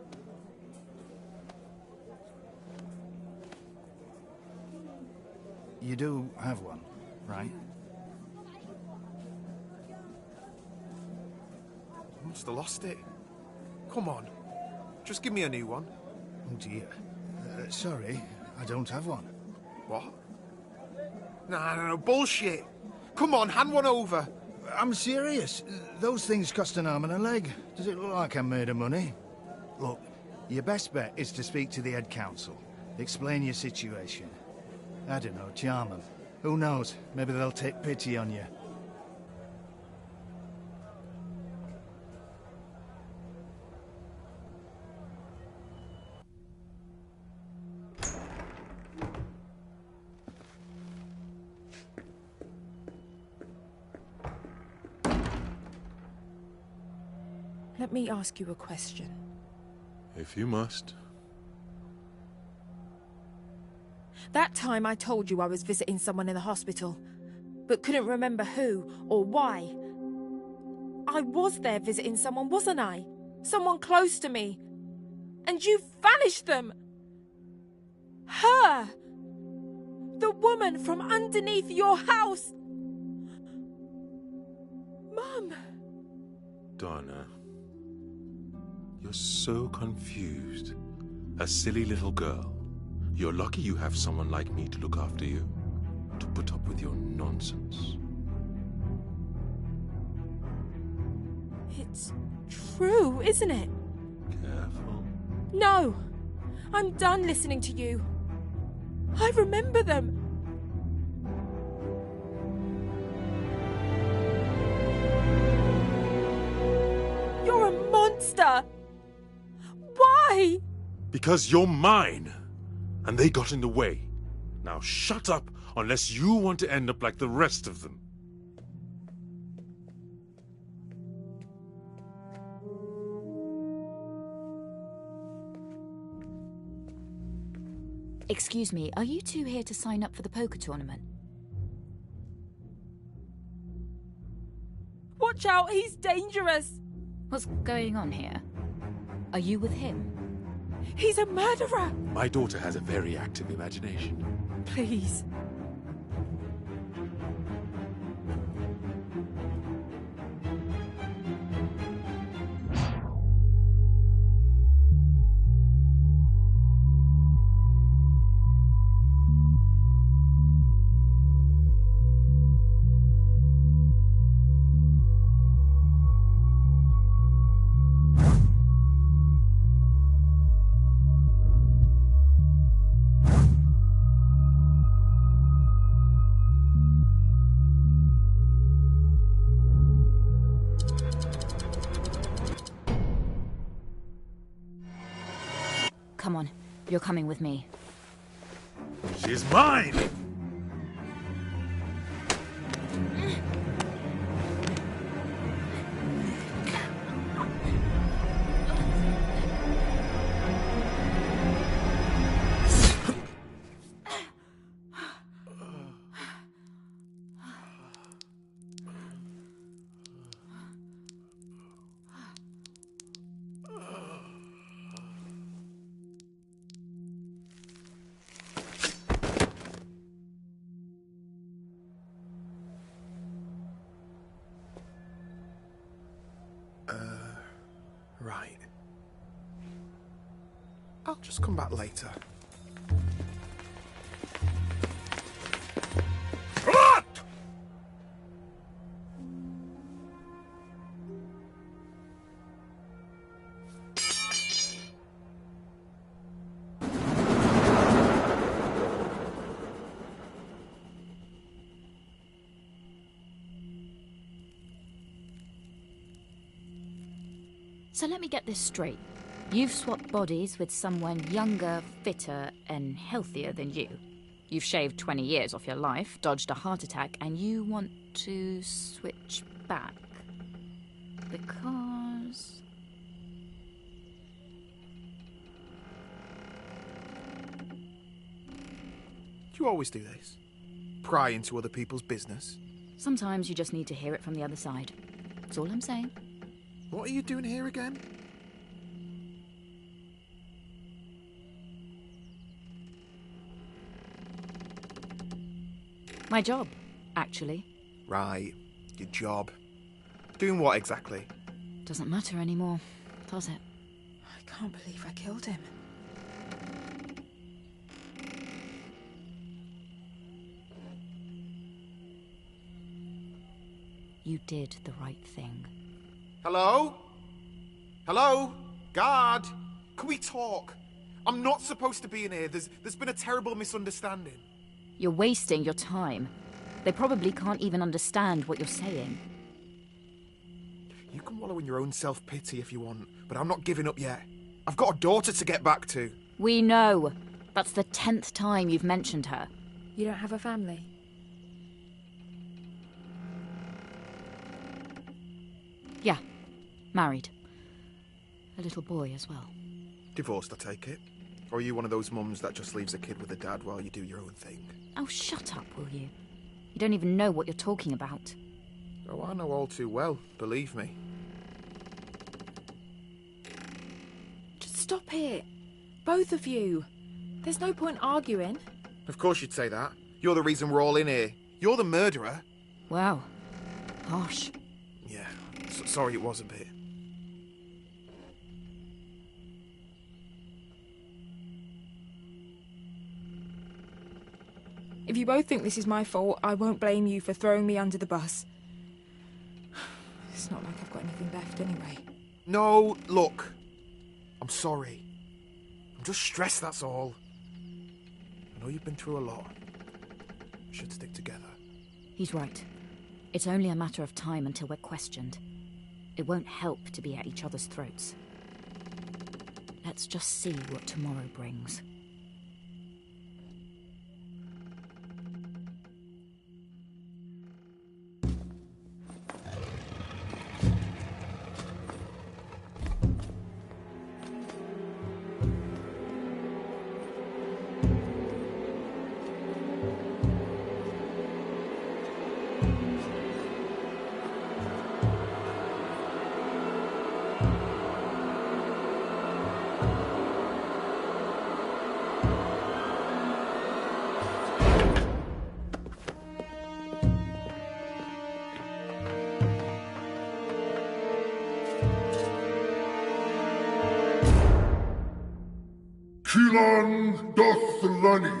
[SPEAKER 10] You do have one, right?
[SPEAKER 14] I must have lost it. Come on. Just give me a new one.
[SPEAKER 10] Oh dear. Sorry, I don't have one.
[SPEAKER 14] What? No, bullshit. Come on, hand one over.
[SPEAKER 10] I'm serious. Those things cost an arm and a leg. Does it look like I'm made of money? Look, your best bet is to speak to the head council. Explain your situation. I don't know, charm them. Who knows? Maybe they'll take pity on you.
[SPEAKER 6] Let me ask you a question.
[SPEAKER 11] If you must.
[SPEAKER 6] That time I told you I was visiting someone in the hospital, but couldn't remember who or why. I was there visiting someone, wasn't I? Someone close to me. And you vanished them! Her! The woman from underneath your house! Mum!
[SPEAKER 11] Donna. You're so confused. A silly little girl. You're lucky you have someone like me to look after you. To put up with your nonsense.
[SPEAKER 6] It's true, isn't it?
[SPEAKER 11] Careful.
[SPEAKER 6] No! I'm done listening to you. I remember them. You're a monster! Why?
[SPEAKER 11] Because you're mine! And they got in the way. Now shut up, unless you want to end up like the rest of them.
[SPEAKER 16] Excuse me, are you two here to sign up for the poker tournament?
[SPEAKER 6] Watch out, he's dangerous!
[SPEAKER 16] What's going on here? Are you with him?
[SPEAKER 6] He's a murderer!
[SPEAKER 11] My daughter has a very active imagination.
[SPEAKER 6] Please.
[SPEAKER 16] Come on, you're coming with me.
[SPEAKER 11] She's mine!
[SPEAKER 14] Right. I'll just come back later.
[SPEAKER 16] So let me get this straight. You've swapped bodies with someone younger, fitter, and healthier than you. You've shaved 20 years off your life, dodged a heart attack, and you want to switch back. Because...
[SPEAKER 14] Do you always do this? Pry into other people's business?
[SPEAKER 16] Sometimes you just need to hear it from the other side. That's all I'm saying.
[SPEAKER 14] What are you doing here again?
[SPEAKER 16] My job, actually.
[SPEAKER 14] Right, your job. Doing what exactly?
[SPEAKER 16] Doesn't matter anymore, does it?
[SPEAKER 6] I can't believe I killed him.
[SPEAKER 16] You did the right thing.
[SPEAKER 14] Hello? Hello? Guard? Can we talk? I'm not supposed to be in here. There's been a terrible misunderstanding.
[SPEAKER 16] You're wasting your time. They probably can't even understand what you're saying.
[SPEAKER 14] You can wallow in your own self-pity if you want, but I'm not giving up yet. I've got a daughter to get back to.
[SPEAKER 16] We know. That's the 10th time you've mentioned her.
[SPEAKER 6] You don't have a family?
[SPEAKER 16] Yeah. Married. A little boy as well.
[SPEAKER 14] Divorced, I take it? Or are you one of those mums that just leaves a kid with a dad while you do your own thing?
[SPEAKER 16] Oh, shut up, will you? You don't even know what you're talking about.
[SPEAKER 14] Oh, I know all too well, believe me.
[SPEAKER 6] Just stop it. Both of you. There's no point arguing.
[SPEAKER 14] Of course you'd say that. You're the reason we're all in here. You're the murderer.
[SPEAKER 16] Wow. Harsh.
[SPEAKER 14] Yeah, sorry it was a bit.
[SPEAKER 6] If you both think this is my fault, I won't blame you for throwing me under the bus. It's not like I've got anything left anyway.
[SPEAKER 14] No, look. I'm sorry. I'm just stressed, that's all. I know you've been through a lot. We should stick together.
[SPEAKER 16] He's right. It's only a matter of time until we're questioned. It won't help to be at each other's throats. Let's just see what tomorrow brings.
[SPEAKER 5] Kilan doth Lani,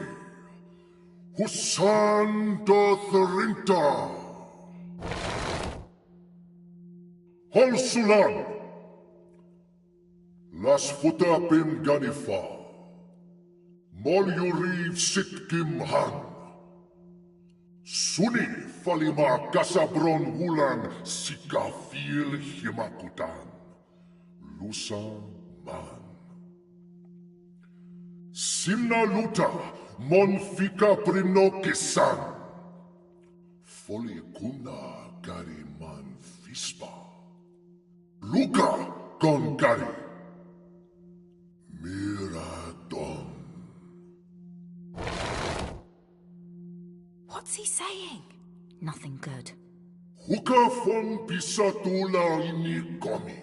[SPEAKER 5] Husan doth Rinta, Holsulan, Las Futa Pim Ganifa, Molyuriv Sitkim Han, Suni Falima Kasabron Hulan Sikafil Himakutan, Lusa Man. Simna luta, mon fika prino kisan. Foli kuna gari man fispa. Luka con gari. Miradon.
[SPEAKER 6] What's he saying?
[SPEAKER 16] Nothing good.
[SPEAKER 5] Huka fon pisatula ini komi.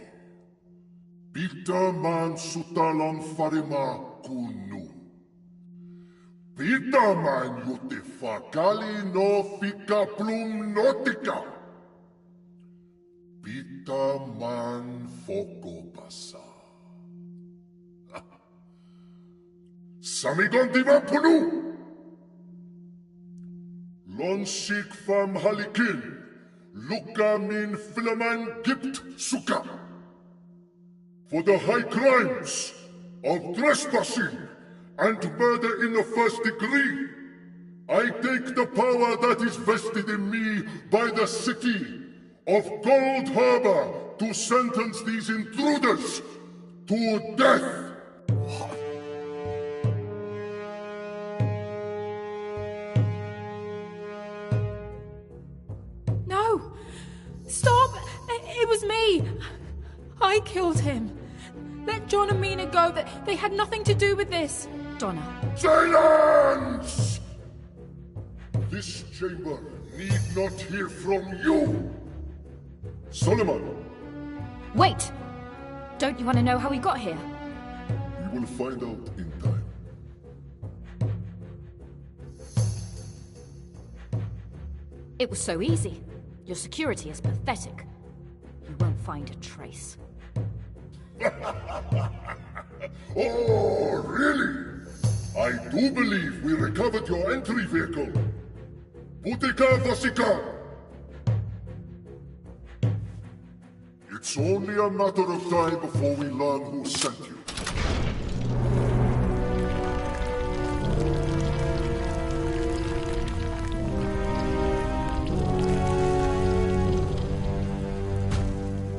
[SPEAKER 5] Pita man sutalon farima kunu. Pita man yote fakali no fika plum notica.
[SPEAKER 8] Pita man fokopasa. Samigon divan punu. Lonsik fam halikin. Luka min filaman gipt suka. For the high crimes of trespassing and murder in the first degree, I take the power that is vested in me by the city of Gold Harbor to sentence these intruders to death.
[SPEAKER 6] No! Stop! It was me! I killed him. Let John and Mina go. They had nothing to do with this.
[SPEAKER 16] Donna.
[SPEAKER 8] Silence! This chamber need not hear from you. Solomon.
[SPEAKER 16] Wait! Don't you want to know how we got here?
[SPEAKER 8] We will find out in time.
[SPEAKER 16] It was so easy. Your security is pathetic. You won't find a trace.
[SPEAKER 8] Oh, really? I do believe we recovered your entry vehicle. Butika Vasika. It's only a matter of time before we learn who sent you.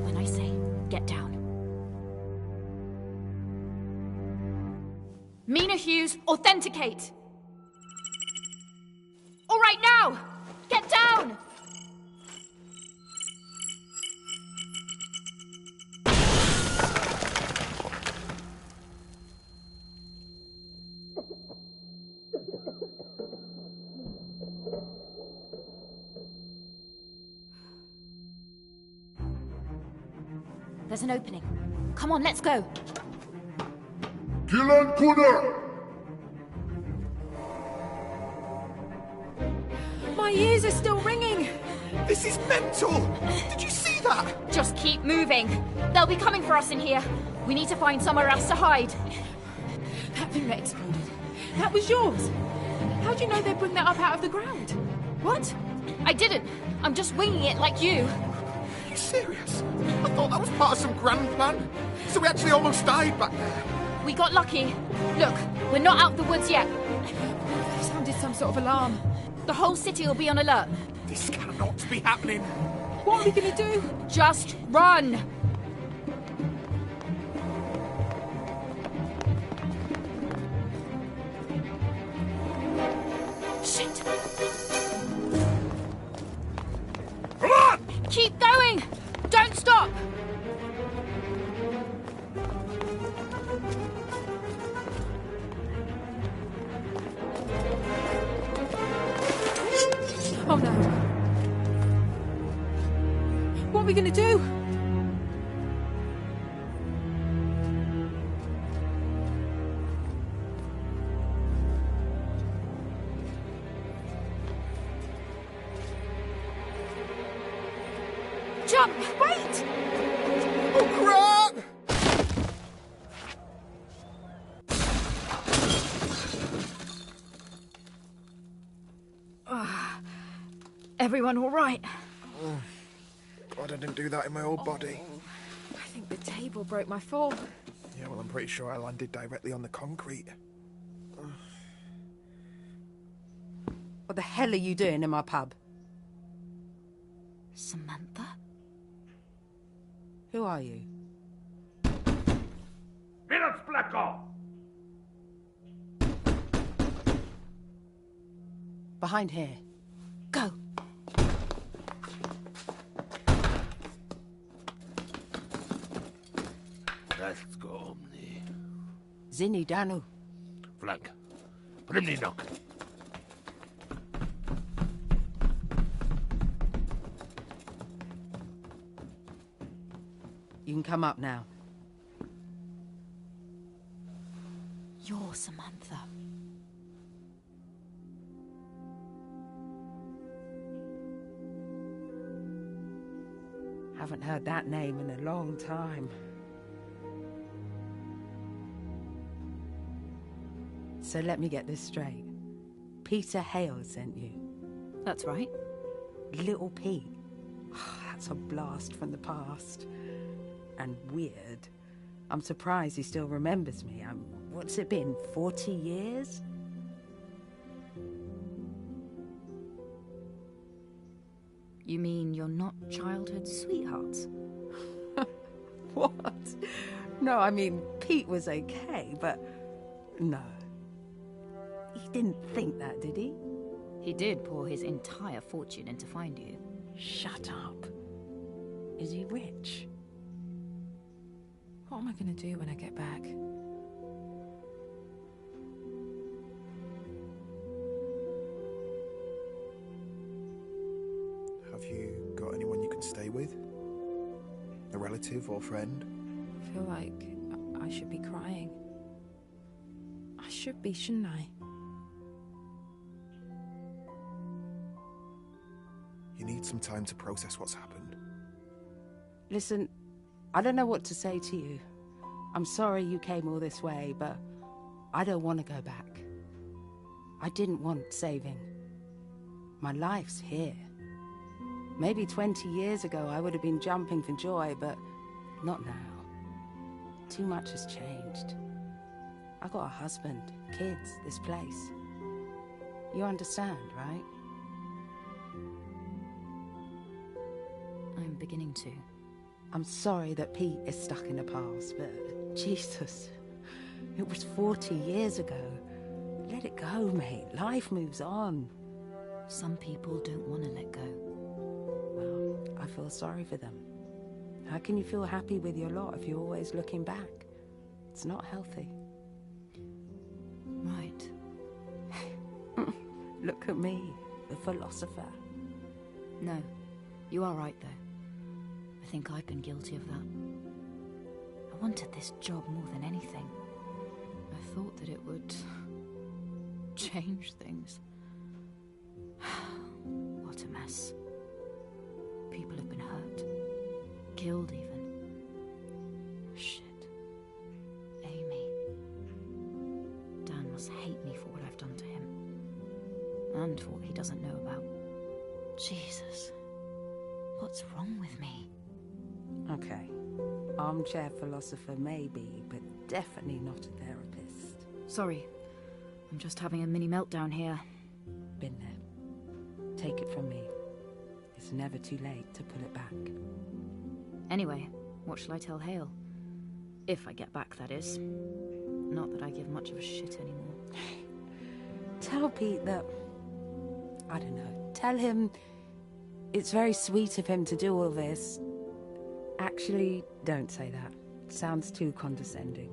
[SPEAKER 16] When I say, get down. Mina Hughes, authenticate! All right, now! Get down! There's an opening. Come on, let's go.
[SPEAKER 8] Kilan Kuna!
[SPEAKER 6] My ears are still ringing.
[SPEAKER 14] This is mental! Did you see that?
[SPEAKER 16] Just keep moving. They'll be coming for us in here. We need to find somewhere else to hide.
[SPEAKER 6] That thing that exploded. That was yours. How'd you know they'd bring that up out of the ground? What?
[SPEAKER 16] I didn't. I'm just winging it like you.
[SPEAKER 14] Are you serious? I thought that was part of some grand plan. So we actually almost died back there.
[SPEAKER 16] We got lucky. Look, we're not out of the woods yet.
[SPEAKER 6] They sounded some sort of alarm.
[SPEAKER 16] The whole city will be on alert.
[SPEAKER 14] This cannot be happening.
[SPEAKER 6] What are we gonna do?
[SPEAKER 16] Just run! Shit!
[SPEAKER 14] Come on!
[SPEAKER 16] Keep going! Don't stop!
[SPEAKER 6] Oh no. What are we gonna do? Jump! Wait!
[SPEAKER 14] Oh crap!
[SPEAKER 6] Everyone all right?
[SPEAKER 14] Oh, glad I didn't do that in my old body.
[SPEAKER 6] I think the table broke my fall.
[SPEAKER 14] Yeah, well, I'm pretty sure I landed directly on the concrete.
[SPEAKER 12] What the hell are you doing in my pub?
[SPEAKER 16] Samantha?
[SPEAKER 12] Who are you?
[SPEAKER 18] Minutes, Blacko!
[SPEAKER 12] Behind here.
[SPEAKER 16] Go.
[SPEAKER 13] Let's go, Omni.
[SPEAKER 12] Zinni Danu.
[SPEAKER 13] Flank. Primni knock.
[SPEAKER 12] You can come up now.
[SPEAKER 16] You're Samantha.
[SPEAKER 12] Haven't heard that name in a long time. So let me get this straight. Peter Hale sent you?
[SPEAKER 16] That's right.
[SPEAKER 12] Little Pete? That's a blast from the past. And weird. I'm surprised he still remembers me. What's it been, 40 years?
[SPEAKER 16] You mean you're not childhood sweethearts?
[SPEAKER 12] What? No, I mean, Pete was okay, but no. He didn't think that, did he?
[SPEAKER 16] He did pour his entire fortune in to find you.
[SPEAKER 12] Shut up. Is he rich?
[SPEAKER 6] What am I going to do when I get back?
[SPEAKER 14] Have you got anyone you can stay with? A relative or friend?
[SPEAKER 6] I feel like I should be crying. I should be, shouldn't I?
[SPEAKER 14] You need some time to process what's happened.
[SPEAKER 12] Listen, I don't know what to say to you. I'm sorry you came all this way, but I don't want to go back. I didn't want saving. My life's here. Maybe 20 years ago I would have been jumping for joy, but not now. Too much has changed. I got a husband, kids, this place. You understand, right?
[SPEAKER 16] I'm beginning to.
[SPEAKER 12] I'm sorry that Pete is stuck in the past, but Jesus, it was 40 years ago. Let it go, mate. Life moves on.
[SPEAKER 16] Some people don't want to let go.
[SPEAKER 12] Well, I feel sorry for them. How can you feel happy with your lot if you're always looking back? It's not healthy.
[SPEAKER 16] Right.
[SPEAKER 12] Look at me, the philosopher.
[SPEAKER 16] No, you are right, though. I think I've been guilty of that. I wanted this job more than anything. I thought that it would change things. What a mess. People have been hurt. Killed even. Shit. Amy. Dan must hate me for what I've done to him. And for what he doesn't know about. Jesus. What's wrong with me?
[SPEAKER 12] Okay. Armchair philosopher maybe, but definitely not a therapist.
[SPEAKER 16] Sorry. I'm just having a mini meltdown here.
[SPEAKER 12] Been there. Take it from me. It's never too late to pull it back.
[SPEAKER 16] Anyway, what shall I tell Hale? If I get back, that is. Not that I give much of a shit anymore.
[SPEAKER 12] Tell Pete that... I don't know. Tell him it's very sweet of him to do all this. Actually, don't say that. It sounds too condescending.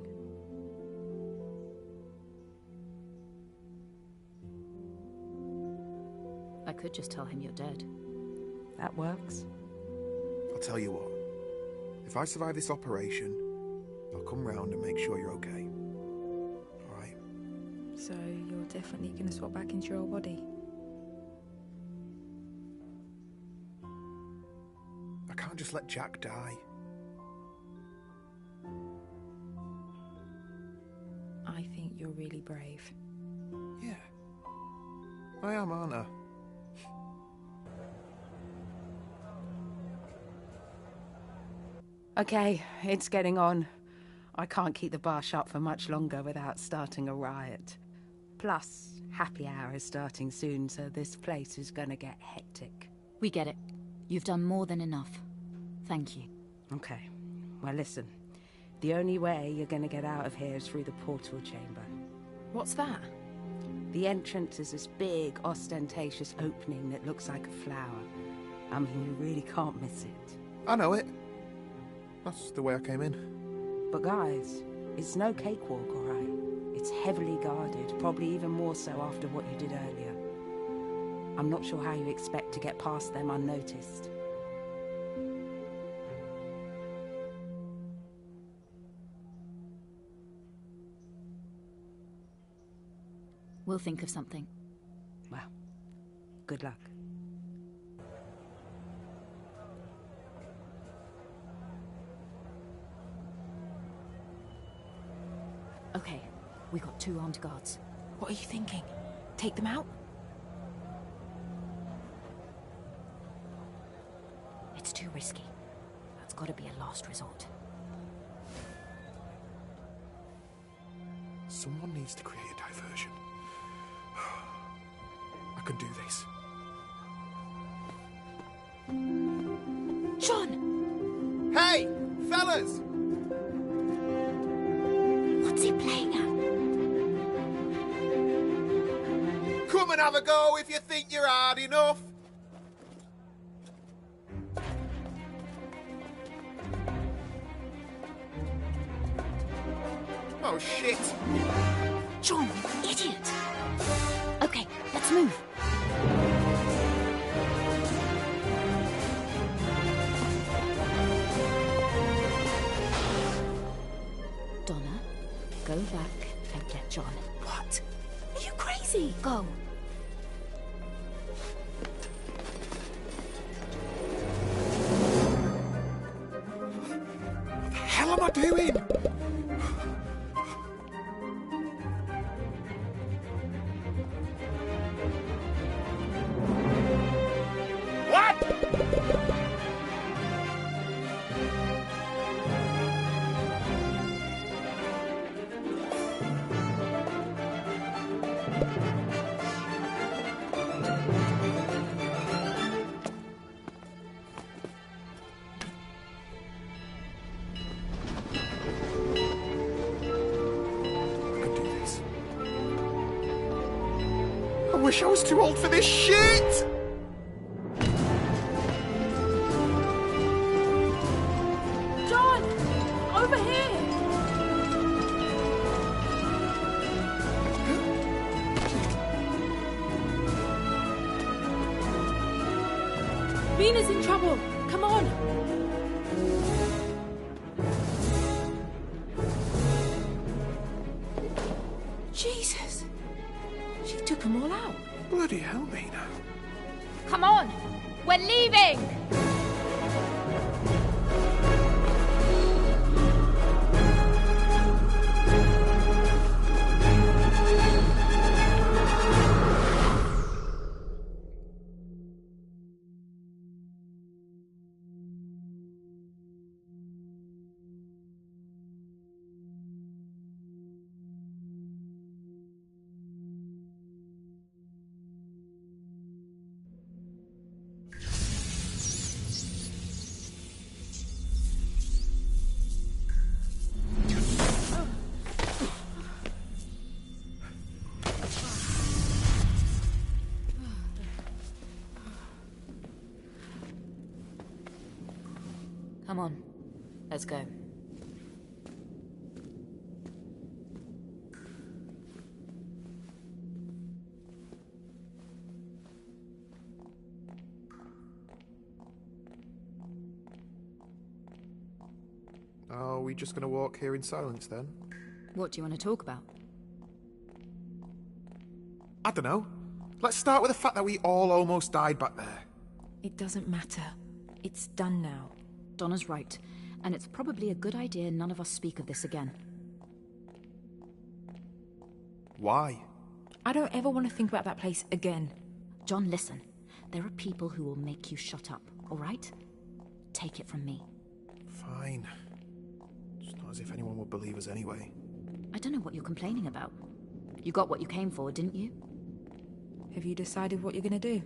[SPEAKER 16] I could just tell him you're dead.
[SPEAKER 12] That works.
[SPEAKER 14] I'll tell you what. If I survive this operation, I'll come round and make sure you're okay. Alright?
[SPEAKER 6] So you're definitely going to swap back into your old body?
[SPEAKER 14] I can't just let Jack die.
[SPEAKER 6] I think you're really brave.
[SPEAKER 14] Yeah. I am, aren't I?
[SPEAKER 12] Okay, it's getting on. I can't keep the bar shut for much longer without starting a riot. Plus, happy hour is starting soon, so this place is gonna get hectic.
[SPEAKER 16] We get it. You've done more than enough. Thank you.
[SPEAKER 12] Okay. Well, listen. The only way you're gonna get out of here is through the portal chamber.
[SPEAKER 6] What's that?
[SPEAKER 12] The entrance is this big, ostentatious opening that looks like a flower. I mean, you really can't miss it.
[SPEAKER 14] I know it. That's the way I came in.
[SPEAKER 12] But guys, it's no cakewalk, alright? It's heavily guarded, probably even more so after what you did earlier. I'm not sure how you expect to get past them unnoticed.
[SPEAKER 16] We'll think of something.
[SPEAKER 12] Well, good luck.
[SPEAKER 16] Okay, we got 2 armed guards.
[SPEAKER 6] What are you thinking? Take them out?
[SPEAKER 16] It's too risky. That's gotta be a last resort.
[SPEAKER 14] Someone needs to create a diversion. I can do this.
[SPEAKER 16] John!
[SPEAKER 14] Hey, fellas!
[SPEAKER 16] What's he playing at?
[SPEAKER 14] Come and have a go if you think you're hard enough. Oh, shit!
[SPEAKER 16] John, idiot! Okay, let's move. Donna, go back and get John.
[SPEAKER 6] What? Are you crazy?
[SPEAKER 16] Go.
[SPEAKER 14] What the hell am I doing? I wish I was too old for this shit!
[SPEAKER 6] John! Over here! Mina's in trouble! Come on! Jesus! She took them all out.
[SPEAKER 14] Bloody hell, Mina.
[SPEAKER 25] Come on! We're leaving!
[SPEAKER 16] Come on, let's go.
[SPEAKER 14] Are we just going to walk here in silence then?
[SPEAKER 16] What do you want to talk about?
[SPEAKER 14] I don't know. Let's start with the fact that we all almost died back there.
[SPEAKER 6] It doesn't matter. It's done now.
[SPEAKER 16] Donna's right, and it's probably a good idea none of us speak of this again.
[SPEAKER 14] Why?
[SPEAKER 6] I don't ever want to think about that place again.
[SPEAKER 16] John, listen. There are people who will make you shut up, all right? Take it from me.
[SPEAKER 14] Fine. It's not as if anyone would believe us anyway.
[SPEAKER 16] I don't know what you're complaining about. You got what you came for, didn't you?
[SPEAKER 6] Have you decided what you're going to do?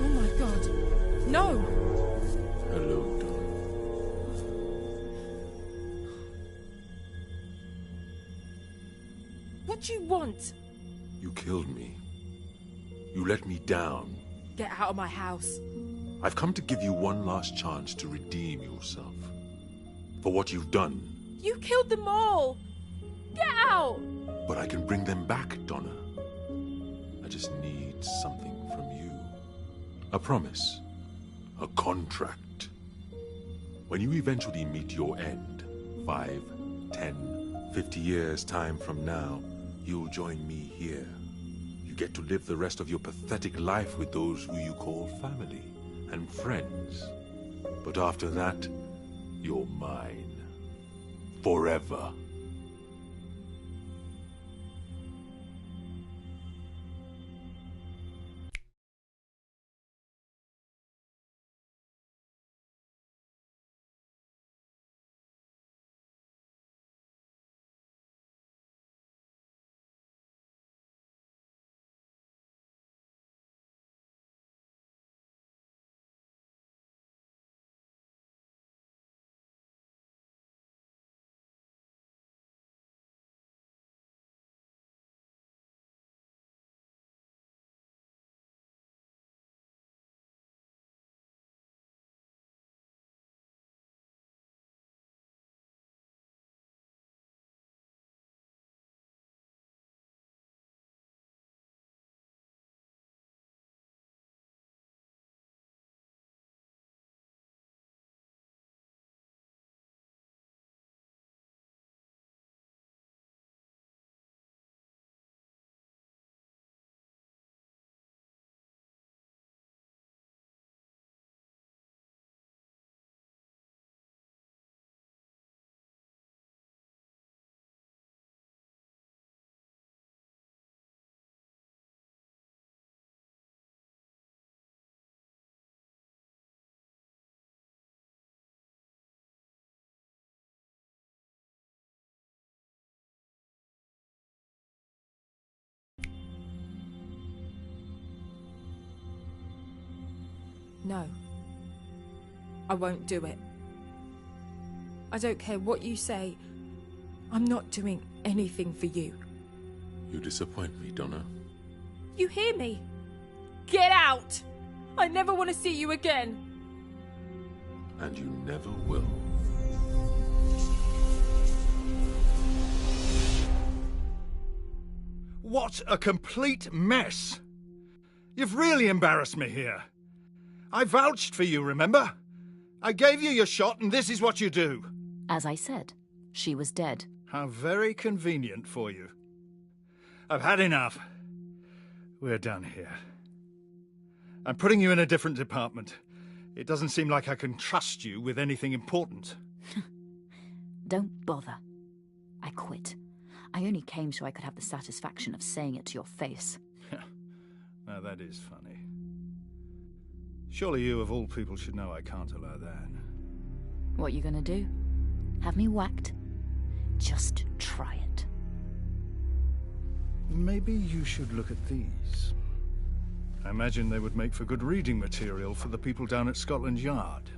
[SPEAKER 6] Oh my God. No!
[SPEAKER 11] Hello, Dawn.
[SPEAKER 6] What do you want?
[SPEAKER 11] You killed me. You let me down.
[SPEAKER 6] Get out of my house.
[SPEAKER 11] I've come to give you one last chance to redeem yourself. For what you've done.
[SPEAKER 6] You killed them all! Get out!
[SPEAKER 11] But I can bring them back, Donna. I just need something from you. A promise. A contract. When you eventually meet your end, 5, 10, 50 years time from now, you'll join me here. You get to live the rest of your pathetic life with those who you call family and friends. But after that, you're mine. Forever.
[SPEAKER 6] No. I won't do it. I don't care what you say. I'm not doing anything for you.
[SPEAKER 11] You disappoint me, Donna.
[SPEAKER 6] You hear me? Get out! I never want to see you again.
[SPEAKER 11] And you never will.
[SPEAKER 7] What a complete mess! You've really embarrassed me here. I vouched for you, remember? I gave you your shot, and this is what you do.
[SPEAKER 16] As I said, she was dead.
[SPEAKER 7] How very convenient for you. I've had enough. We're done here. I'm putting you in a different department. It doesn't seem like I can trust you with anything important.
[SPEAKER 16] Don't bother. I quit. I only came so I could have the satisfaction of saying it to your face.
[SPEAKER 7] Now that is funny. Surely you, of all people, should know I can't allow that.
[SPEAKER 16] What you gonna do? Have me whacked? Just try it.
[SPEAKER 7] Maybe you should look at these. I imagine they would make for good reading material for the people down at Scotland Yard.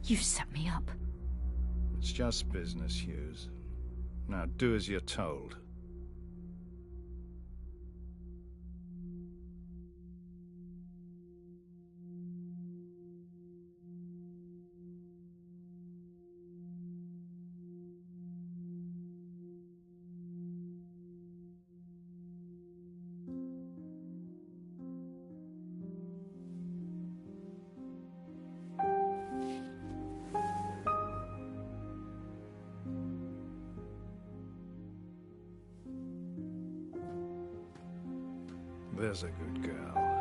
[SPEAKER 16] You set me up.
[SPEAKER 7] It's just business, Hughes. Now do as you're told. There's a good girl.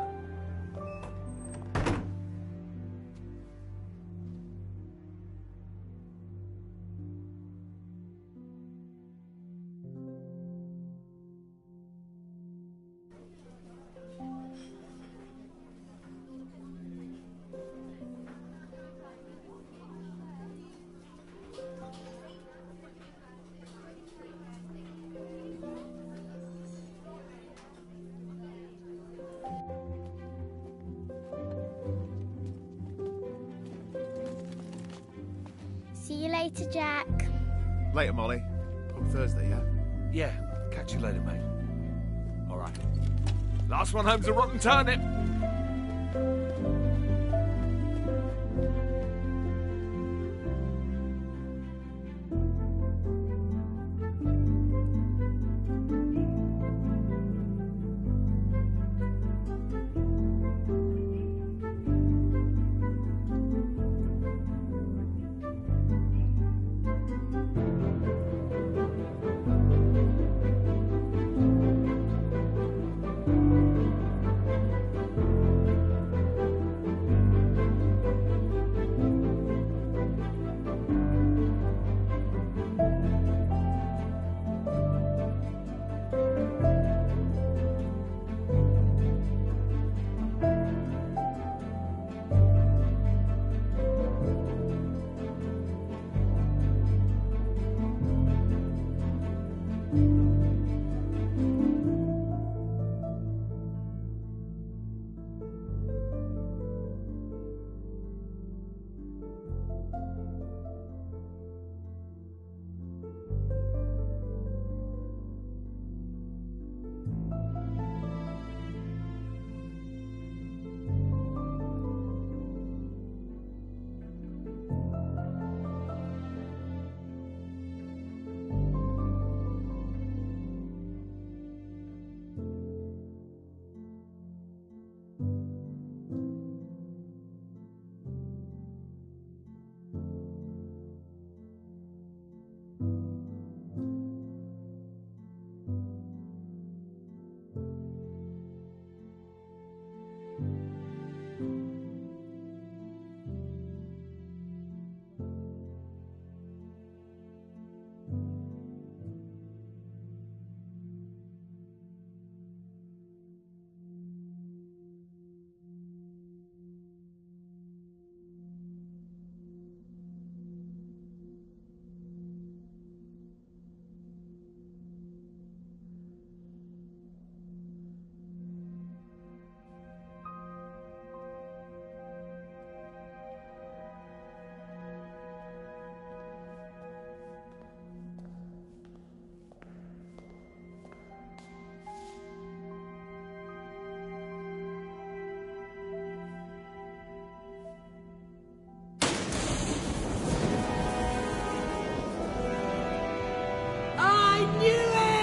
[SPEAKER 3] See you later, Jack.
[SPEAKER 14] Later, Molly. On Thursday, yeah?
[SPEAKER 13] Yeah, catch you later, mate. All right. Last one home's a rotten turnip.
[SPEAKER 1] knew it!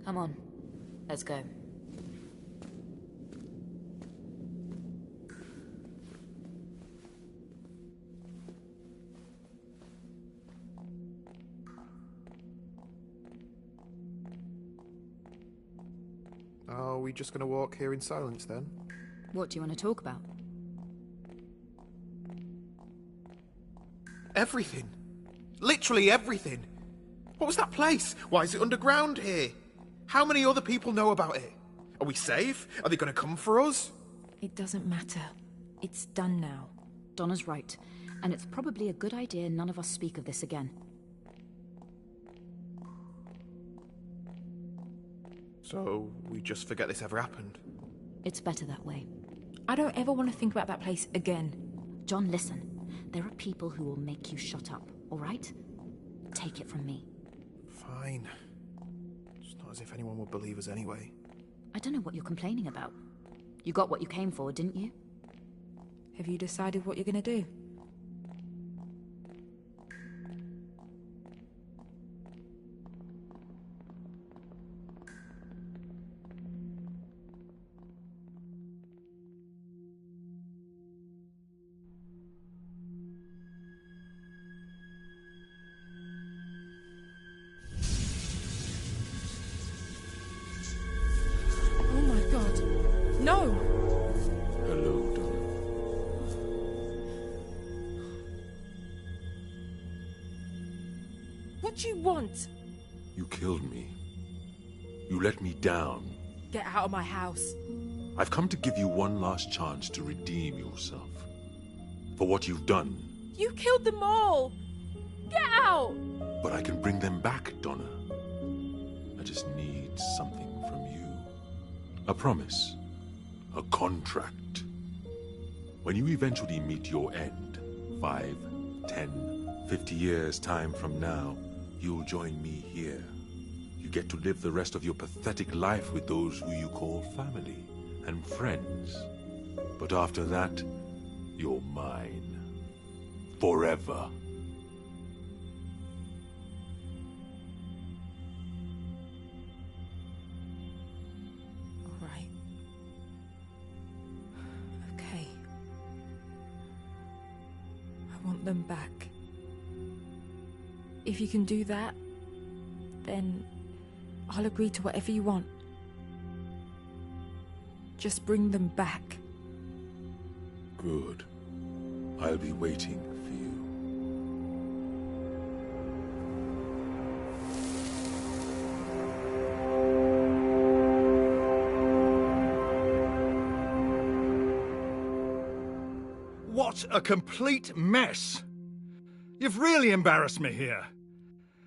[SPEAKER 16] Come on, let's go.
[SPEAKER 14] Are we just going to walk here in silence then?
[SPEAKER 16] What do you want to talk about?
[SPEAKER 14] Everything. Literally everything. What was that place? Why is it underground here? How many other people know about it? Are we safe? Are they going to come for us?
[SPEAKER 6] It doesn't matter. It's done now.
[SPEAKER 16] Donna's right. And it's probably a good idea none of us speak of this again.
[SPEAKER 14] So, we just forget this ever happened?
[SPEAKER 16] It's better that way.
[SPEAKER 6] I don't ever want to think about that place again.
[SPEAKER 16] John, listen. There are people who will make you shut up, all right? Take it from me.
[SPEAKER 14] Fine. It's not as if anyone would believe us anyway.
[SPEAKER 16] I don't know what you're complaining about. You got what you came for, didn't you?
[SPEAKER 6] Have you decided what you're going to do? do you want?
[SPEAKER 11] You killed me. You let me down.
[SPEAKER 6] Get out of my house.
[SPEAKER 11] I've come to give you one last chance to redeem yourself for what you've done.
[SPEAKER 6] You killed them all! Get out!
[SPEAKER 11] But I can bring them back, Donna. I just need something from you. A promise. A contract. When you eventually meet your end, 5, 10, 50 years' time from now, you'll join me here. You get to live the rest of your pathetic life with those who you call family and friends. But after that, you're mine. Forever.
[SPEAKER 6] All right. Okay. I want them back. If you can do that, then I'll agree to whatever you want. Just bring them back.
[SPEAKER 11] Good. I'll be waiting for you.
[SPEAKER 7] What a complete mess! You've really embarrassed me here.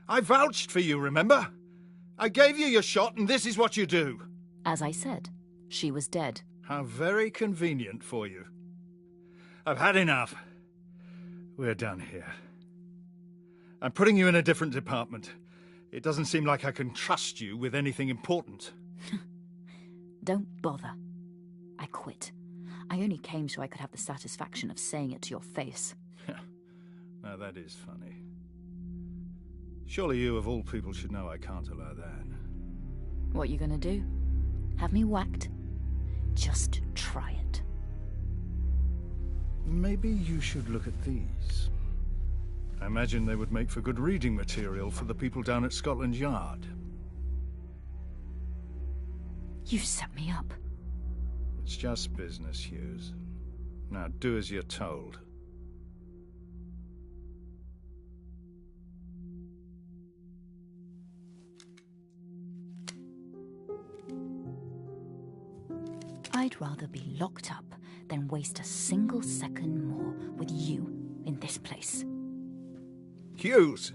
[SPEAKER 7] I vouched for you, remember? I gave you your shot, and this is what you do.
[SPEAKER 16] As I said, she was dead.
[SPEAKER 7] How very convenient for you. I've had enough. We're done here. I'm putting you in a different department. It doesn't seem like I can trust you with anything important.
[SPEAKER 16] Don't bother. I quit. I only came so I could have the satisfaction of saying it to your face.
[SPEAKER 7] Now that is funny. Surely you, of all people, should know I can't allow that.
[SPEAKER 16] What you gonna do? Have me whacked? Just try it.
[SPEAKER 7] Maybe you should look at these. I imagine they would make for good reading material for the people down at Scotland Yard.
[SPEAKER 16] You set me up.
[SPEAKER 7] It's just business, Hughes. Now do as you're told.
[SPEAKER 16] I'd rather be locked up than waste a single second more with you in this place.
[SPEAKER 7] Hughes!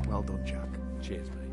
[SPEAKER 14] Well done, Jack.
[SPEAKER 13] Cheers, mate.